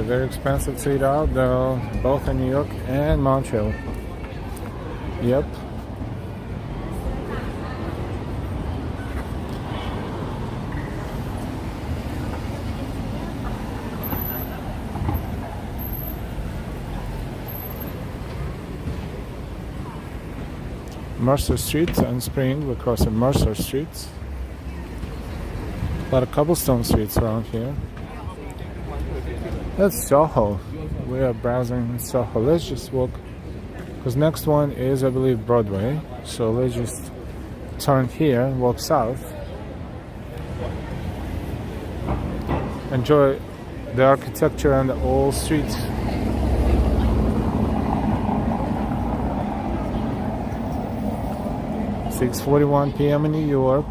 Very expensive to eat out though, both in New York and Montreal. Yep. Mercer Street and Spring, we're crossing Mercer Street. A lot of cobblestone streets around here. That's Soho. We are browsing Soho. Let's just walk, because next one is, I believe, Broadway. So let's just turn here, walk south. Enjoy the architecture and the old streets. (6:41 p.m. in New York).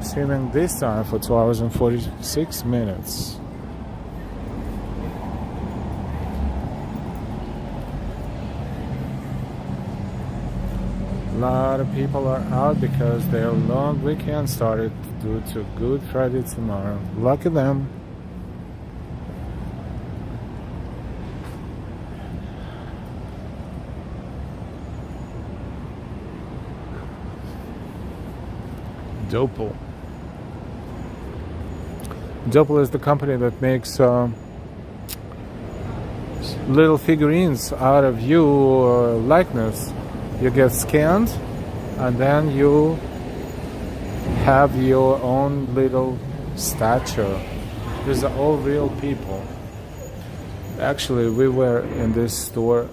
Streaming this time for 2 hours and 46 minutes. A lot of people are out because their long weekend started due to Good Friday tomorrow. Lucky them. Doppel. Doppel is the company that makes little figurines out of your likeness. You get scanned and then you have your own little statue. These are all real people. Actually, we were in this store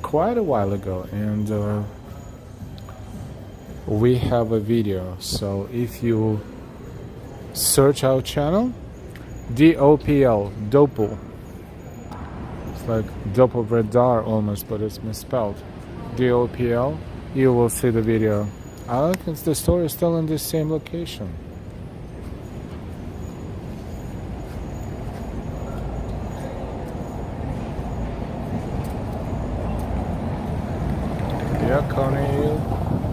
quite a while ago, and we have a video. So if you search our channel, DOPL, Doppel. It's like Doppelbredar almost, but it's misspelled. DOPL, you will see the video. I think the store is still in the same location. Yeah, Connie.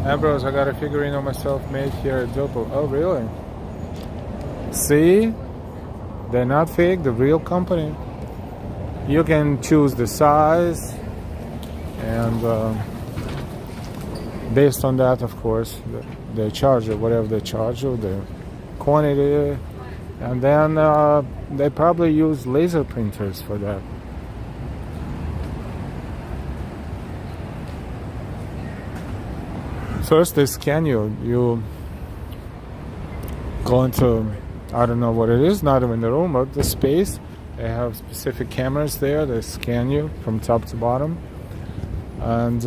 Ambrose, I got a figurine of myself made here at Doppel. Oh, really? See? They're not fake, the real company. You can choose the size, and based on that, of course, they charge you whatever they charge you, the quantity, and then they probably use laser printers for that. First they scan you. You go into, I don't know what it is, not even the room, but the space. They have specific cameras there. They scan you from top to bottom, and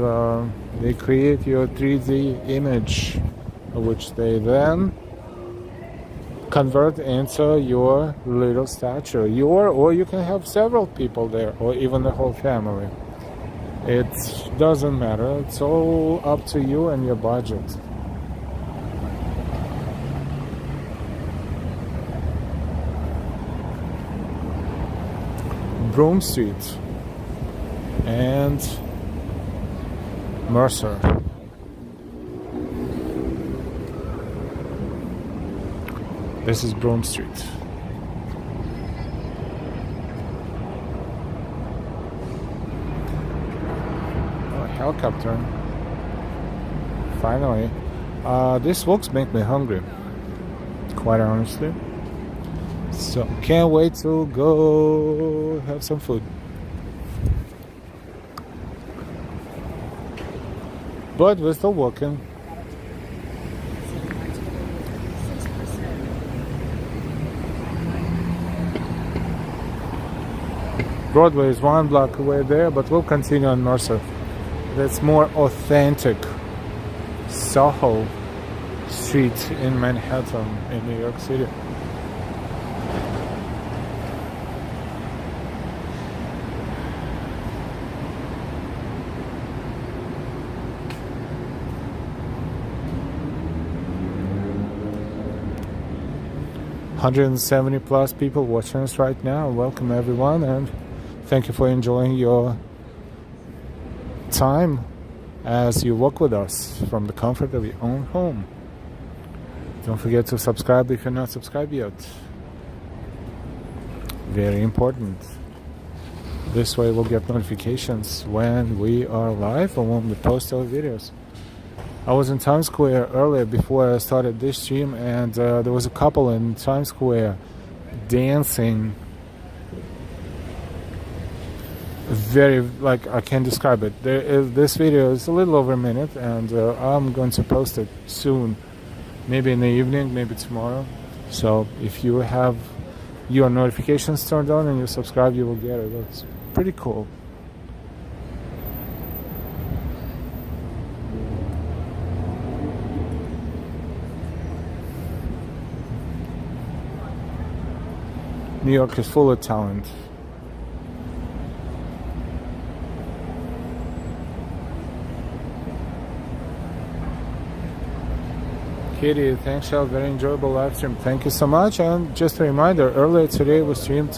they create your 3D image, which they then convert into your little statue. Or you can have several people there, or even the whole family. It doesn't matter. It's all up to you and your budget. Broome Street and Mercer. This is Broome Street. Oh, helicopter. Finally. These walks make me hungry, quite honestly. So can't wait to go have some food. But we're still walking. Broadway is 1 block away there, but we'll continue on Mercer. That's more authentic Soho Street in Manhattan, in New York City. +170 people watching us right now. Welcome everyone, and thank you for enjoying your time as you walk with us from the comfort of your own home. Don't forget to subscribe if you're not subscribed yet. Very important. This way we'll get notifications when we are live or when we post our videos. I was in Times Square earlier before I started this stream, and there was a couple in Times Square dancing. Very, like, I can't describe it. This video is a little over a minute, and I'm going to post it soon. Maybe in the evening, maybe tomorrow. So if you have your notifications turned on and you subscribe, you will get it. That's pretty cool. New York is full of talent. Kitty, thanks, Shell. Very enjoyable live stream. Thank you so much. And just a reminder, earlier today we streamed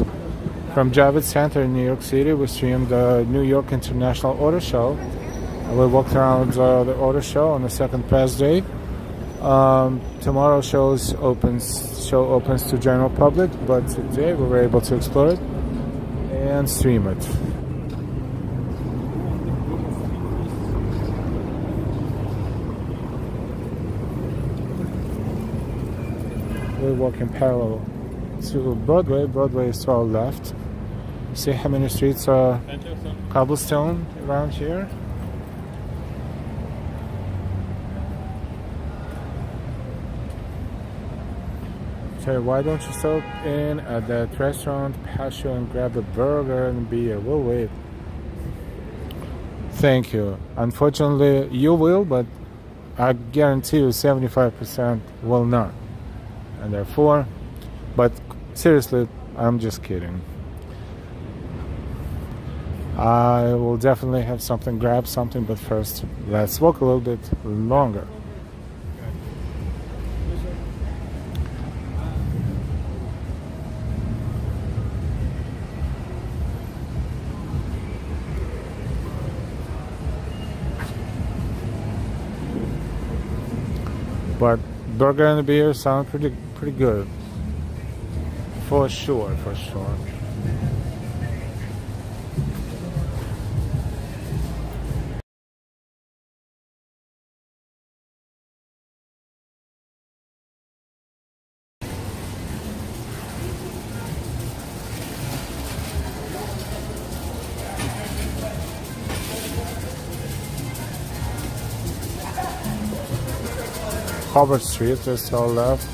from Javits Center in New York City. We streamed the New York International Auto Show. We walked around the auto show on the second press day. Tomorrow show opens to general public, but today we were able to explore it and stream it. We walk in parallel to Broadway. Broadway is to our left. See how many streets are cobblestone around here? So why don't you stop in at that restaurant, pass you and grab a burger and beer? We'll wait. Thank you. Unfortunately, you will, but I guarantee you 75% will not. And therefore, but seriously, I'm just kidding. I will definitely have something, grab something, but first, let's walk a little bit longer. But burger and beer sound pretty good. For sure. Harvard Street is to our left.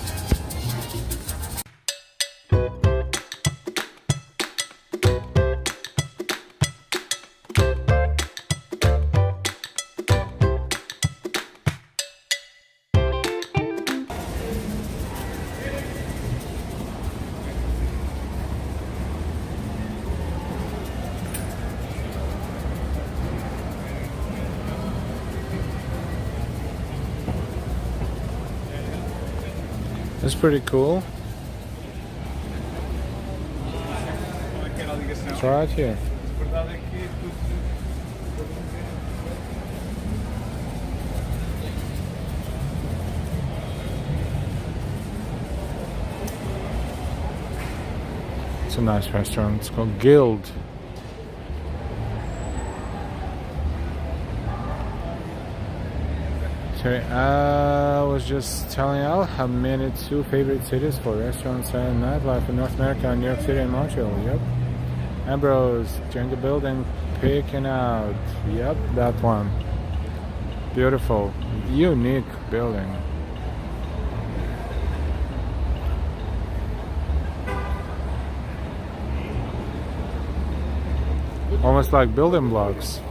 It's pretty cool. It's right here. It's a nice restaurant. It's called Guild. Sorry, I was just telling Al how many two favorite cities for restaurants and nightlife in North America: New York City and Montreal. Yep. Ambrose, during the building, picking out. Yep, that one. Beautiful, unique building. Almost like building blocks.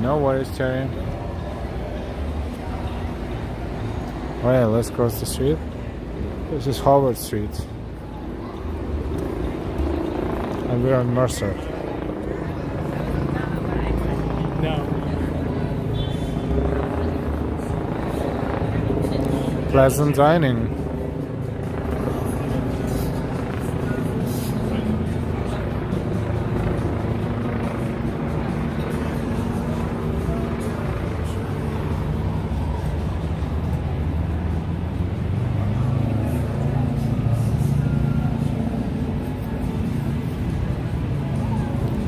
No worries, Terry. Oh yeah, let's cross the street. This is Harvard Street. And we're on Mercer. No. Pleasant dining.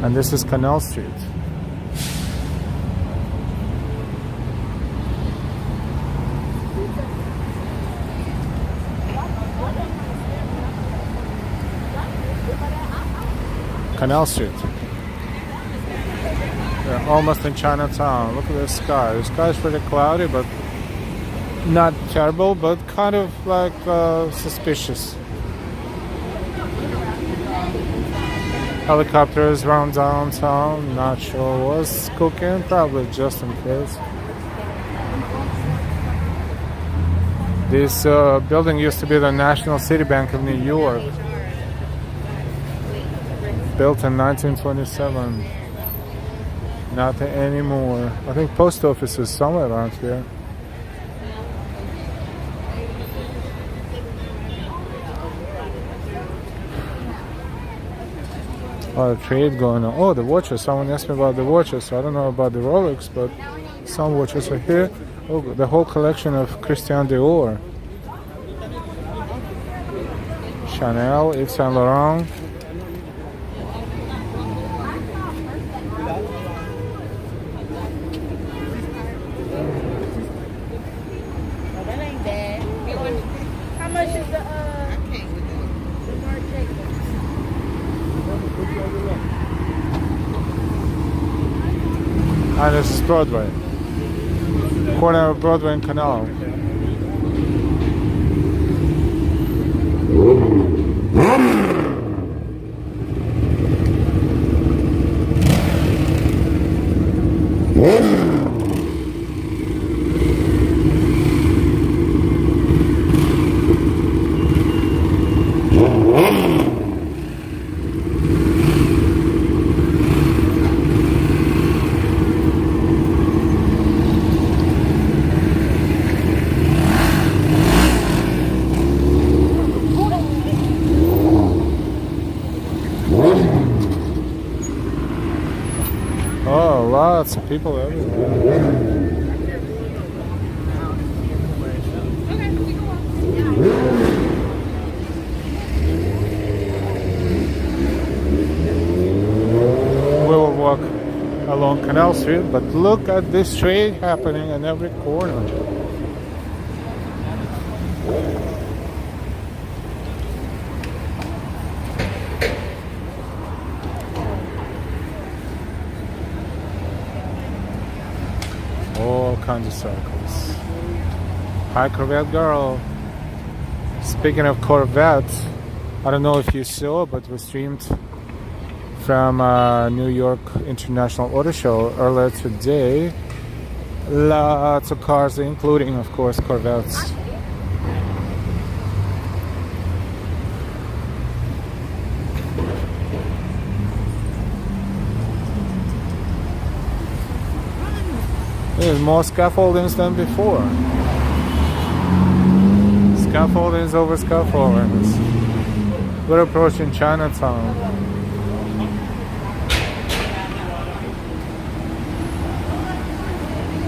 And this is Canal Street. Canal Street. We're almost in Chinatown. Look at the sky. The sky is pretty cloudy, but not terrible, but kind of like suspicious. Helicopters around downtown, not sure what's cooking, probably just in case. This building used to be the National City Bank of New York. Built in 1927. Not anymore. I think post office is somewhere around here. A lot of trade going on. Oh, the watches. Someone asked me about the watches. I don't know about the Rolex, but some watches are here. Oh, the whole collection of Christian Dior. Chanel, Yves Saint Laurent. How much is the And this is Broadway. Corner of Broadway and Canal. Oh, lots of people everywhere. We will walk along Canal Street, but look at this trade happening in every corner. All kinds of circles. Hi, Corvette girl. Speaking of Corvettes, I don't know if you saw, but we streamed from New York International Auto Show earlier today. Lots of cars, including, of course, Corvettes. There's more scaffoldings than before. Scaffoldings over scaffoldings. We're approaching Chinatown.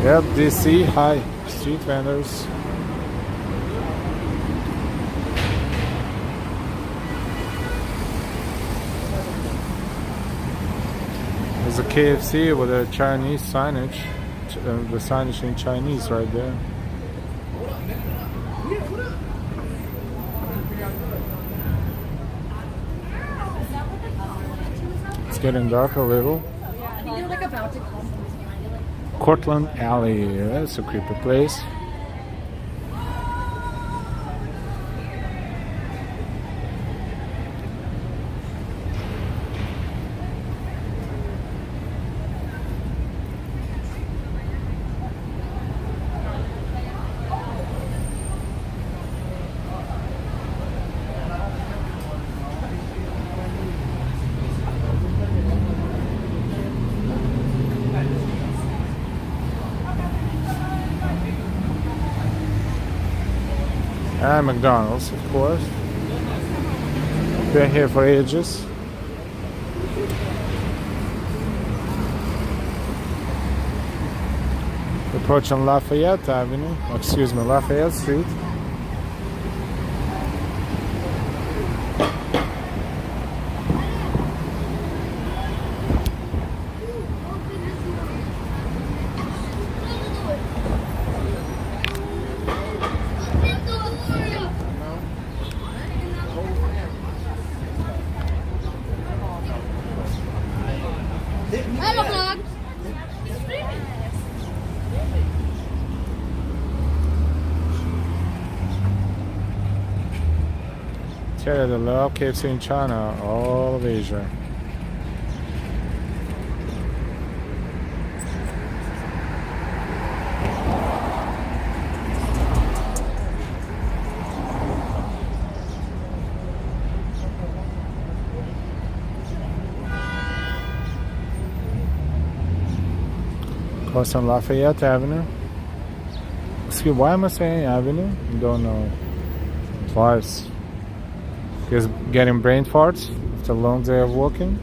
Yep, DC, hi, street vendors. There's a KFC with a Chinese signage. The signage in Chinese right there. It's getting dark a little. I think they're like about to come. Cortlandt Alley, that's a creepy place. And McDonald's, of course. Been here for ages. Approaching Lafayette Avenue, excuse me, Lafayette Street. Tell you the love KFC in China, all of Asia. Crossing Lafayette Avenue. Excuse, why am I saying Avenue? Don't know. Twice. Just getting brain farts after a long day of walking.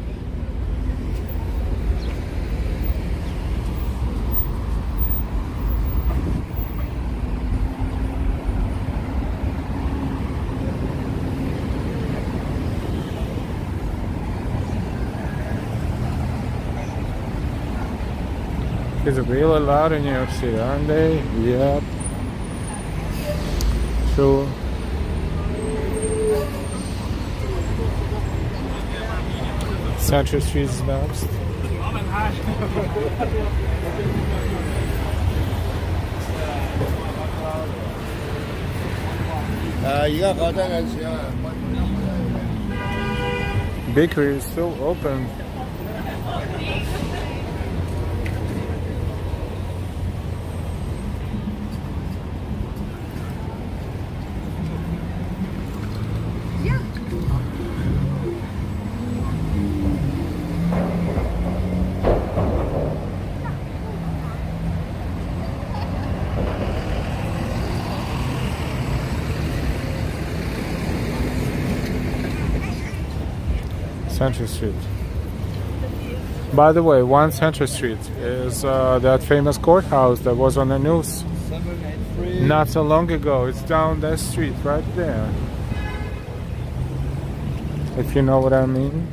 Kids are really loud in New York City, aren't they? Yep. Sure. Central Street is next. Bakery is still open. Central Street. By the way, 1 Central Street is that famous courthouse that was on the news not so long ago. It's down that street right there. If you know what I mean.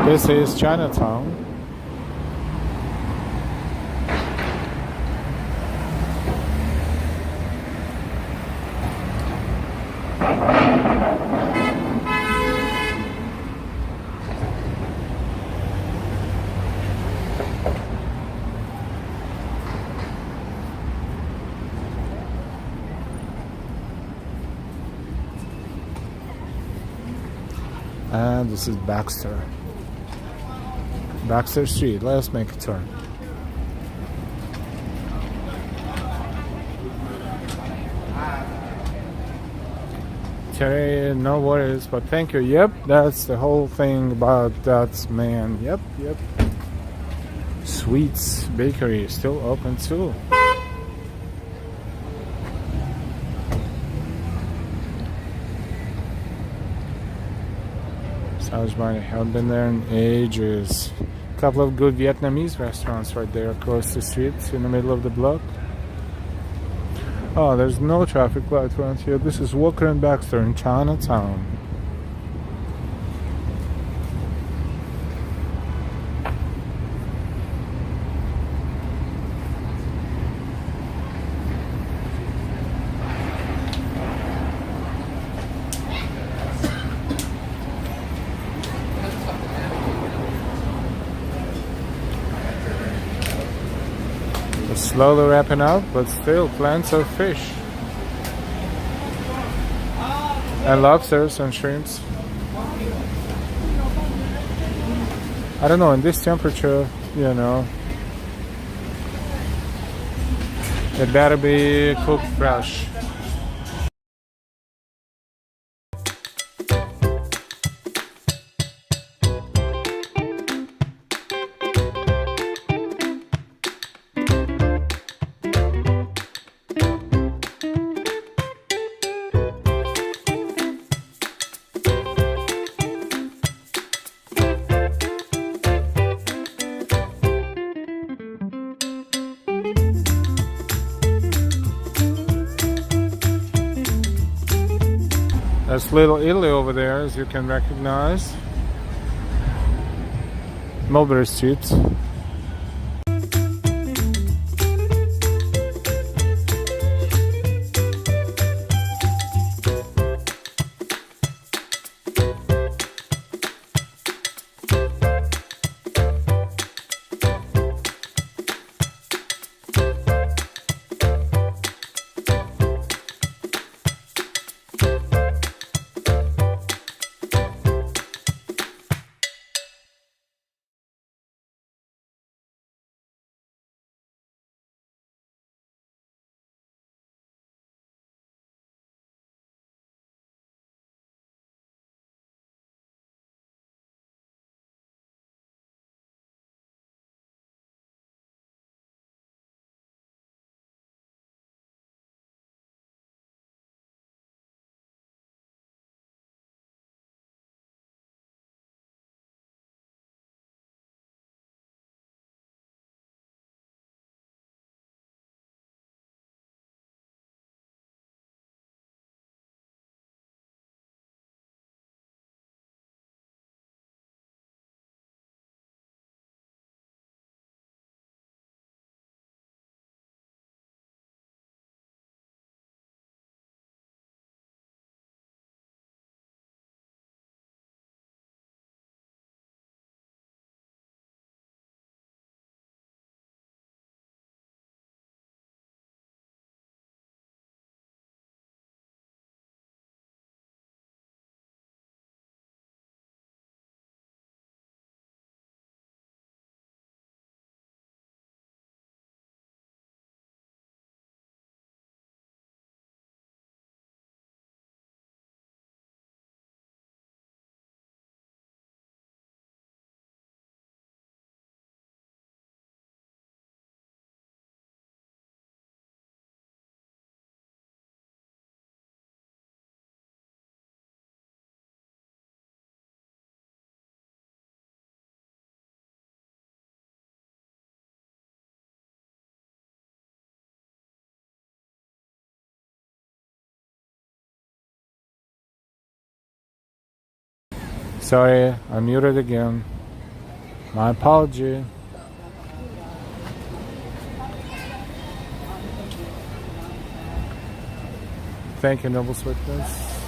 This is Chinatown. And this is Baxter Street. Let's make a turn. Okay, no worries, but thank you. Yep, that's the whole thing about that man. Yep. Sweets Bakery is still open too. I haven't been there in ages. A couple of good Vietnamese restaurants right there across the street in the middle of the block. Oh, there's no traffic light around here. This is Walker and Baxter in Chinatown. Slowly wrapping up, but still plenty of fish and lobsters and shrimps. I don't know, in this temperature, you know, it better be cooked fresh. There's Little Italy over there, as you can recognize. Mulberry Street. Sorry, I muted again. My apology. Thank you, Noble Sweetness.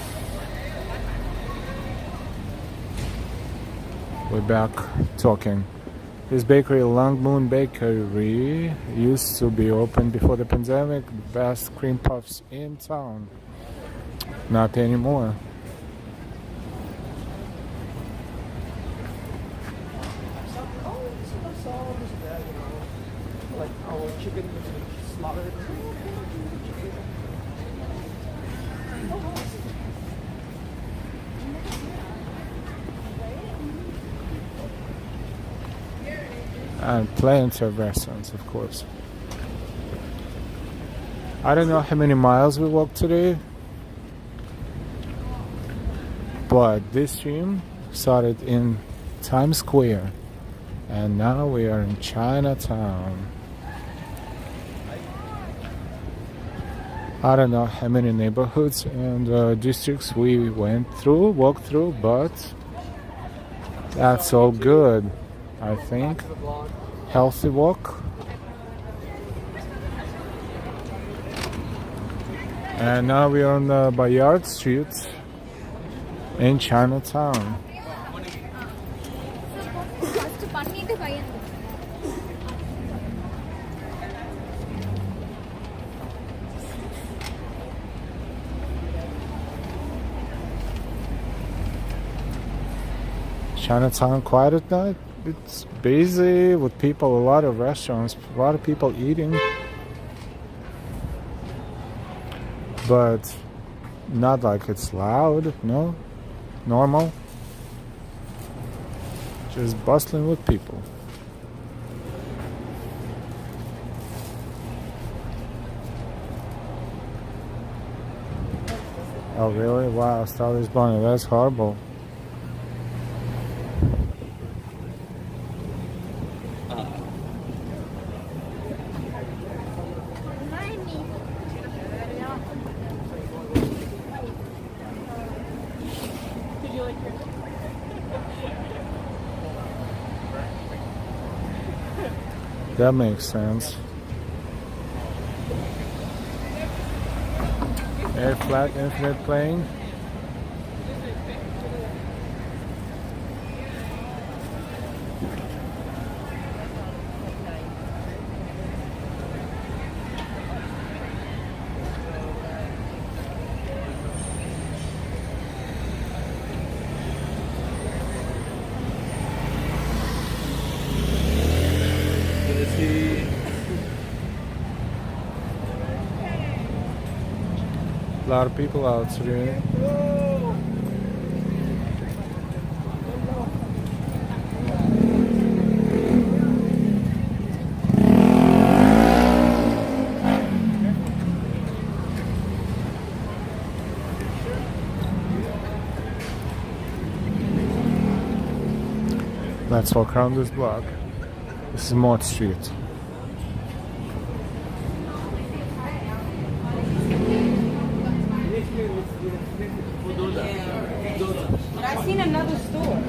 We're back talking. This bakery, Long Moon Bakery, used to be open before the pandemic. The best cream puffs in town. Not anymore. Like our chicken slaughtered. And plenty of restaurants, of course. I don't know how many miles we walked today, but this stream started in Times Square, and now we are in Chinatown. I don't know how many neighborhoods and districts we walked through, but that's all good, I think. Healthy walk. And now we're on Bayard Street in Chinatown. Chinatown quiet at night. It's busy with people, a lot of restaurants, a lot of people eating. But not like it's loud, no? Normal. Just bustling with people. Oh really? Wow, Star is Bonnie, that's horrible. That makes sense. Air flat infinite playing. A lot of people out today. Let's walk around this block. This is Mott Street. But I've seen another store.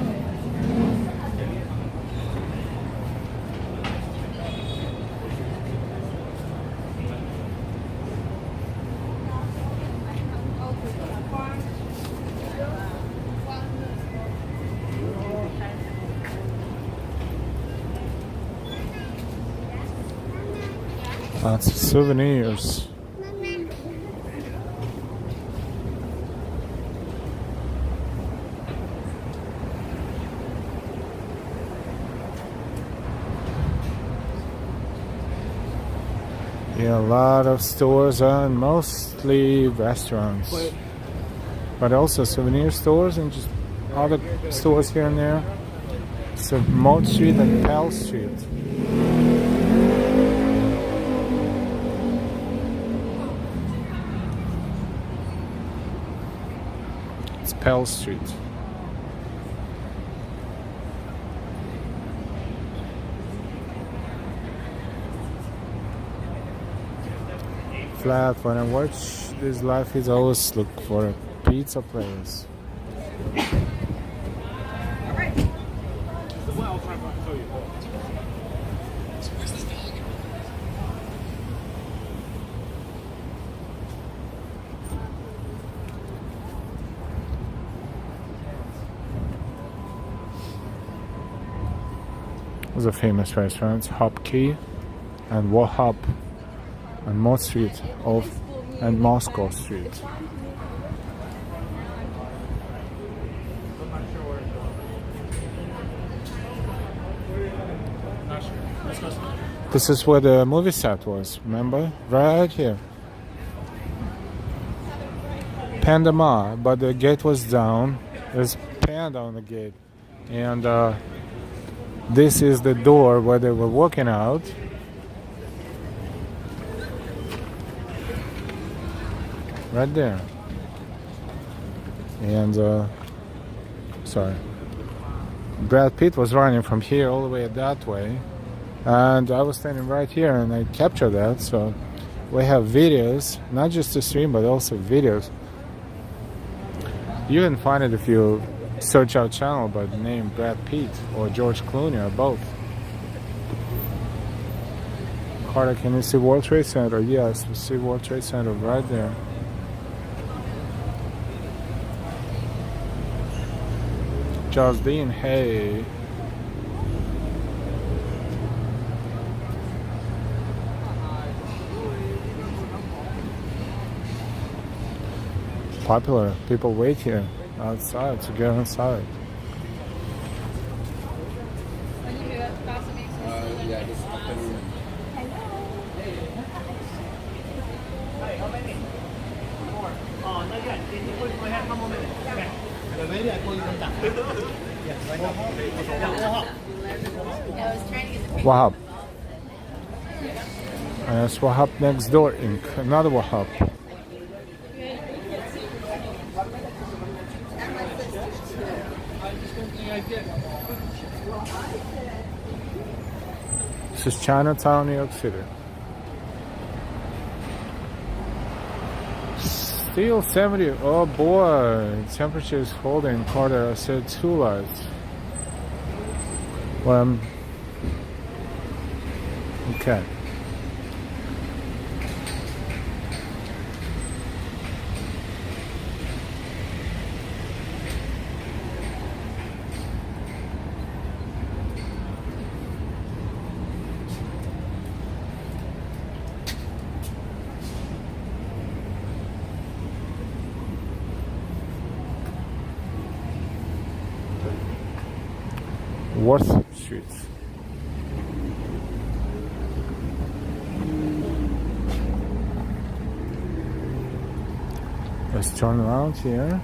Lots of souvenirs. Yeah, a lot of stores and mostly restaurants, but also souvenir stores and just other stores here and there. So Mott Street and Pell Street. It's Pell Street. Flat. When I watch this life, I always look for a pizza place. The famous restaurants Hop Key and Wahop on Mott Street and Moscow Street. This is where the movie set was, remember? Right here. Panda Ma, but the gate was down. There's Panda on the gate. And this is the door where they were walking out. Right there. And, sorry. Brad Pitt was running from here all the way that way. And I was standing right here and I captured that. So we have videos, not just the stream, but also videos. You can find it if you search our channel by the name Brad Pitt or George Clooney or both. Carter, can you see World Trade Center? Yes, we see World Trade Center right there. Justine, hey. Popular. People wait here outside to get inside. Wahab. It's Wahab next door Inc. Another Wahab. This is Chinatown, New York City. Still 70. Oh boy, temperature is holding. Carter, I said 2 lights. Okay. Worth Street. Let's turn around here.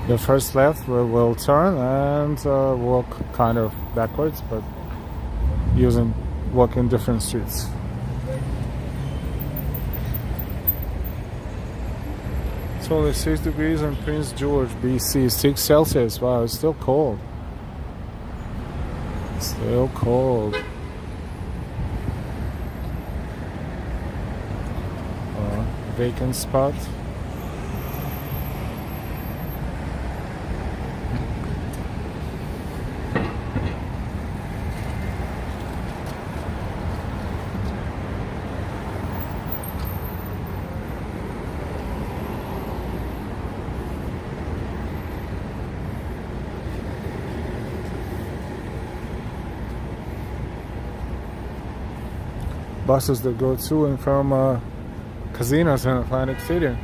The first left we will turn and walk kind of backwards, but walking different streets. It's only 6 degrees in Prince George, BC, 6 Celsius. Wow, it's still cold. Still cold. Vacant spot. Buses that go to and from casinos in Atlantic City.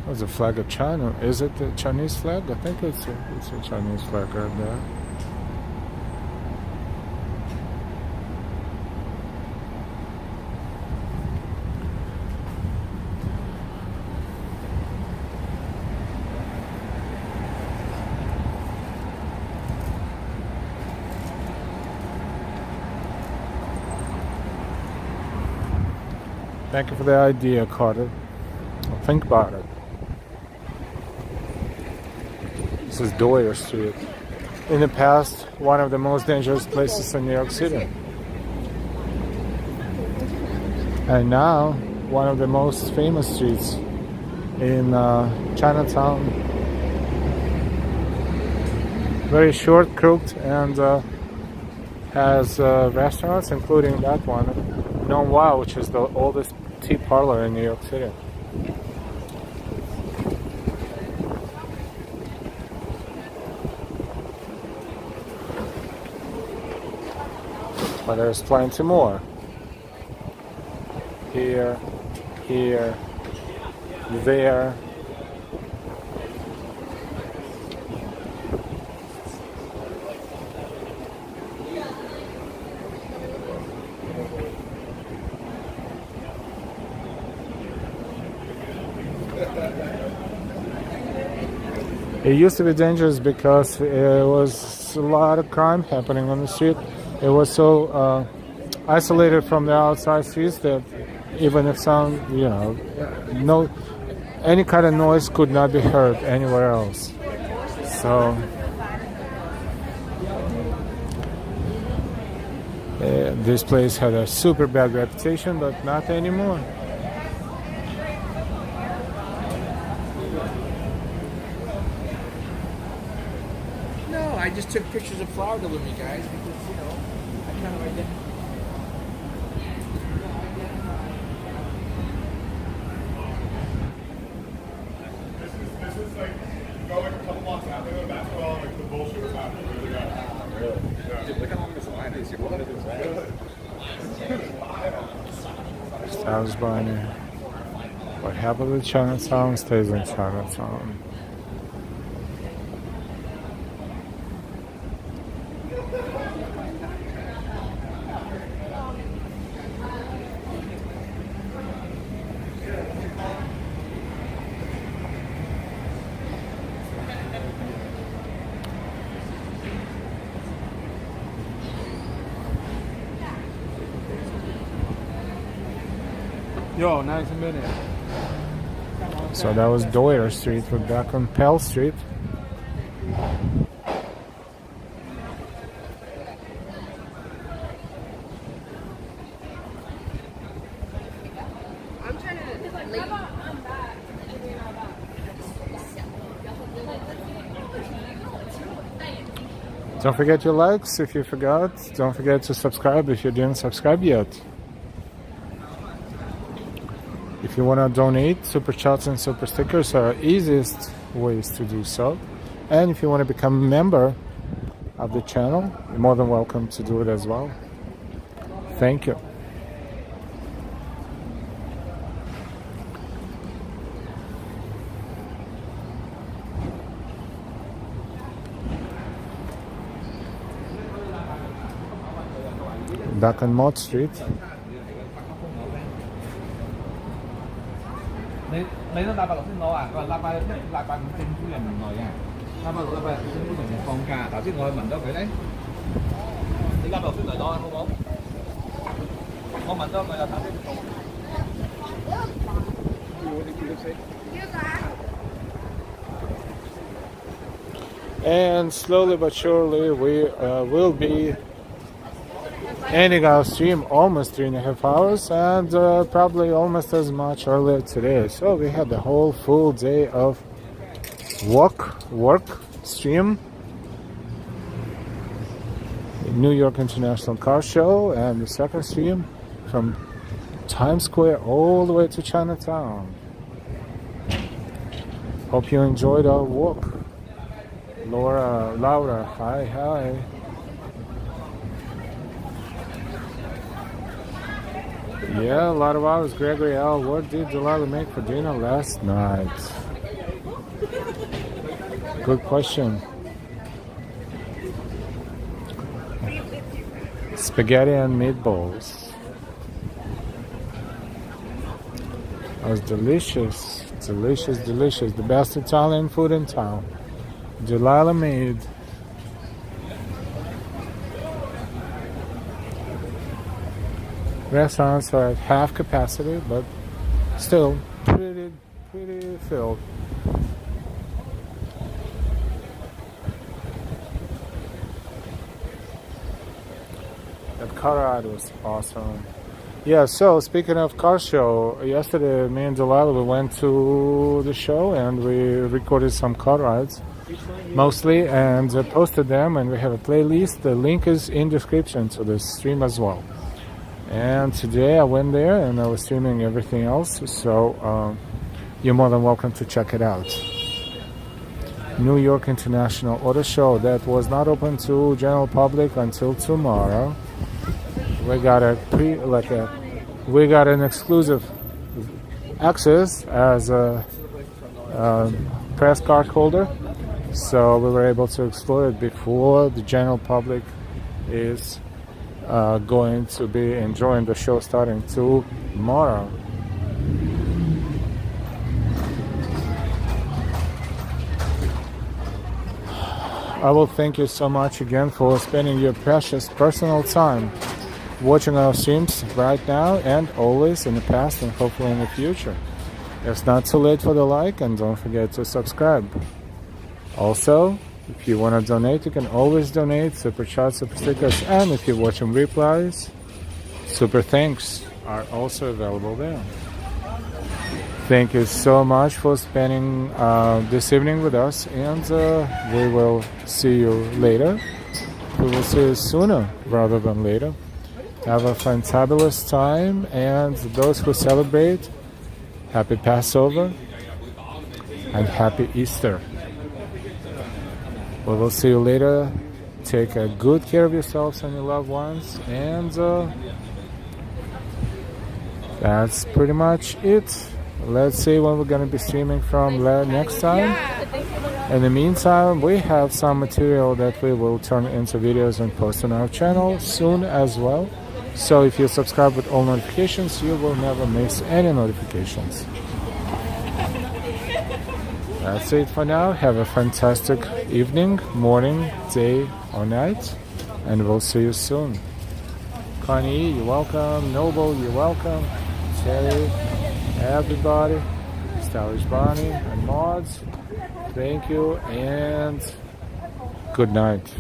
There's a flag of China. Is it the Chinese flag? I think it's a Chinese flag right there. Thank you for the idea, Carter. Think about it. This is Doyer Street. In the past, one of the most dangerous places in New York City. And now, one of the most famous streets in Chinatown. Very short, crooked, and has restaurants, including that one, known Wow, which is the oldest tea parlor in New York City. But there's plenty more. Here, here, there. It used to be dangerous because there was a lot of crime happening on the street. It was so isolated from the outside streets that even if any kind of noise could not be heard anywhere else. So this place had a super bad reputation, but not anymore. No, I just took pictures of Florida with me, guys, because, I kind of identify. This is like going a couple blocks after the basketball, like the bullshit was happening. Really got really? Yeah. Dude, look how long this line is. You're looking at this line. Sounds funny. What happened in Chinatown stays in Chinatown. Yo, nice a minute. So that was Doyer Street. We're back on Pell Street. I'm trying to leave. Don't forget your likes if you forgot. Don't forget to subscribe if you didn't subscribe yet. If you want to donate, super chats and super stickers are easiest ways to do so. And if you want to become a member of the channel, you're more than welcome to do it as well. Thank you. Back on Mott Street. 你都禮拜六先攞啊？佢話禮拜五政府人唔來嘅，禮拜六、禮拜日政府人放假。頭先我去問咗佢咧，你禮拜六先嚟攞啊，好唔好？我問咗佢又頭先做。And slowly but surely we will be ending our stream almost 3.5 hours, and probably almost as much earlier today. So we had the whole full day of work stream, New York International Car Show, and the second stream from Times Square all the way to Chinatown. Hope you enjoyed our walk. Laura, hi. Yeah, a lot of hours. Gregory L. What did Delilah make for dinner last night? Good question. Spaghetti and meatballs. That was delicious. Delicious. The best Italian food in town. Delilah made. Restaurants are at half capacity, but still pretty filled. That car ride was awesome. Yeah, so speaking of car show, yesterday me and Delilah, we went to the show and we recorded some car rides mostly and posted them, and we have a playlist. The link is in description to the stream as well. And today I went there and I was streaming everything else, so you're more than welcome to check it out. New York International Auto Show that was not open to general public until tomorrow. We got we got an exclusive access as a press card holder, so we were able to explore it before the general public is going to be enjoying the show starting tomorrow. I will thank you so much again for spending your precious personal time watching our streams right now and always in the past and hopefully in the future. It's not too late for the like, and don't forget to subscribe. Also, if you want to donate, you can always donate. Super chats, super stickers, and if you're watching replies, super thanks are also available there. Thank you so much for spending this evening with us, and we will see you later. We will see you sooner rather than later. Have a fantabulous time, and those who celebrate, happy Passover and happy Easter. We will see you later. Take good care of yourselves and your loved ones, and that's pretty much it. Let's see when we're going to be streaming from next time. In the meantime, we have some material that we will turn into videos and post on our channel soon as well. So if you subscribe with all notifications, you will never miss any notifications. That's it for now. Have a fantastic evening, morning, day, or night, and we'll see you soon. Connie, you're welcome. Noble, you're welcome. Terry, everybody, Stylish Bonnie, and Mods, thank you, and good night.